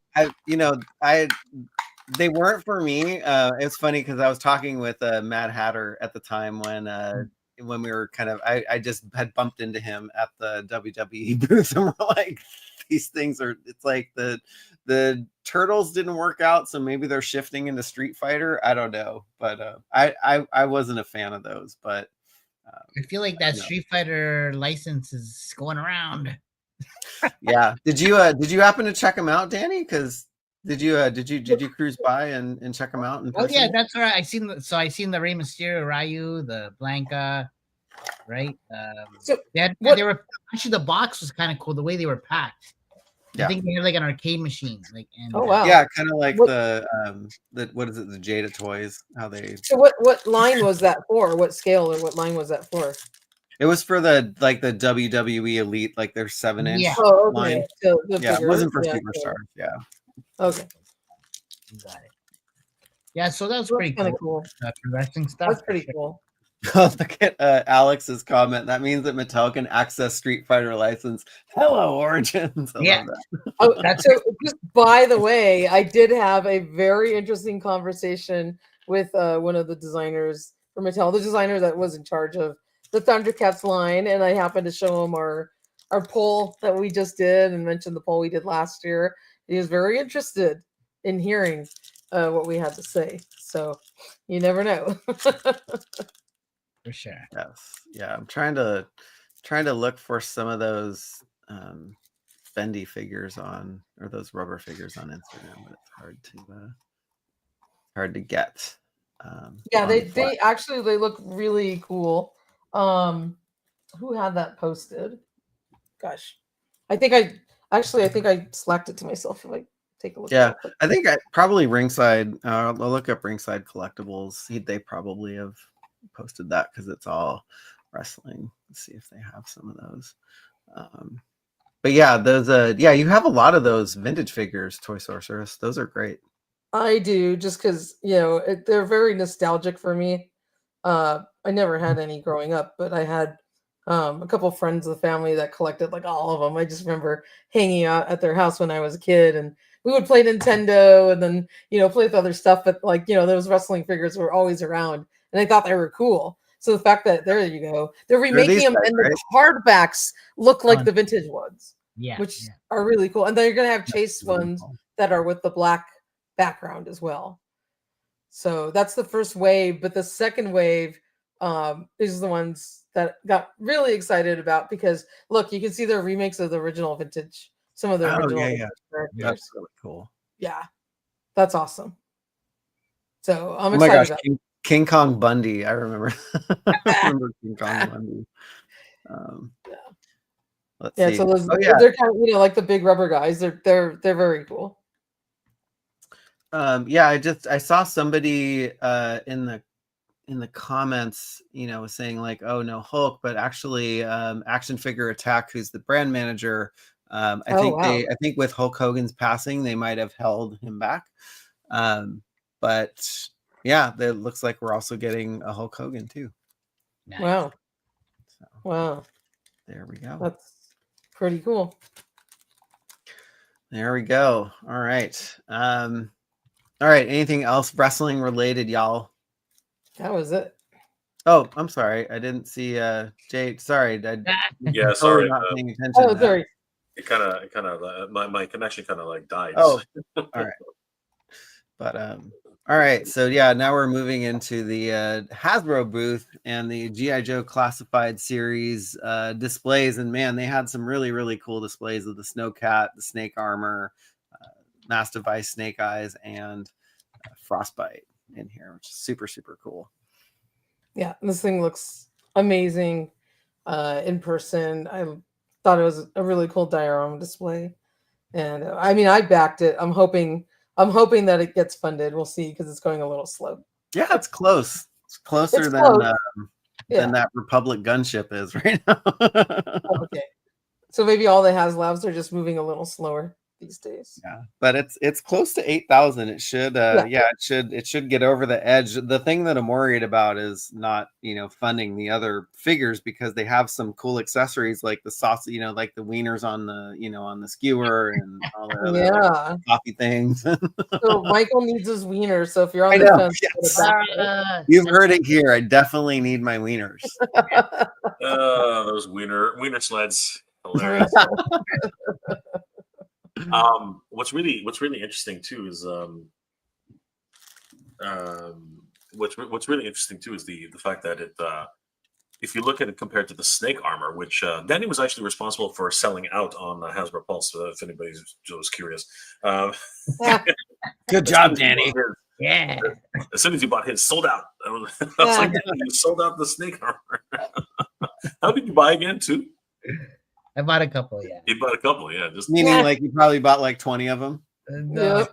They weren't for me. It's funny because I was talking with Mad Hatter at the time when we were kind of I just had bumped into him at the WWE booth, and we're like, these things are, it's like the Turtles didn't work out, so maybe they're shifting into Street Fighter. I don't know, but I wasn't a fan of those, but I feel like that Street Fighter license is going around. Yeah. Did you happen to check them out, Danny? Because did you cruise by and check them out? Oh yeah, that's right. I seen the Rey Mysterio Ryu, the Blanca, right? So they were actually, the box was kind of cool the way they were packed. I think they had like an arcade machine, like. And, oh wow. Yeah, kind of like the what is it? The Jada toys. How they. So what line was that for? What scale or what line was that for? It was for the WWE Elite, like their 7-inch line. So it wasn't for Superstars. Yeah. Okay. Got it. Yeah, so that was pretty cool. Wrestling stuff. That's pretty cool. Look at Alex's comment. That means that Mattel can access Street Fighter license. Hello, Origins. I love that. Oh, so just by the way, I did have a very interesting conversation with one of the designers for Mattel, the designer that was in charge of the Thundercats line, and I happened to show him our poll that we just did and mentioned the poll we did last year. He was very interested in hearing what we had to say. So you never know. For sure. Yes. Yeah. I'm trying to look for some of those bendy figures or those rubber figures on Instagram, but it's hard to get. Yeah, they actually look really cool. Who had that posted? Gosh, I think I slacked it to myself. If I take a look. Yeah, I think probably Ringside. I'll look up Ringside Collectibles. They probably have posted that because it's all wrestling. Let's see if they have some of those. But yeah, those. You have a lot of those vintage figures, Toy Sorceress. Those are great. I do, just because they're very nostalgic for me. I never had any growing up, but I had a couple of friends of the family that collected like all of them. I just remember hanging out at their house when I was a kid, and we would play Nintendo and then play with other stuff. But those wrestling figures were always around, and I thought they were cool. So the fact that there you go, they're remaking them, and the hardbacks look like the vintage ones, which are really cool. And then you're gonna have Chase ones that are with the black background as well. So that's the first wave, but the second wave is the ones that got really excited about, because look, you can see their remakes of the original vintage, some of the original characters. That's really cool. Yeah, that's awesome. So I'm excited about King Kong Bundy. I remember. I remember King Kong Bundy. Let's see. So those, they're kind of like the big rubber guys. They're very cool. I saw somebody in the comments, was saying like, oh no Hulk, but actually Action Figure Attack, who's the brand manager, I think with Hulk Hogan's passing, they might have held him back. But yeah, it looks like we're also getting a Hulk Hogan too. Nice. Wow. So, wow. There we go. That's pretty cool. There we go. All right. All right. Anything else wrestling related, y'all? That was it. Oh, I'm sorry. I didn't see Jay. Sorry. Sorry. Not paying attention. Oh, sorry. It kind of my connection kind of like died. Oh, all right. But all All right, so yeah, now we're moving into the Hasbro booth and the GI Joe Classified series displays, and man, they had some really cool displays of the Snowcat, the Snake Armor, Mastiff Ice, Snake Eyes, and Frostbite in here, which is super cool. Yeah, this thing looks amazing in person. I thought it was a really cool diorama display, and I mean, I backed it. I'm hoping that it gets funded. We'll see, because it's going a little slow. Yeah, it's close. It's closer It's than close. than that Republic gunship is right now. Okay, so maybe all the HasLabs are just moving a little slower these days. Yeah, but it's close to 8,000. It should it should get over the edge. The thing that I'm worried about is not, funding the other figures, because they have some cool accessories like the sauce, like the wieners on the on the skewer and all the other coffee things. So Michael needs his wieners. So if you're on I the know, fence, yes. You've heard it here. I definitely need my wieners. Those wiener sleds, hilarious. What's really interesting too is what's really interesting too is the fact that it if you look at it compared to the Snake Armor, which Danny was actually responsible for selling out on Hasbro Pulse, if anybody was curious. Good job, Danny. Yeah. As soon as he bought his, sold out. I was like, you sold out the Snake Armor. How did you buy again too? I bought a couple, yeah. You bought a couple, yeah. Just meaning like you probably bought like 20 of them. No.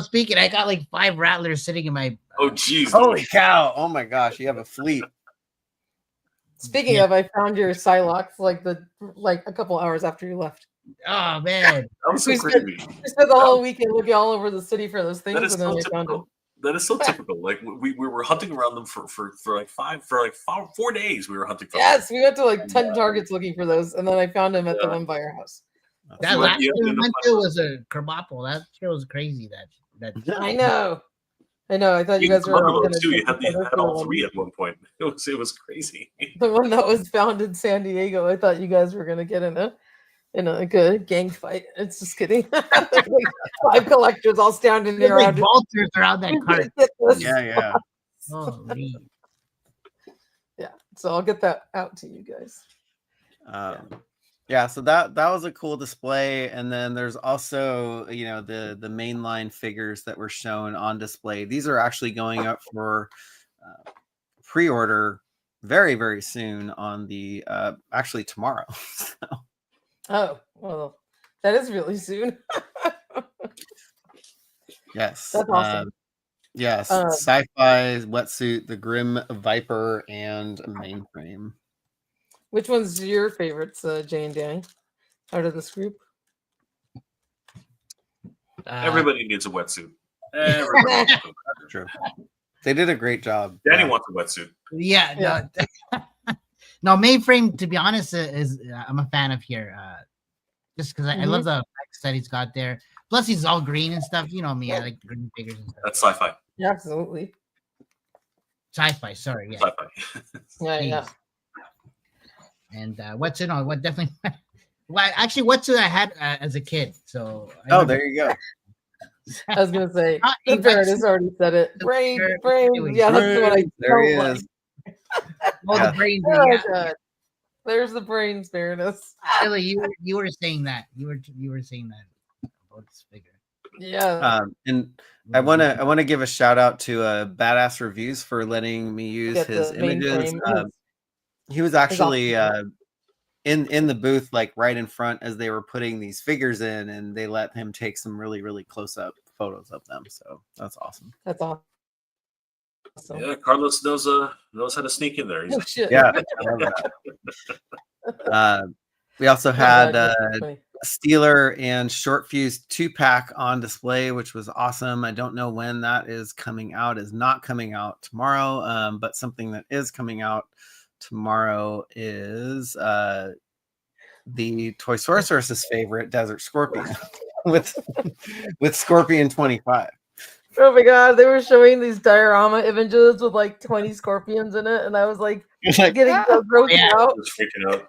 Speaking, I got like 5 Rattlers sitting in my. Oh, jeez. Holy cow! Oh my gosh, you have a fleet. Speaking of, I found your Psylocke like a couple hours after you left. Oh man, that was so crazy. We spent the whole weekend looking all over the city for those things, and then we found them. That is so typical. Like we were hunting around them for 4 days. We were hunting for them. We went to like 10 targets looking for those, and then I found them at the Empire House. That last one we went to was a kerbople. That shit was crazy. That I know. I thought you guys were going to. You had all 3 at one point. It was crazy. The one that was found in San Diego. I thought you guys were going to get in a good gang fight. It's just kidding. Like 5 collectors all standing there around vultures around that cart. Yeah. Holy. Yeah. So I'll get that out to you guys. Yeah, so that was a cool display, and then there's also the mainline figures that were shown on display. These are actually going up for pre-order very soon on the actually tomorrow. So. Oh, well, that is really soon. Yes. That's awesome. Yes. Sci-Fi Wetsuit, the Grim Viper, and Mainframe. Which one's your favorites, Jay and Danny, out of this group? Everybody needs a wetsuit. Everybody needs a wetsuit. True. They did a great job. Danny wants a wetsuit. Yeah. No, Mainframe, to be honest, is I'm a fan of here. Just because I love the effects that he's got there. Plus, he's all green and stuff. You know me, I like green figures and stuff. That's sci-fi. Yeah, absolutely. Sci-fi, sorry. Yeah. Sci-fi. Yeah. And what definitely. Well, actually, what's I had as a kid. So. There you go. I was gonna say, the Baron has already said it. Brain. Yeah, that's what I. There he is. The brains. Oh, there's the brains, Baroness. Billy, you were saying that. You were saying that about this figure. Yeah. And I want to give a shout out to Badass Reviews for letting me use his images. He was actually in the booth, like right in front as they were putting these figures in, and they let him take some really close up photos of them. So that's awesome. That's awesome. Yeah, Carlos knows how to sneak in there. Oh, shit. Yeah. We also had Steeler and Short Fuse 2-pack on display, which was awesome. I don't know when that is coming out. Is not coming out tomorrow, but something that is coming out tomorrow is the Toy Sorceress's favorite Desert Scorpion with Scorpion 25. Oh my god, they were showing these diorama images with like 20 scorpions in it, and I was like getting so grossed out.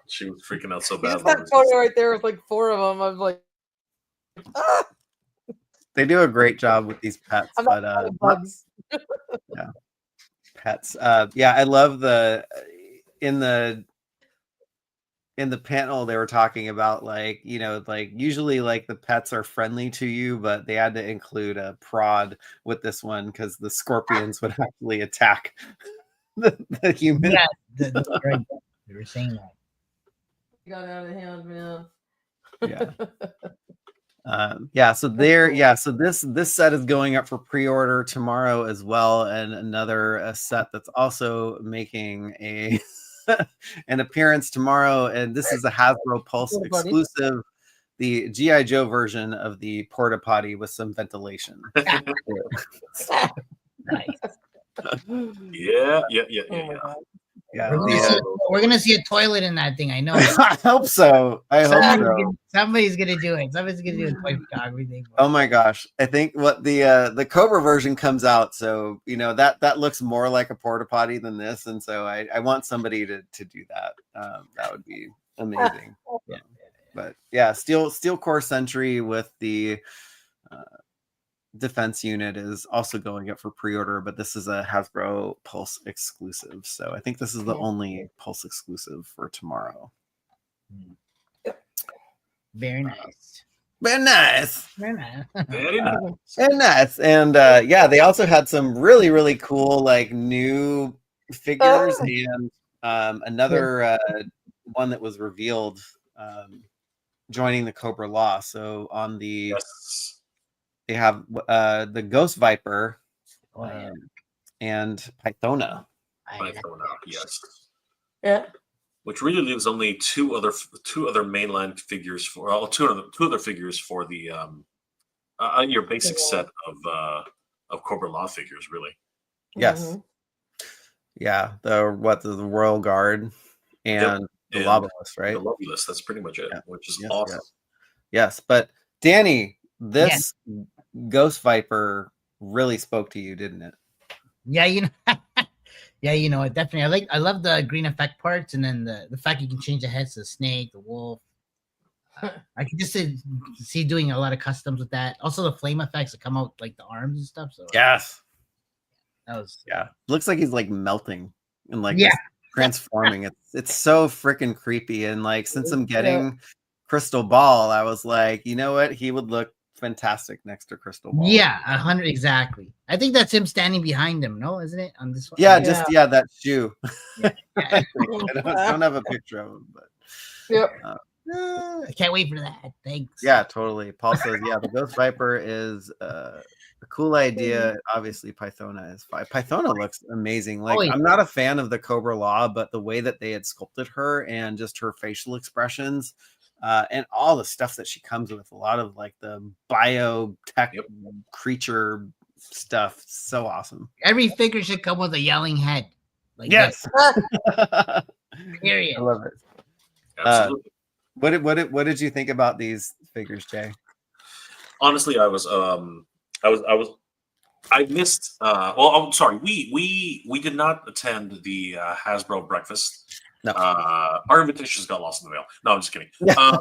She was freaking out so bad. That photo right there with like 4 of them. I was like, They do a great job with these pets, I'm but not bugs. yeah, pets. Yeah, I love the in the panel they were talking about, like, you know, like usually like the pets are friendly to you, but they had to include a prod with this one because the scorpions would actually attack the human. Yeah, that's right. They were saying that. Got out of hand, man. Yeah. Yeah, so there, yeah, so this set is going up for pre-order tomorrow as well, and another set that's also making a an appearance tomorrow, and this is a Hasbro Pulse Porta potty. exclusive, the GI Joe version of the porta potty with some ventilation. Nice. Yeah. Oh my God. Yeah, We're gonna see a toilet in that thing. I know. I hope so. I hope so. Somebody's gonna do it. Somebody's gonna do a toy photography thing. Oh my gosh! I think what the Cobra version comes out, so you know that looks more like a porta potty than this, and so I want somebody to do that. That would be amazing. Yeah. But yeah, Steel Core Sentry with the defense unit is also going up for pre-order, but this is a Hasbro Pulse exclusive, so I think this is the only Pulse exclusive for tomorrow. Very nice. Very nice. Very nice. Very nice. Very nice. And yeah, they also had some really cool like new figures and another one that was revealed joining the Cobra Law. So on the they have the Ghost Viper and Pythona. Yes. Yeah. Which really leaves only two other mainline figures for two other figures for the your basic set of Cobra Law figures, really. Yes. Yeah, the Royal Guard and the Lobulus, right? The Lobulus, that's pretty much it, which is awesome. Yes, but Danny, this Ghost Viper really spoke to you, didn't it? Yeah, you know. Yeah, you know, definitely. I love the green effect parts, and then the fact you can change the heads to the snake, the wolf. I can just see doing a lot of customs with that. Also, the flame effects that come out like the arms and stuff. So yes, that was looks like he's like melting and like transforming. It's so freaking creepy. And like since I'm getting Crystal Ball, I was like, you know what, he would look fantastic next to Crystal Ball. Yeah, 100 exactly. I think that's him standing behind him. No, isn't it on this one? Yeah, just that shoe. I don't have a picture of him, but I can't wait for that. Thanks. Yeah, totally. Paul says, yeah, the Ghost Viper is a cool idea. Obviously, Pythona is fine. Pythona looks amazing. Like, I'm not a fan of the Cobra Law, but the way that they had sculpted her and just her facial expressions and all the stuff that she comes with, a lot of like the biotech creature stuff. So awesome. Every figure should come with a yelling head. Like yes. Period. I love it. Absolutely. What did you think about these figures, Jay? Honestly, I missed. Well, I'm sorry. We did not attend the Hasbro breakfast. No. Our invitations got lost in the mail. No, I'm just kidding. Yeah,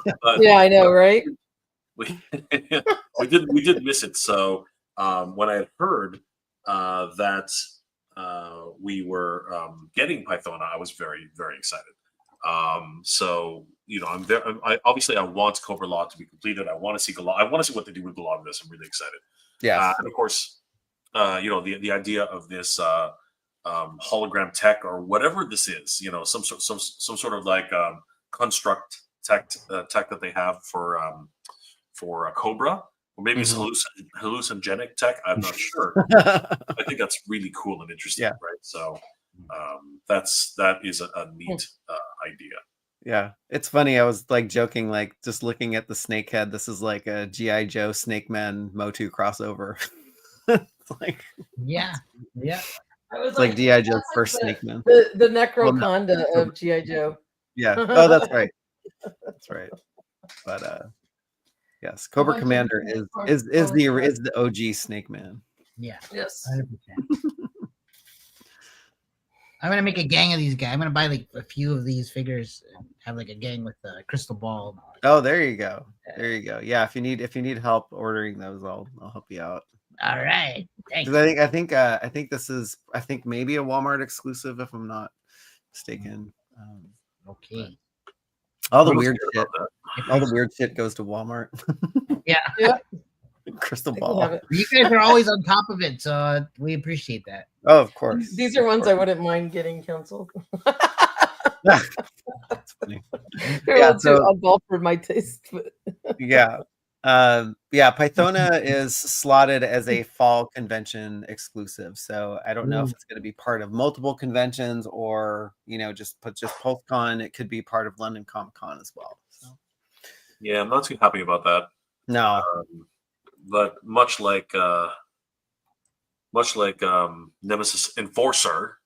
I know, right? We did miss it. So when I had heard that we were getting Pythona, I was very, very excited. So you know, obviously I want Cobra Law to be completed. I want to see Galactus. I want to see what they do with Galactus. I'm really excited. Yeah, and of course, you know, the idea of this hologram tech or whatever this is, you know, some sort of like construct tech that they have for Cobra, or maybe it's hallucinogenic tech. I'm not sure. I think that's really cool and interesting, right? So that is a neat idea. Yeah, it's funny. I was like joking, like just looking at the snake head. This is like a GI Joe Snake Man Motu crossover. It's like it's like GI Joe's first Snake Man. The Necroconda of GI Joe. Yeah. Oh, that's right. That's right. But yes, Cobra Commander is the OG Snake Man. Yeah. Yes. 100%. I'm gonna make a gang of these guys. I'm gonna buy like a few of these figures and have like a gang with a crystal ball. Oh, there you go. There you go. Yeah, if you need help ordering those, I'll help you out. All right, thanks. Because I think this is maybe a Walmart exclusive if I'm not mistaken. Okay. All the weird shit goes to Walmart. Yeah. Crystal I can ball. have it. You guys are always on top of it, so we appreciate that. Oh, of course. These are ones I wouldn't mind getting canceled. That's funny. They're Yeah, a little too oddball for my taste. But Yeah. Pythona is slotted as a fall convention exclusive. So I don't know if it's going to be part of multiple conventions or, just PulseCon. It could be part of London Comic Con as well. So. Yeah, I'm not too happy about that. No. But much like Nemesis Enforcer.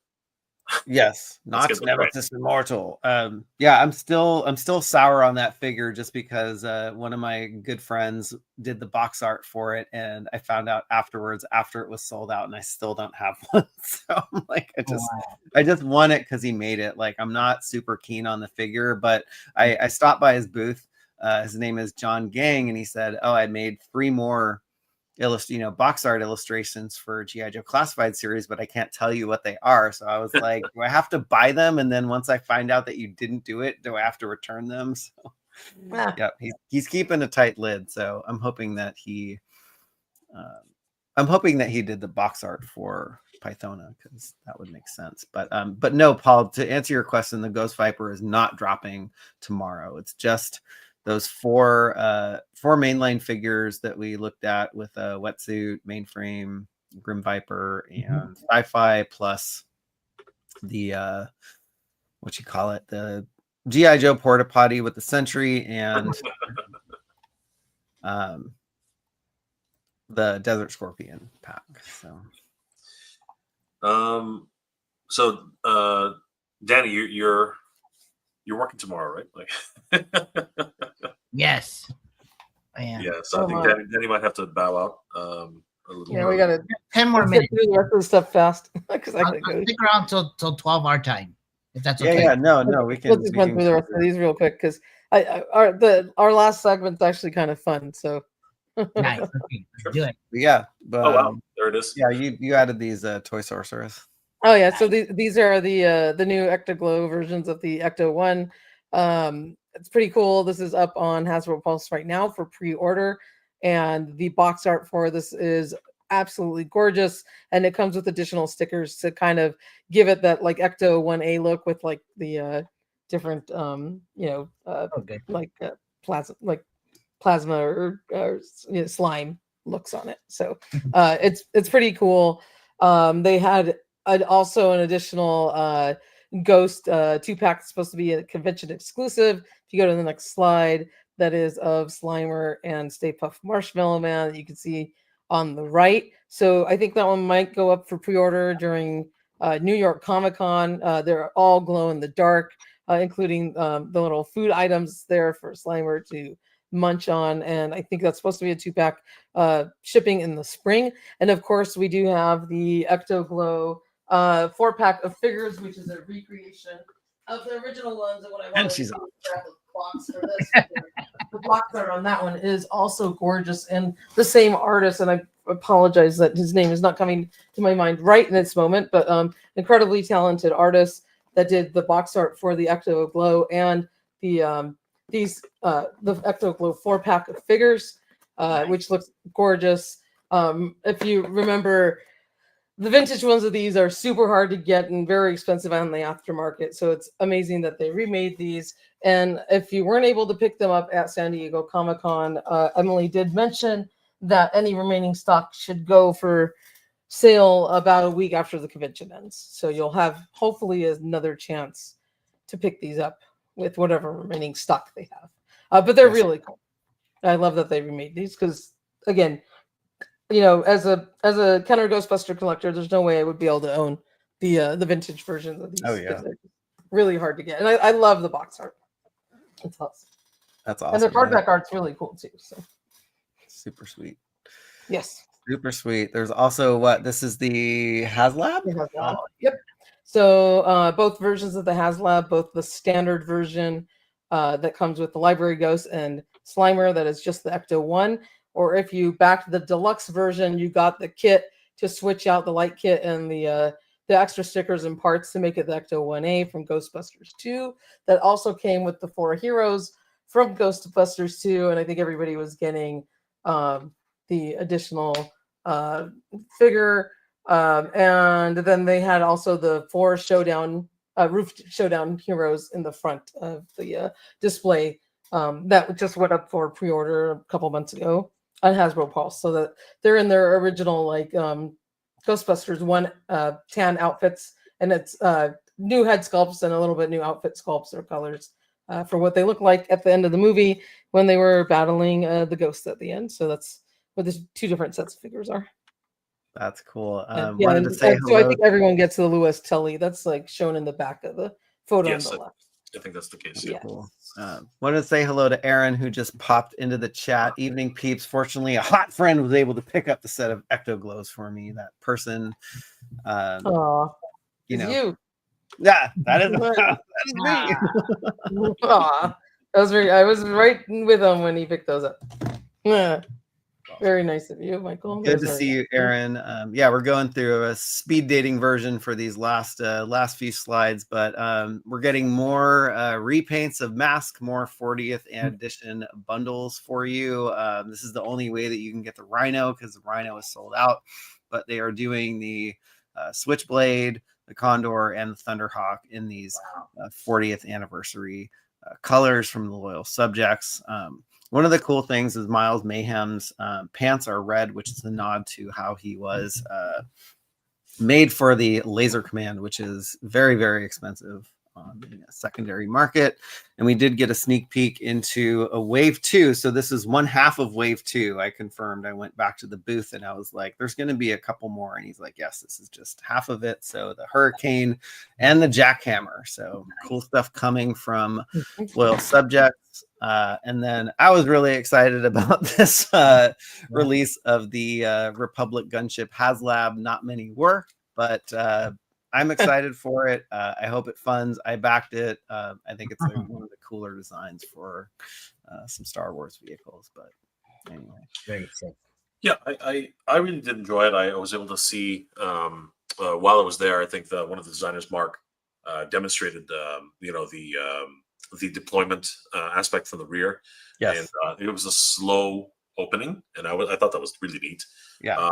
Yes, not Nemesis Immortal. I'm still sour on that figure just because one of my good friends did the box art for it, and I found out afterwards after it was sold out, and I still don't have one. So I'm like, I just want it because he made it. Like, I'm not super keen on the figure, but I stopped by his booth. His name is John Gang, and he said, "Oh, I made 3 more box art illustrations for G.I. Joe Classified series, but I can't tell you what they are." So I was like, do I have to buy them? And then once I find out that you didn't do it, do I have to return them? So yeah, he's keeping a tight lid. So I'm hoping that he did the box art for Pythona, because that would make sense. But no, Paul, to answer your question, the Ghost Viper is not dropping tomorrow. It's just those 4 mainline figures that we looked at with a wetsuit, mainframe, Grim Viper, and sci-fi, plus the the G.I. Joe porta potty with the Sentry and the Desert Scorpion pack. So Danny, you're working tomorrow, right? Yes, I am. Yes, I think Danny might have to bow out. We got 10 more minutes. Do the rest of the stuff fast because I I'll gotta go. stick around till 12 our time, if that's okay. Yeah, no, we can. Let's just run through the rest of these real quick because our last segment's actually kind of fun. So Nice. Okay, let's do it. Yeah, but wow, there it is. Yeah, you added these Toy Sorceress. Oh yeah, so these are the new Ecto Glow versions of the Ecto 1. It's pretty cool. This is up on Hasbro Pulse right now for pre-order, and the box art for this is absolutely gorgeous, and it comes with additional stickers to kind of give it that like Ecto 1A look with like the different plasma or slime looks on it. So it's pretty cool. They had also an additional Ghost 2-pack supposed to be a convention exclusive. If you go to the next slide, that is of Slimer and Stay Puft Marshmallow Man that you can see on the right. So I think that one might go up for pre-order during New York Comic Con. They're all glow in the dark, including the little food items there for Slimer to munch on, and I think that's supposed to be a 2-pack shipping in the spring. And of course, we do have the Ecto Glow 4-pack of figures, which is a recreation of the original ones. And what I want to do is grab the box for this. The box art on that one is also gorgeous, and the same artist. And I apologize that his name is not coming to my mind right in this moment, but incredibly talented artist that did the box art for the Ecto Glow and the Ecto Glow 4-pack of figures, which looks gorgeous. If you remember, the vintage ones of these are super hard to get and very expensive on the aftermarket. So it's amazing that they remade these. And if you weren't able to pick them up at San Diego Comic-Con, Emily did mention that any remaining stock should go for sale about a week after the convention ends. So you'll have hopefully another chance to pick these up with whatever remaining stock they have. But they're really cool. I love that they remade these because, again, as a Kenner Ghostbuster collector, there's no way I would be able to own the vintage versions of these. Oh yeah, they're really hard to get, and I love the box art. It's awesome. That's awesome. And the hardback art's really cool too. So super sweet. Yes. Super sweet. There's also this is the HasLab? Yep. So both versions of the HasLab, both the standard version that comes with the Library Ghost and Slimer that is just the Ecto 1, or if you backed the deluxe version, you got the kit to switch out the light kit and the extra stickers and parts to make it the Ecto 1A from Ghostbusters 2. That also came with the 4 heroes from Ghostbusters 2, and I think everybody was getting the additional figure. And then they had also the 4 roof showdown heroes in the front of the display that just went up for pre-order a couple months ago on Hasbro Pulse, so that they're in their original like Ghostbusters 1 tan outfits, and it's new head sculpts and a little bit new outfit sculpts or colors for what they look like at the end of the movie when they were battling the ghosts at the end. So that's what the 2 different sets of figures are. That's cool. Yeah, Wanted to say so I hello. think everyone gets the Lewis Tully. That's like shown in the back of the photo Yes, on the left. I think that's the case. Yeah. Cool. Wanted to say hello to Aaron, who just popped into the chat. Evening peeps. Fortunately, a hot friend was able to pick up the set of Ecto Glows for me. That person, Aw, you know, you. yeah, that is that is me. Aw, I was right with him when he picked those up. Yeah. Very nice of you, Michael. Good to see you, Aaron. Yeah, we're going through a speed dating version for these last few slides, but we're getting more repaints of Mask, more 40th edition bundles for you. This is the only way that you can get the Rhino because the Rhino is sold out, but they are doing the Switchblade, the Condor, and the Thunderhawk in these 40th anniversary colors from the loyal subjects. One of the cool things is Miles Mayhem's pants are red, which is a nod to how he was made for the Laser Command, which is very, very expensive on the secondary market. And we did get a sneak peek into a Wave 2. So this is one half of Wave 2. I confirmed. I went back to the booth and I was like, there's going to be a couple more. And he's like, yes, this is just half of it. So the Hurricane and the Jackhammer. So cool stuff coming from loyal subjects. And then I was really excited about this release of the Republic gunship HasLab. Not many were, but I'm excited for it. I hope it funds. I backed it. I think it's one of the cooler designs for some Star Wars vehicles. But anyway, Very sick. Yeah, I really did enjoy it. I was able to see while I was there. I think one of the designers, Mark, demonstrated the deployment aspect from the rear. yes, and it was a slow opening, and I thought that was really neat. yeah,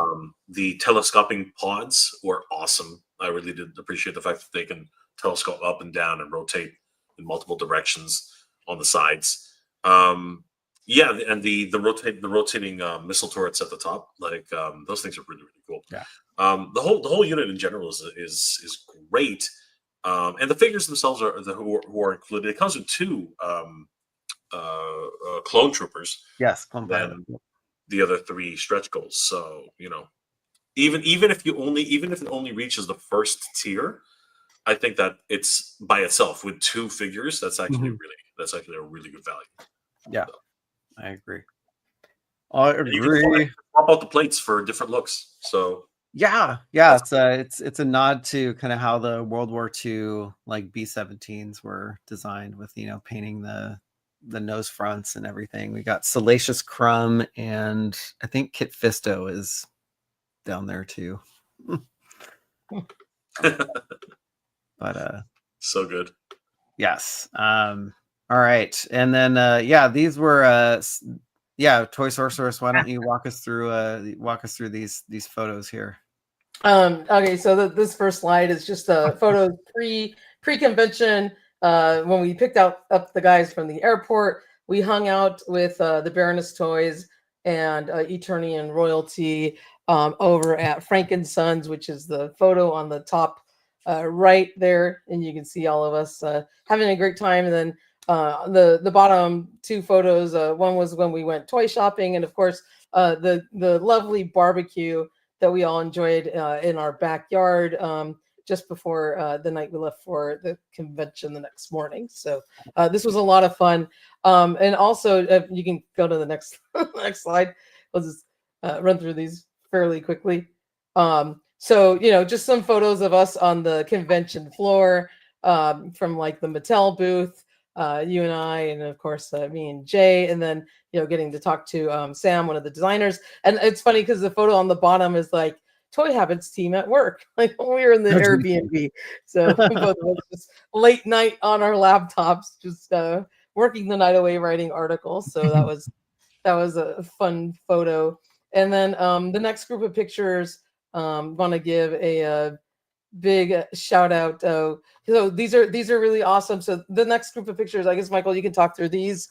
The telescoping pods were awesome. I really did appreciate the fact that they can telescope up and down and rotate in multiple directions on the sides. Yeah, and the rotating missile turrets at the top, like those things are really, really cool. Yeah. The whole unit in general is great. And the figures themselves who are included. It comes with 2 clone troopers. yes, Then the other 3 stretch goals. So even if it only reaches the first tier, I think that it's by itself with 2 figures. That's actually a really good value. Yeah, so. I agree. I agree. You can swap out the plates for different looks. So yeah, it's a nod to kind of how the World War II like B-17s were designed with painting the nose fronts and everything. We got Salacious Crumb, and I think Kit Fisto is down there too. But so good. yes. All right, and then these were Toy Sorceress. Why don't you walk us through these photos here? Okay, so this first slide is just a photo pre-convention. When we picked up the guys from the airport, we hung out with the Baroness Toys and Eternian Royalty over at Frank & Sons, which is the photo on the top right there, and you can see all of us having a great time. And then the bottom 2 photos, one was when we went toy shopping, and of course the lovely barbecue that we all enjoyed in our backyard just before the night we left for the convention the next morning. So this was a lot of fun. And also, you can go to the next slide. We'll just run through these fairly quickly. So, just some photos of us on the convention floor, from like the Mattel booth, you and I, and of course me and Jay, and then getting to talk to Sam, one of the designers. And it's funny because the photo on the bottom is like Toy Habits team at work, like when we were in the Airbnb. So both of us just late night on our laptops, just working the night away writing articles. So that was a fun photo. And then the next group of pictures, want to give a big shout out. So these are really awesome. So the next group of pictures, I guess, Michael, you can talk through these.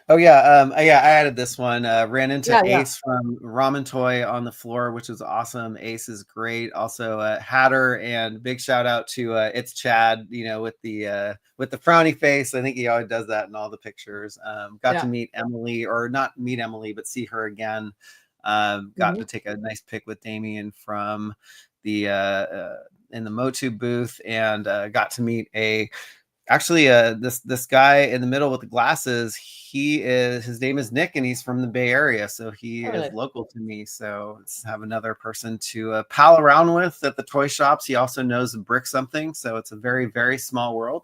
Oh yeah, I added this one. Ran into Yeah. Ace from Ramen Toy on the floor, which was awesome. Ace is great. Also, Hatter, and big shout out to it's Chad. With the frowny face. I think he always does that in all the pictures. Got to meet Emily, or not meet Emily, but see her again. Got to take a nice pic with Damien from the in the Motu booth, and got to meet this guy in the middle with the glasses. His name is Nick, and he's from the Bay Area, so he is local to me. So let's have another person to pal around with at the toy shops. He also knows a brick something, so it's a very, very small world.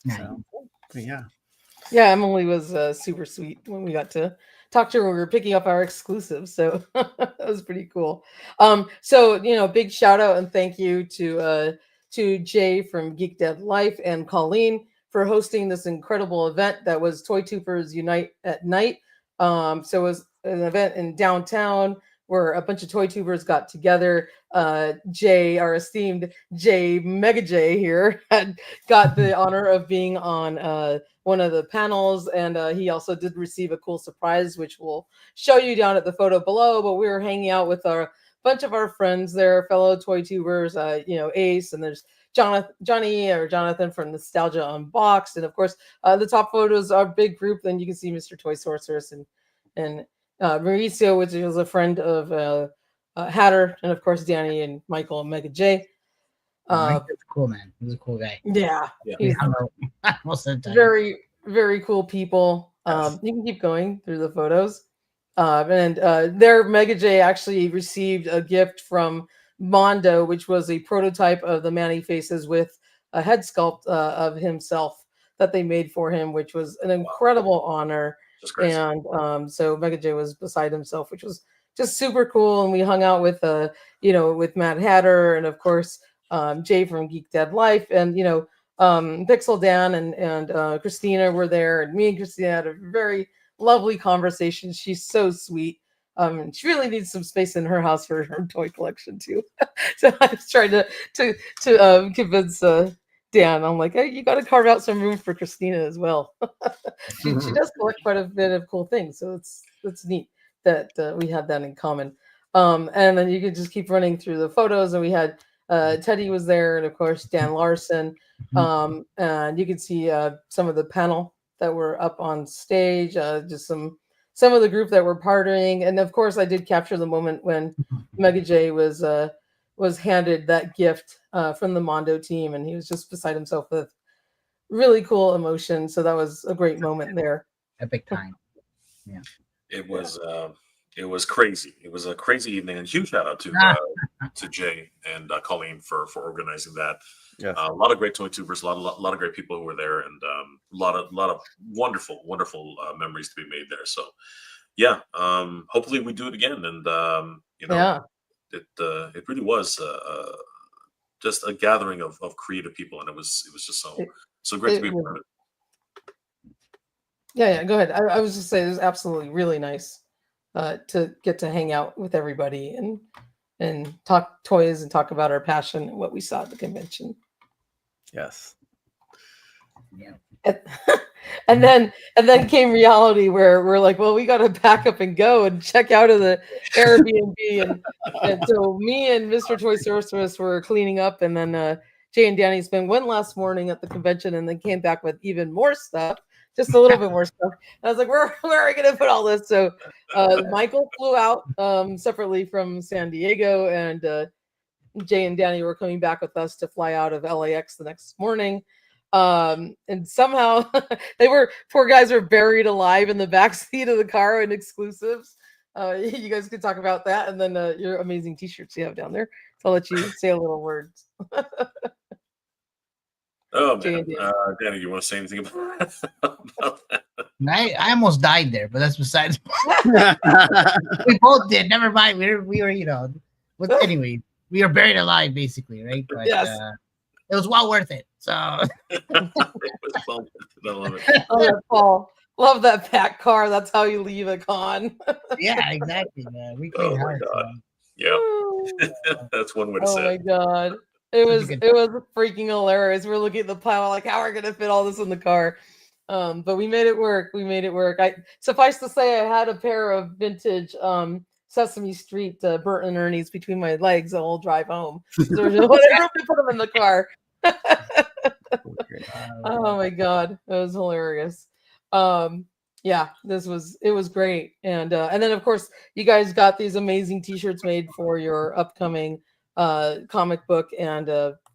So yeah. Emily was super sweet when we got to talk to her when we were picking up our exclusives. So that was pretty cool. So big shout out and thank you to Jay from Geek Dead Life and Colleen for hosting this incredible event that was ToyTubers Unite at Night. So it was an event in downtown where a bunch of ToyTubers got together. Jay, our esteemed Jay, Mega Jay here, had got the honor of being on one of the panels, and he also did receive a cool surprise, which we'll show you down at the photo below. But we were hanging out with a bunch of our friends there, fellow ToyTubers, Ace, and there's Jonathan from Nostalgia Unboxed, and of course the top photos are a big group. Then you can see Mr. Toy Sorceress and Mauricio, which was a friend of Hatter, and of course Danny and Michael and Mega J. That's cool, man. He's a cool guy. Yeah. He's most of the time. Very, very cool people. You can keep going through the photos. And their Mega J actually received a gift from Mondo, which was a prototype of the Manny Faces with a head sculpt of himself that they made for him, which was an incredible honor. And so Mega J was beside himself, which was just super cool. And we hung out with with Mad Hatter, and of course Jay from Geek Dead Life, and Pixel Dan and Christina were there, and me and Christina had a very lovely conversation. She's so sweet. She really needs some space in her house for her toy collection too. So I was trying to convince Dan. I'm like, hey, you got to carve out some room for Christina as well. she does collect quite a bit of cool things, so it's neat that we had that in common. And then you could just keep running through the photos, and we had Teddy was there, and of course Dan Larson. And you can see some of the panel that were up on stage, just some of the group that were partying, and of course I did capture the moment when Mega J was handed that gift from the Mondo team, and he was just beside himself with really cool emotion. So that was a great moment there. Epic time. Yeah, it was crazy. It was a crazy evening, and huge shout out to Jay and Colleen for organizing that. Yes. A lot of great ToyTubers, a lot of great people who were there, and a lot of wonderful memories to be made there. So yeah, hopefully we do it again, and it really was just a gathering of creative people, and it was just so great to be a part of it. Yeah, go ahead. I was just saying it was absolutely really nice to get to hang out with everybody and talk toys and talk about our passion and what we saw at the convention. Yes. Yeah. And then came reality, where we're like, well, we got to pack up and go and check out of the Airbnb. And so me and Mr. Toy Sorceress were cleaning up, and then Jay and Danny spent one last morning at the convention, and then came back with even more stuff, just a little bit more stuff. And I was like, where are we going to put all this? So Michael flew out separately from San Diego, and Jay and Danny were coming back with us to fly out of LAX the next morning. And somehow poor guys were buried alive in the back seat of the car in exclusives. You guys could talk about that, and then your amazing T-shirts you have down there. So I'll let you say a little words. Oh man, J&D. Danny, you want to say anything about that? I almost died there, but that's besides. We both did. Never mind. We were But anyway, we were buried alive, basically, right? But Yes. it was well worth it. So It was well worth it. I love it. Oh, yeah, Paul. Love that packed car. That's how you leave a con. yeah, exactly, man. We Oh cleaned my house. God. man. Yeah, that's one way to Oh say my it. god. It Such a was good- it was freaking hilarious. We're looking at the pile like how are we gonna fit all this in the car. But we made it work. We made it work. I suffice to say I had a pair of vintage Sesame Street Bert and Ernie's between my legs the whole drive home. So there's no room to put them in the car. Oh my god, it was hilarious. Yeah, it was great. And then of course you guys got these amazing t-shirts made for your upcoming comic book and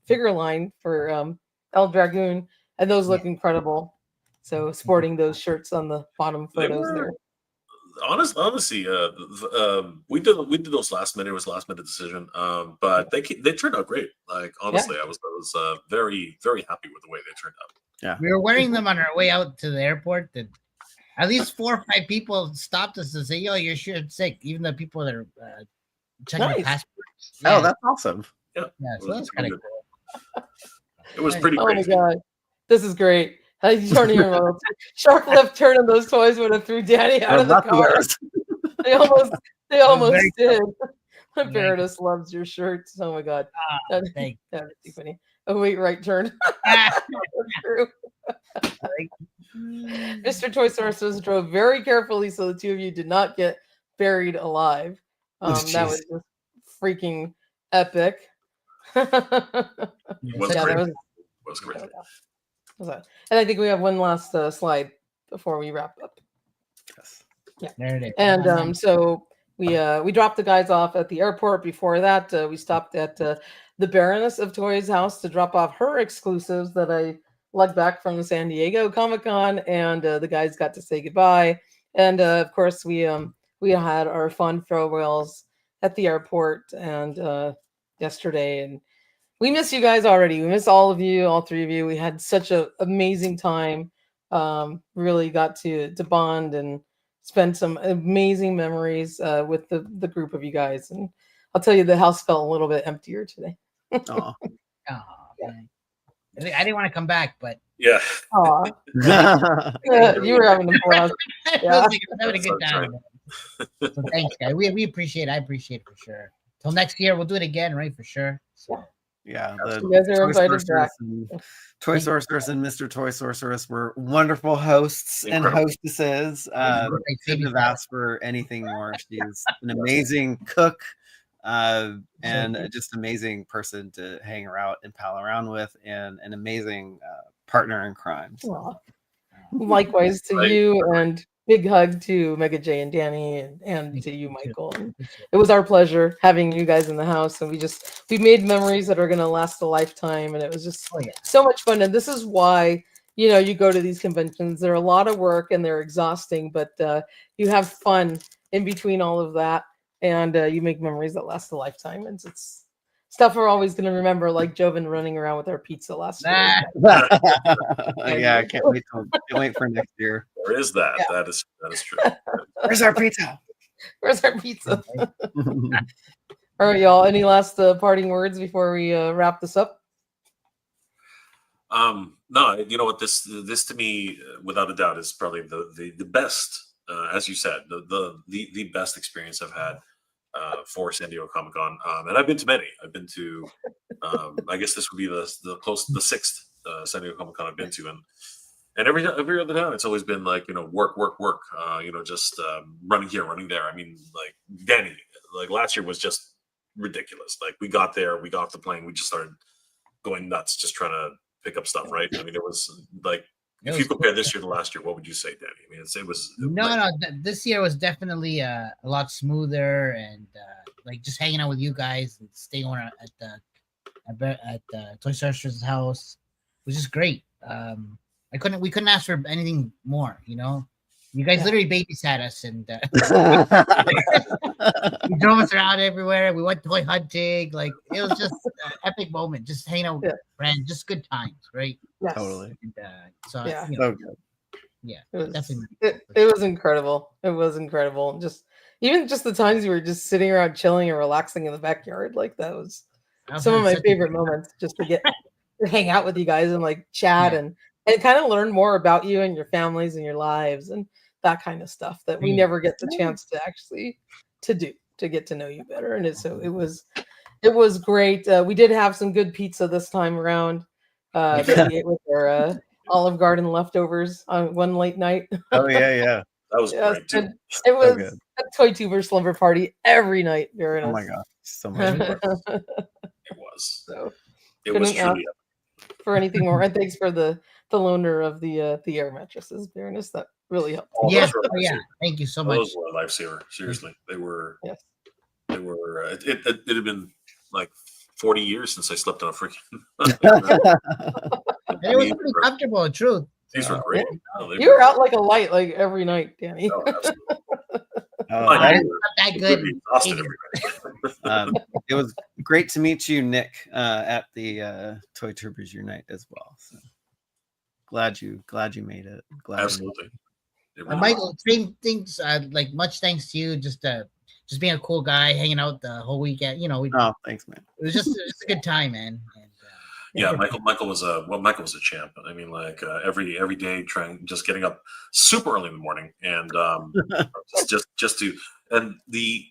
figure line for El Dragoon, and those look incredible. So sporting those shirts on the bottom They photos were- there. Honestly, we did those last minute. It was a last minute decision, but they turned out great. Like honestly, I was very very happy with the way they turned out. We were wearing them on our way out to the airport. That at least 4 or 5 people stopped us to say, "Yo, your shirt's sick." Even the people that are checking Nice. the passports. Oh, that's awesome. Yeah, yeah. it So was that's pretty kind of good. cool. It was pretty Oh my crazy. god, this is great. Turning your mouth. Sharp left turn on those toys would have threw Daddy out of the That's car. worse. They almost very did. Very Baroness loves your shirts. Oh my god. That, Thank that would be funny. Oh wait, right turn. Ah, True. Mr. Toy Sources drove very carefully so the two of you did not get buried alive. That was just freaking epic. It was Yeah, crazy. that It was crazy. and I think we have one last slide before we wrap up. Yes. there it is. And so we dropped the guys off at the airport. Before that, we stopped at the Baroness of Toys house to drop off her exclusives that I lugged back from the San Diego Comic-Con, and the guys got to say goodbye. And of course, we had our fun farewells at the airport and yesterday, and we miss you guys already. We miss all of you, all three of you. We had such an amazing time. Really got to bond and spend some amazing memories with the group of you guys. And I'll tell you, the house felt a little bit emptier today. Aw. Man. I didn't want to come back, but Yeah. Aw, you were having a blast. I Yeah. was having a good time. man. So thanks, guys. We appreciate it. I appreciate it for sure. Till next year, we'll do it again, right? For sure. So Yeah, the You guys are Toy invited Sorceress back. and Toy Sorceress and Mr. Toy Sorceress were wonderful hosts and Incredible. hostesses. Incredible. Couldn't have asked for anything more. She's an amazing cook and just amazing person to hang around and pal around with, and an amazing partner in crime. So, Aw. Likewise to Right. you, and big hug to Mega J and Danny, and to you, Thank you. Michael. And it was our pleasure having you guys in the house, and we made memories that are going to last a lifetime, and it was just Oh, yeah. so much fun. And this is why you go to these conventions. They're a lot of work and they're exhausting, but you have fun in between all of that, and you make memories that last a lifetime. And it's stuff we're always going to remember, like Joven running around with our pizza last year. yeah, I can't wait for next year. There is that. Yeah. That is true. Where's our pizza? Where's our pizza? All right, y'all. Any last parting words before we wrap this up? No, you know what? This to me, without a doubt, is probably the best. As you said, the best experience I've had for San Diego Comic Con, and I've been to many. I've been to, I guess this would be the sixth San Diego Comic Con I've been to, and every other time it's always been like work, just running here, running there. I mean, like Danny, like last year was just ridiculous. Like we got there, we got off the plane, we just started going nuts, just trying to pick up stuff. Right? I mean, it was like. If you compare this year to last year, what would you say, Danny? I mean, it was No. This year was definitely a lot smoother, and like just hanging out with you guys and staying on at the Toy Sorcerer's house was just great. We couldn't ask for anything more, You guys Yeah. literally babysat us, and you drove us around everywhere. We went toy hunting. Like it was just an epic moment, just hanging out with Yeah. friends, just good times, right? Yes. Totally. And so Yeah. you know, So good. yeah, It was, definitely. it was incredible. It was incredible. Just even just the times you were just sitting around chilling and relaxing in the backyard, like that was some of my favorite moments. Just to get to hang out with you guys and like chat and kind of learn more about you and your families and your lives and that kind of stuff that we never get the chance to actually to get to know you better. And so it was great. We did have some good pizza this time around that we ate with our Olive Garden leftovers on one late night. Oh yeah. That was great too. And it was good. a ToyTuber slumber party every night. Oh my god, so much fun. It was. So It was couldn't ask truly. for anything more. And thanks for the loaner of the air mattresses, Baroness. That really helped. Oh, Yeah, those were a yeah. lifesaver. Thank you so much. Those were a lifesaver. Seriously, they were. Yes. They were. It had been like 40 years since I slept on a freaking. And it was pretty comfortable, truth. These were great. No, they You were out like a light, like every night, Danny. Oh, absolutely. that is- Not that good. it was great to meet you, Nick, at the ToyTubers Unite as well. So glad you made it. Glad Absolutely. Michael, same things. Like much thanks to you. Just being a cool guy, hanging out the whole weekend. You know. Oh, thanks, man. It was just a good time, man. And, yeah, Michael was a champ. I mean, like every day, just getting up super early in the morning, and just to and the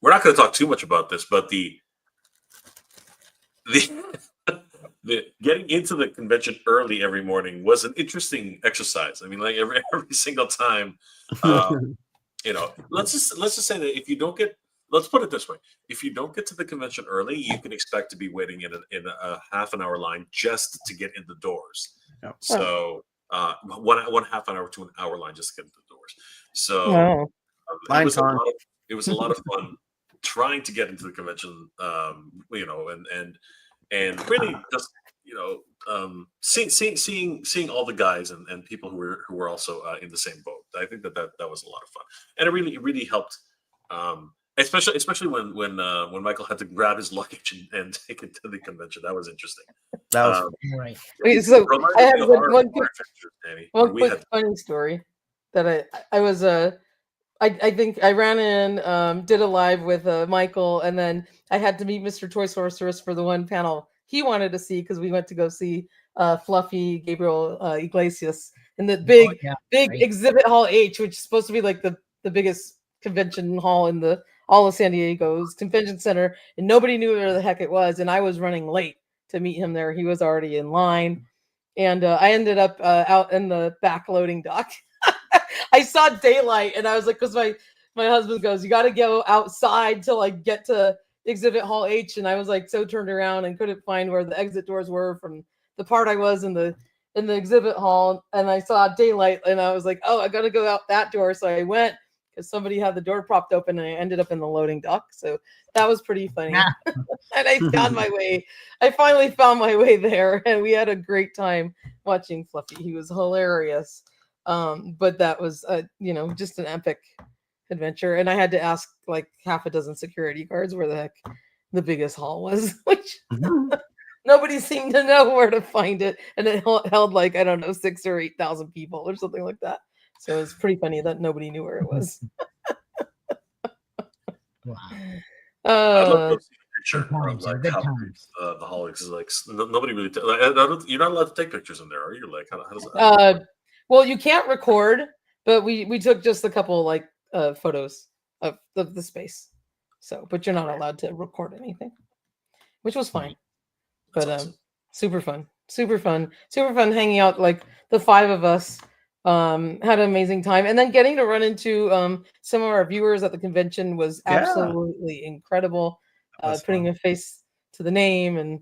we're not going to talk too much about this, but the getting into the convention early every morning was an interesting exercise. I mean, like every single time, you know, let's just say that if you don't get. Let's put it this way: if you don't get to the convention early, you can expect to be waiting in a half an hour line just to get in the doors. Yep. So one half an hour to an hour line just to get into the doors. So it was a lot of fun trying to get into the convention. You know, and really just seeing all the guys and people who were also in the same boat. I think that was a lot of fun, and it really helped. Especially when Michael had to grab his luggage and take it to the convention. That was interesting. That was right. Wait, so I have one quick funny story that I was I think I ran in, did a live with Michael, and then I had to meet Mr. Toy Sorceress for the one panel he wanted to see because we went to go see Fluffy Gabriel Iglesias in the big exhibit hall H, which is supposed to be like the biggest convention hall in all of San Diego's convention center, and nobody knew where the heck it was. And I was running late to meet him there. He was already in line, and I ended up out in the back loading dock. I saw daylight, and I was like, because my husband goes, "You got to go outside till I get to exhibit hall H," and I was like, so turned around and couldn't find where the exit doors were from the part I was in the exhibit hall, and I saw daylight, and I was like, "Oh, I got to go out that door." So I went. Somebody had the door propped open and I ended up in the loading dock. So that was pretty funny. And I found my way. I finally found my way there, and we had a great time watching Fluffy. He was hilarious. But that was just an epic adventure. And I had to ask like half a dozen security guards where the heck the biggest hall was, which nobody seemed to know where to find it. And it held like, I don't know, 6,000 or 8,000 people or something like that. So it was pretty funny that nobody knew where it was. Wow. I'd love to see a picture of like how the holidays is like. Nobody really. You're not allowed to take pictures in there, are you? Like, how does that? Well, you can't record, but we took just a couple like photos of the space. So, but you're not allowed to record anything, which was fine. But awesome. Super fun hanging out. Like the five of us. Had an amazing time, and then getting to run into some of our viewers at the convention was absolutely incredible. Putting a face to the name and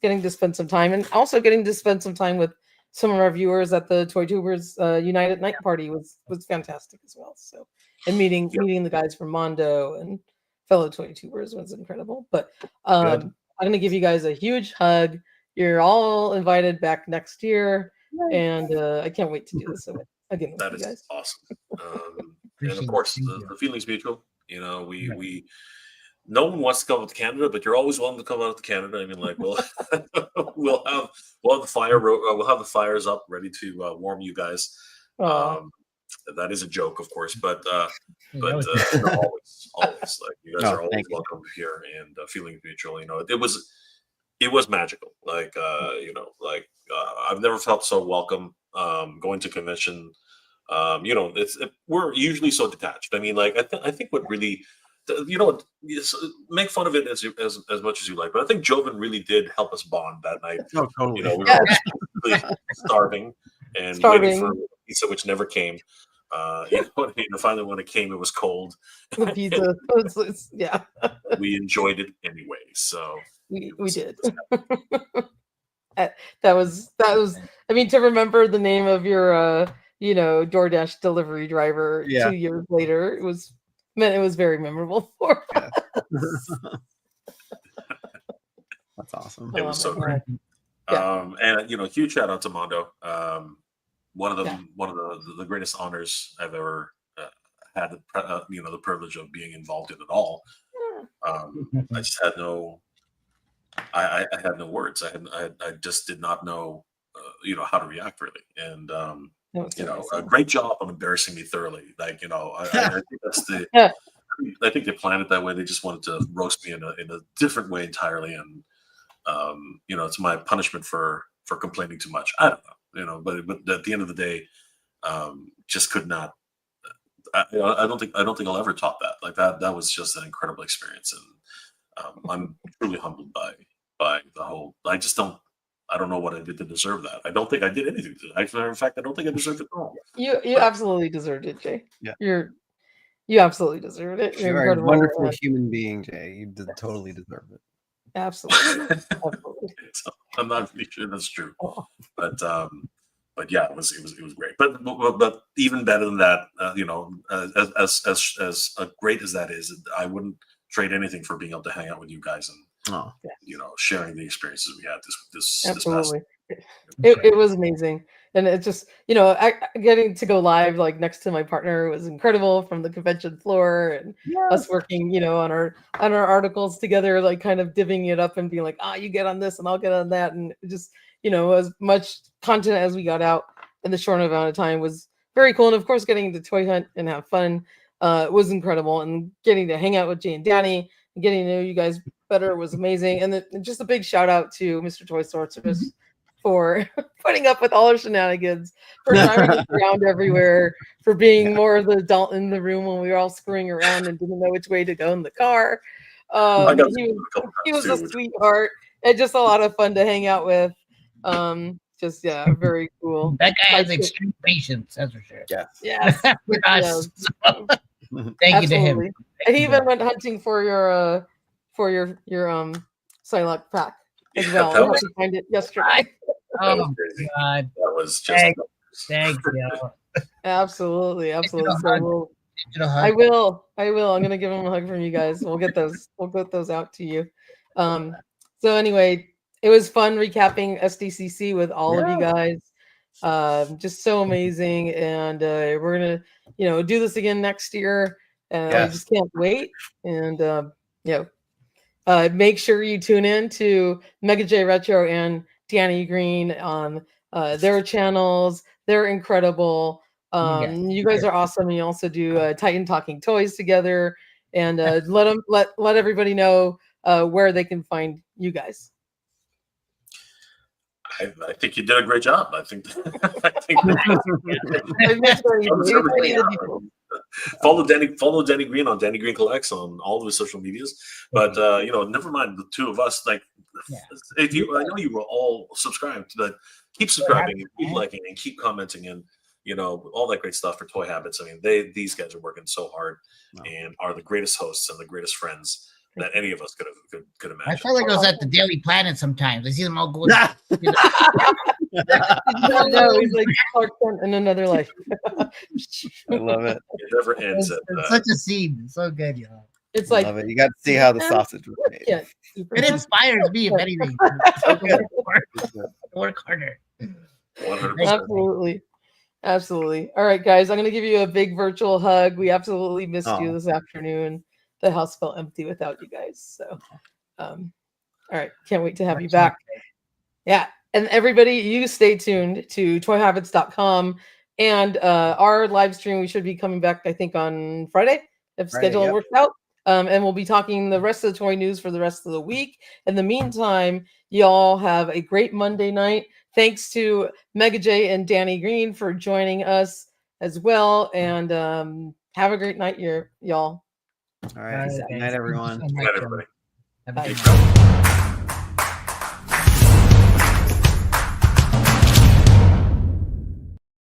getting to spend some time, and also getting to spend some time with some of our viewers at the ToyTubers United Night Party was fantastic as well. So, and meeting the guys from Mondo and fellow ToyTubers was incredible. But I'm going to give you guys a huge hug. You're all invited back next year. And I can't wait to do this again with That you is guys. awesome. And Appreciate of it. course, Thank the, you. the feeling's mutual. You know, Right. we no one wants to come out to Canada, but you're always welcome to come out to Canada. I mean, like, we'll we'll have the we'll have the fires up ready to warm you guys. Aw. That is a joke, of course, but Hey, that was no, always, like, you guys Oh, are always thank you. welcome here, and feeling mutual. You know, it was magical. Like, I've never felt so welcome. Going to convention, we're usually so detached. I mean, like, I think what really, make fun of it as much as you like, but I think Joven really did help us bond that night. Oh, totally. We were Yes. all basically starving and waiting for Starving. pizza, which never came. Finally when it came, it was cold. The pizza. Yeah, We enjoyed it anyway. So we was- did. it was That was. I mean, to remember the name of your DoorDash delivery driver Yeah. 2 years later, it was very memorable for Yeah. us. That's awesome. It was so my great. God. Yeah. And huge shout out to Mondo. One of Yeah. the greatest honors I've ever had. The privilege of being involved in it all. I just had I had no words. I just did not know, how to react really. And That was so a awesome. great job on embarrassing me thoroughly. Like, I think that's the. Yeah. I think they planned it that way. They just wanted to roast me in a different way entirely, and it's my punishment for complaining too much. I don't know, but at the end of the day, just could not. I don't think I'll ever top that. Like that was just an incredible experience, and I'm truly humbled by the whole. I don't know what I did to deserve that. I don't think I did anything to it. In fact, I don't think I deserved it at all. You But- absolutely deserved it, Jay. Yeah. You absolutely deserved it. You're You're a incredible. wonderful human being, Jay. You totally deserve it. Absolutely. Absolutely. So, I'm not really sure that's true, Oh. but yeah, it was great. But even better than that, as great as that is, I wouldn't trade anything for being able to hang out with you guys and Oh, sharing the experiences we had this past. Absolutely. It was amazing. And it just, getting to go live like next to my partner was incredible from the convention floor, and us working, on our articles together, like kind of divvying it up and being like, you get on this and I'll get on that. And just, as much content as we got out in the short amount of time was very cool. And of course, getting to toy hunt and have fun was incredible. And getting to hang out with Jay and Danny and getting to know you guys better was amazing. And just a big shout out to Mr. Toy Sorceress for putting up with all our shenanigans, for driving us around everywhere, for being more of the adult in the room when we were all screwing around and didn't know which way to go in the car. He was a sweetheart. And just a lot of fun to hang out with. Very cool. That guy has extreme patience, that's for sure. yes. With us. So, thank you to him. And he even went hunting for your Psylocke pack as Yeah, well. that We was- had to find it yesterday. Oh was crazy. God. That was just. Thanks, yo. Absolutely. Digital So hug. Digital hug. I will. I'm gonna give him a hug from you guys. We'll get those out to you. So anyway, it was fun recapping SDCC with all of you guys. Just so amazing, and we're gonna do this again next year, and I just can't wait. And make sure you tune in to Mega J Retro and Danny Green on their channels. They're incredible. You guys are awesome. And you also do Titan Talking Toys together, and let everybody know where they can find you guys. I think you did a great job. I think. Follow Danny Green on Danny Green Collects on all of his social medias. But never mind the two of us. Like, I know you were all subscribed, but keep subscribing and keep liking and keep commenting and all that great stuff for Toy Habits. I mean, these guys are working so hard and are the greatest hosts and the greatest friends that any of us could imagine. I felt like I was at the Daily Planet sometimes. I see them all going. No, he's like Clark Kent in another life. I love it. It never ends. It's such a scene. It's so good, y'all. It's I like love it. You got to see how the sausage was made. yeah, It inspires me, if anything. Work harder. 100%. absolutely. Absolutely. All right, guys, I'm going to give you a big virtual hug. We absolutely missed you Oh. this afternoon. The house felt empty without you guys. So, all right, can't wait to have you back. Yeah, and everybody, you stay tuned to toyhabits.com and our live stream. We should be coming back, I think, on Friday if schedule works out. And we'll be talking the rest of the toy news for the rest of the week. In the meantime, y'all have a great Monday night. Thanks to Mega J and Danny Green for joining us as well. And have a great night, y'all. All right. Good night, everyone. Good night, everybody. Have a good night.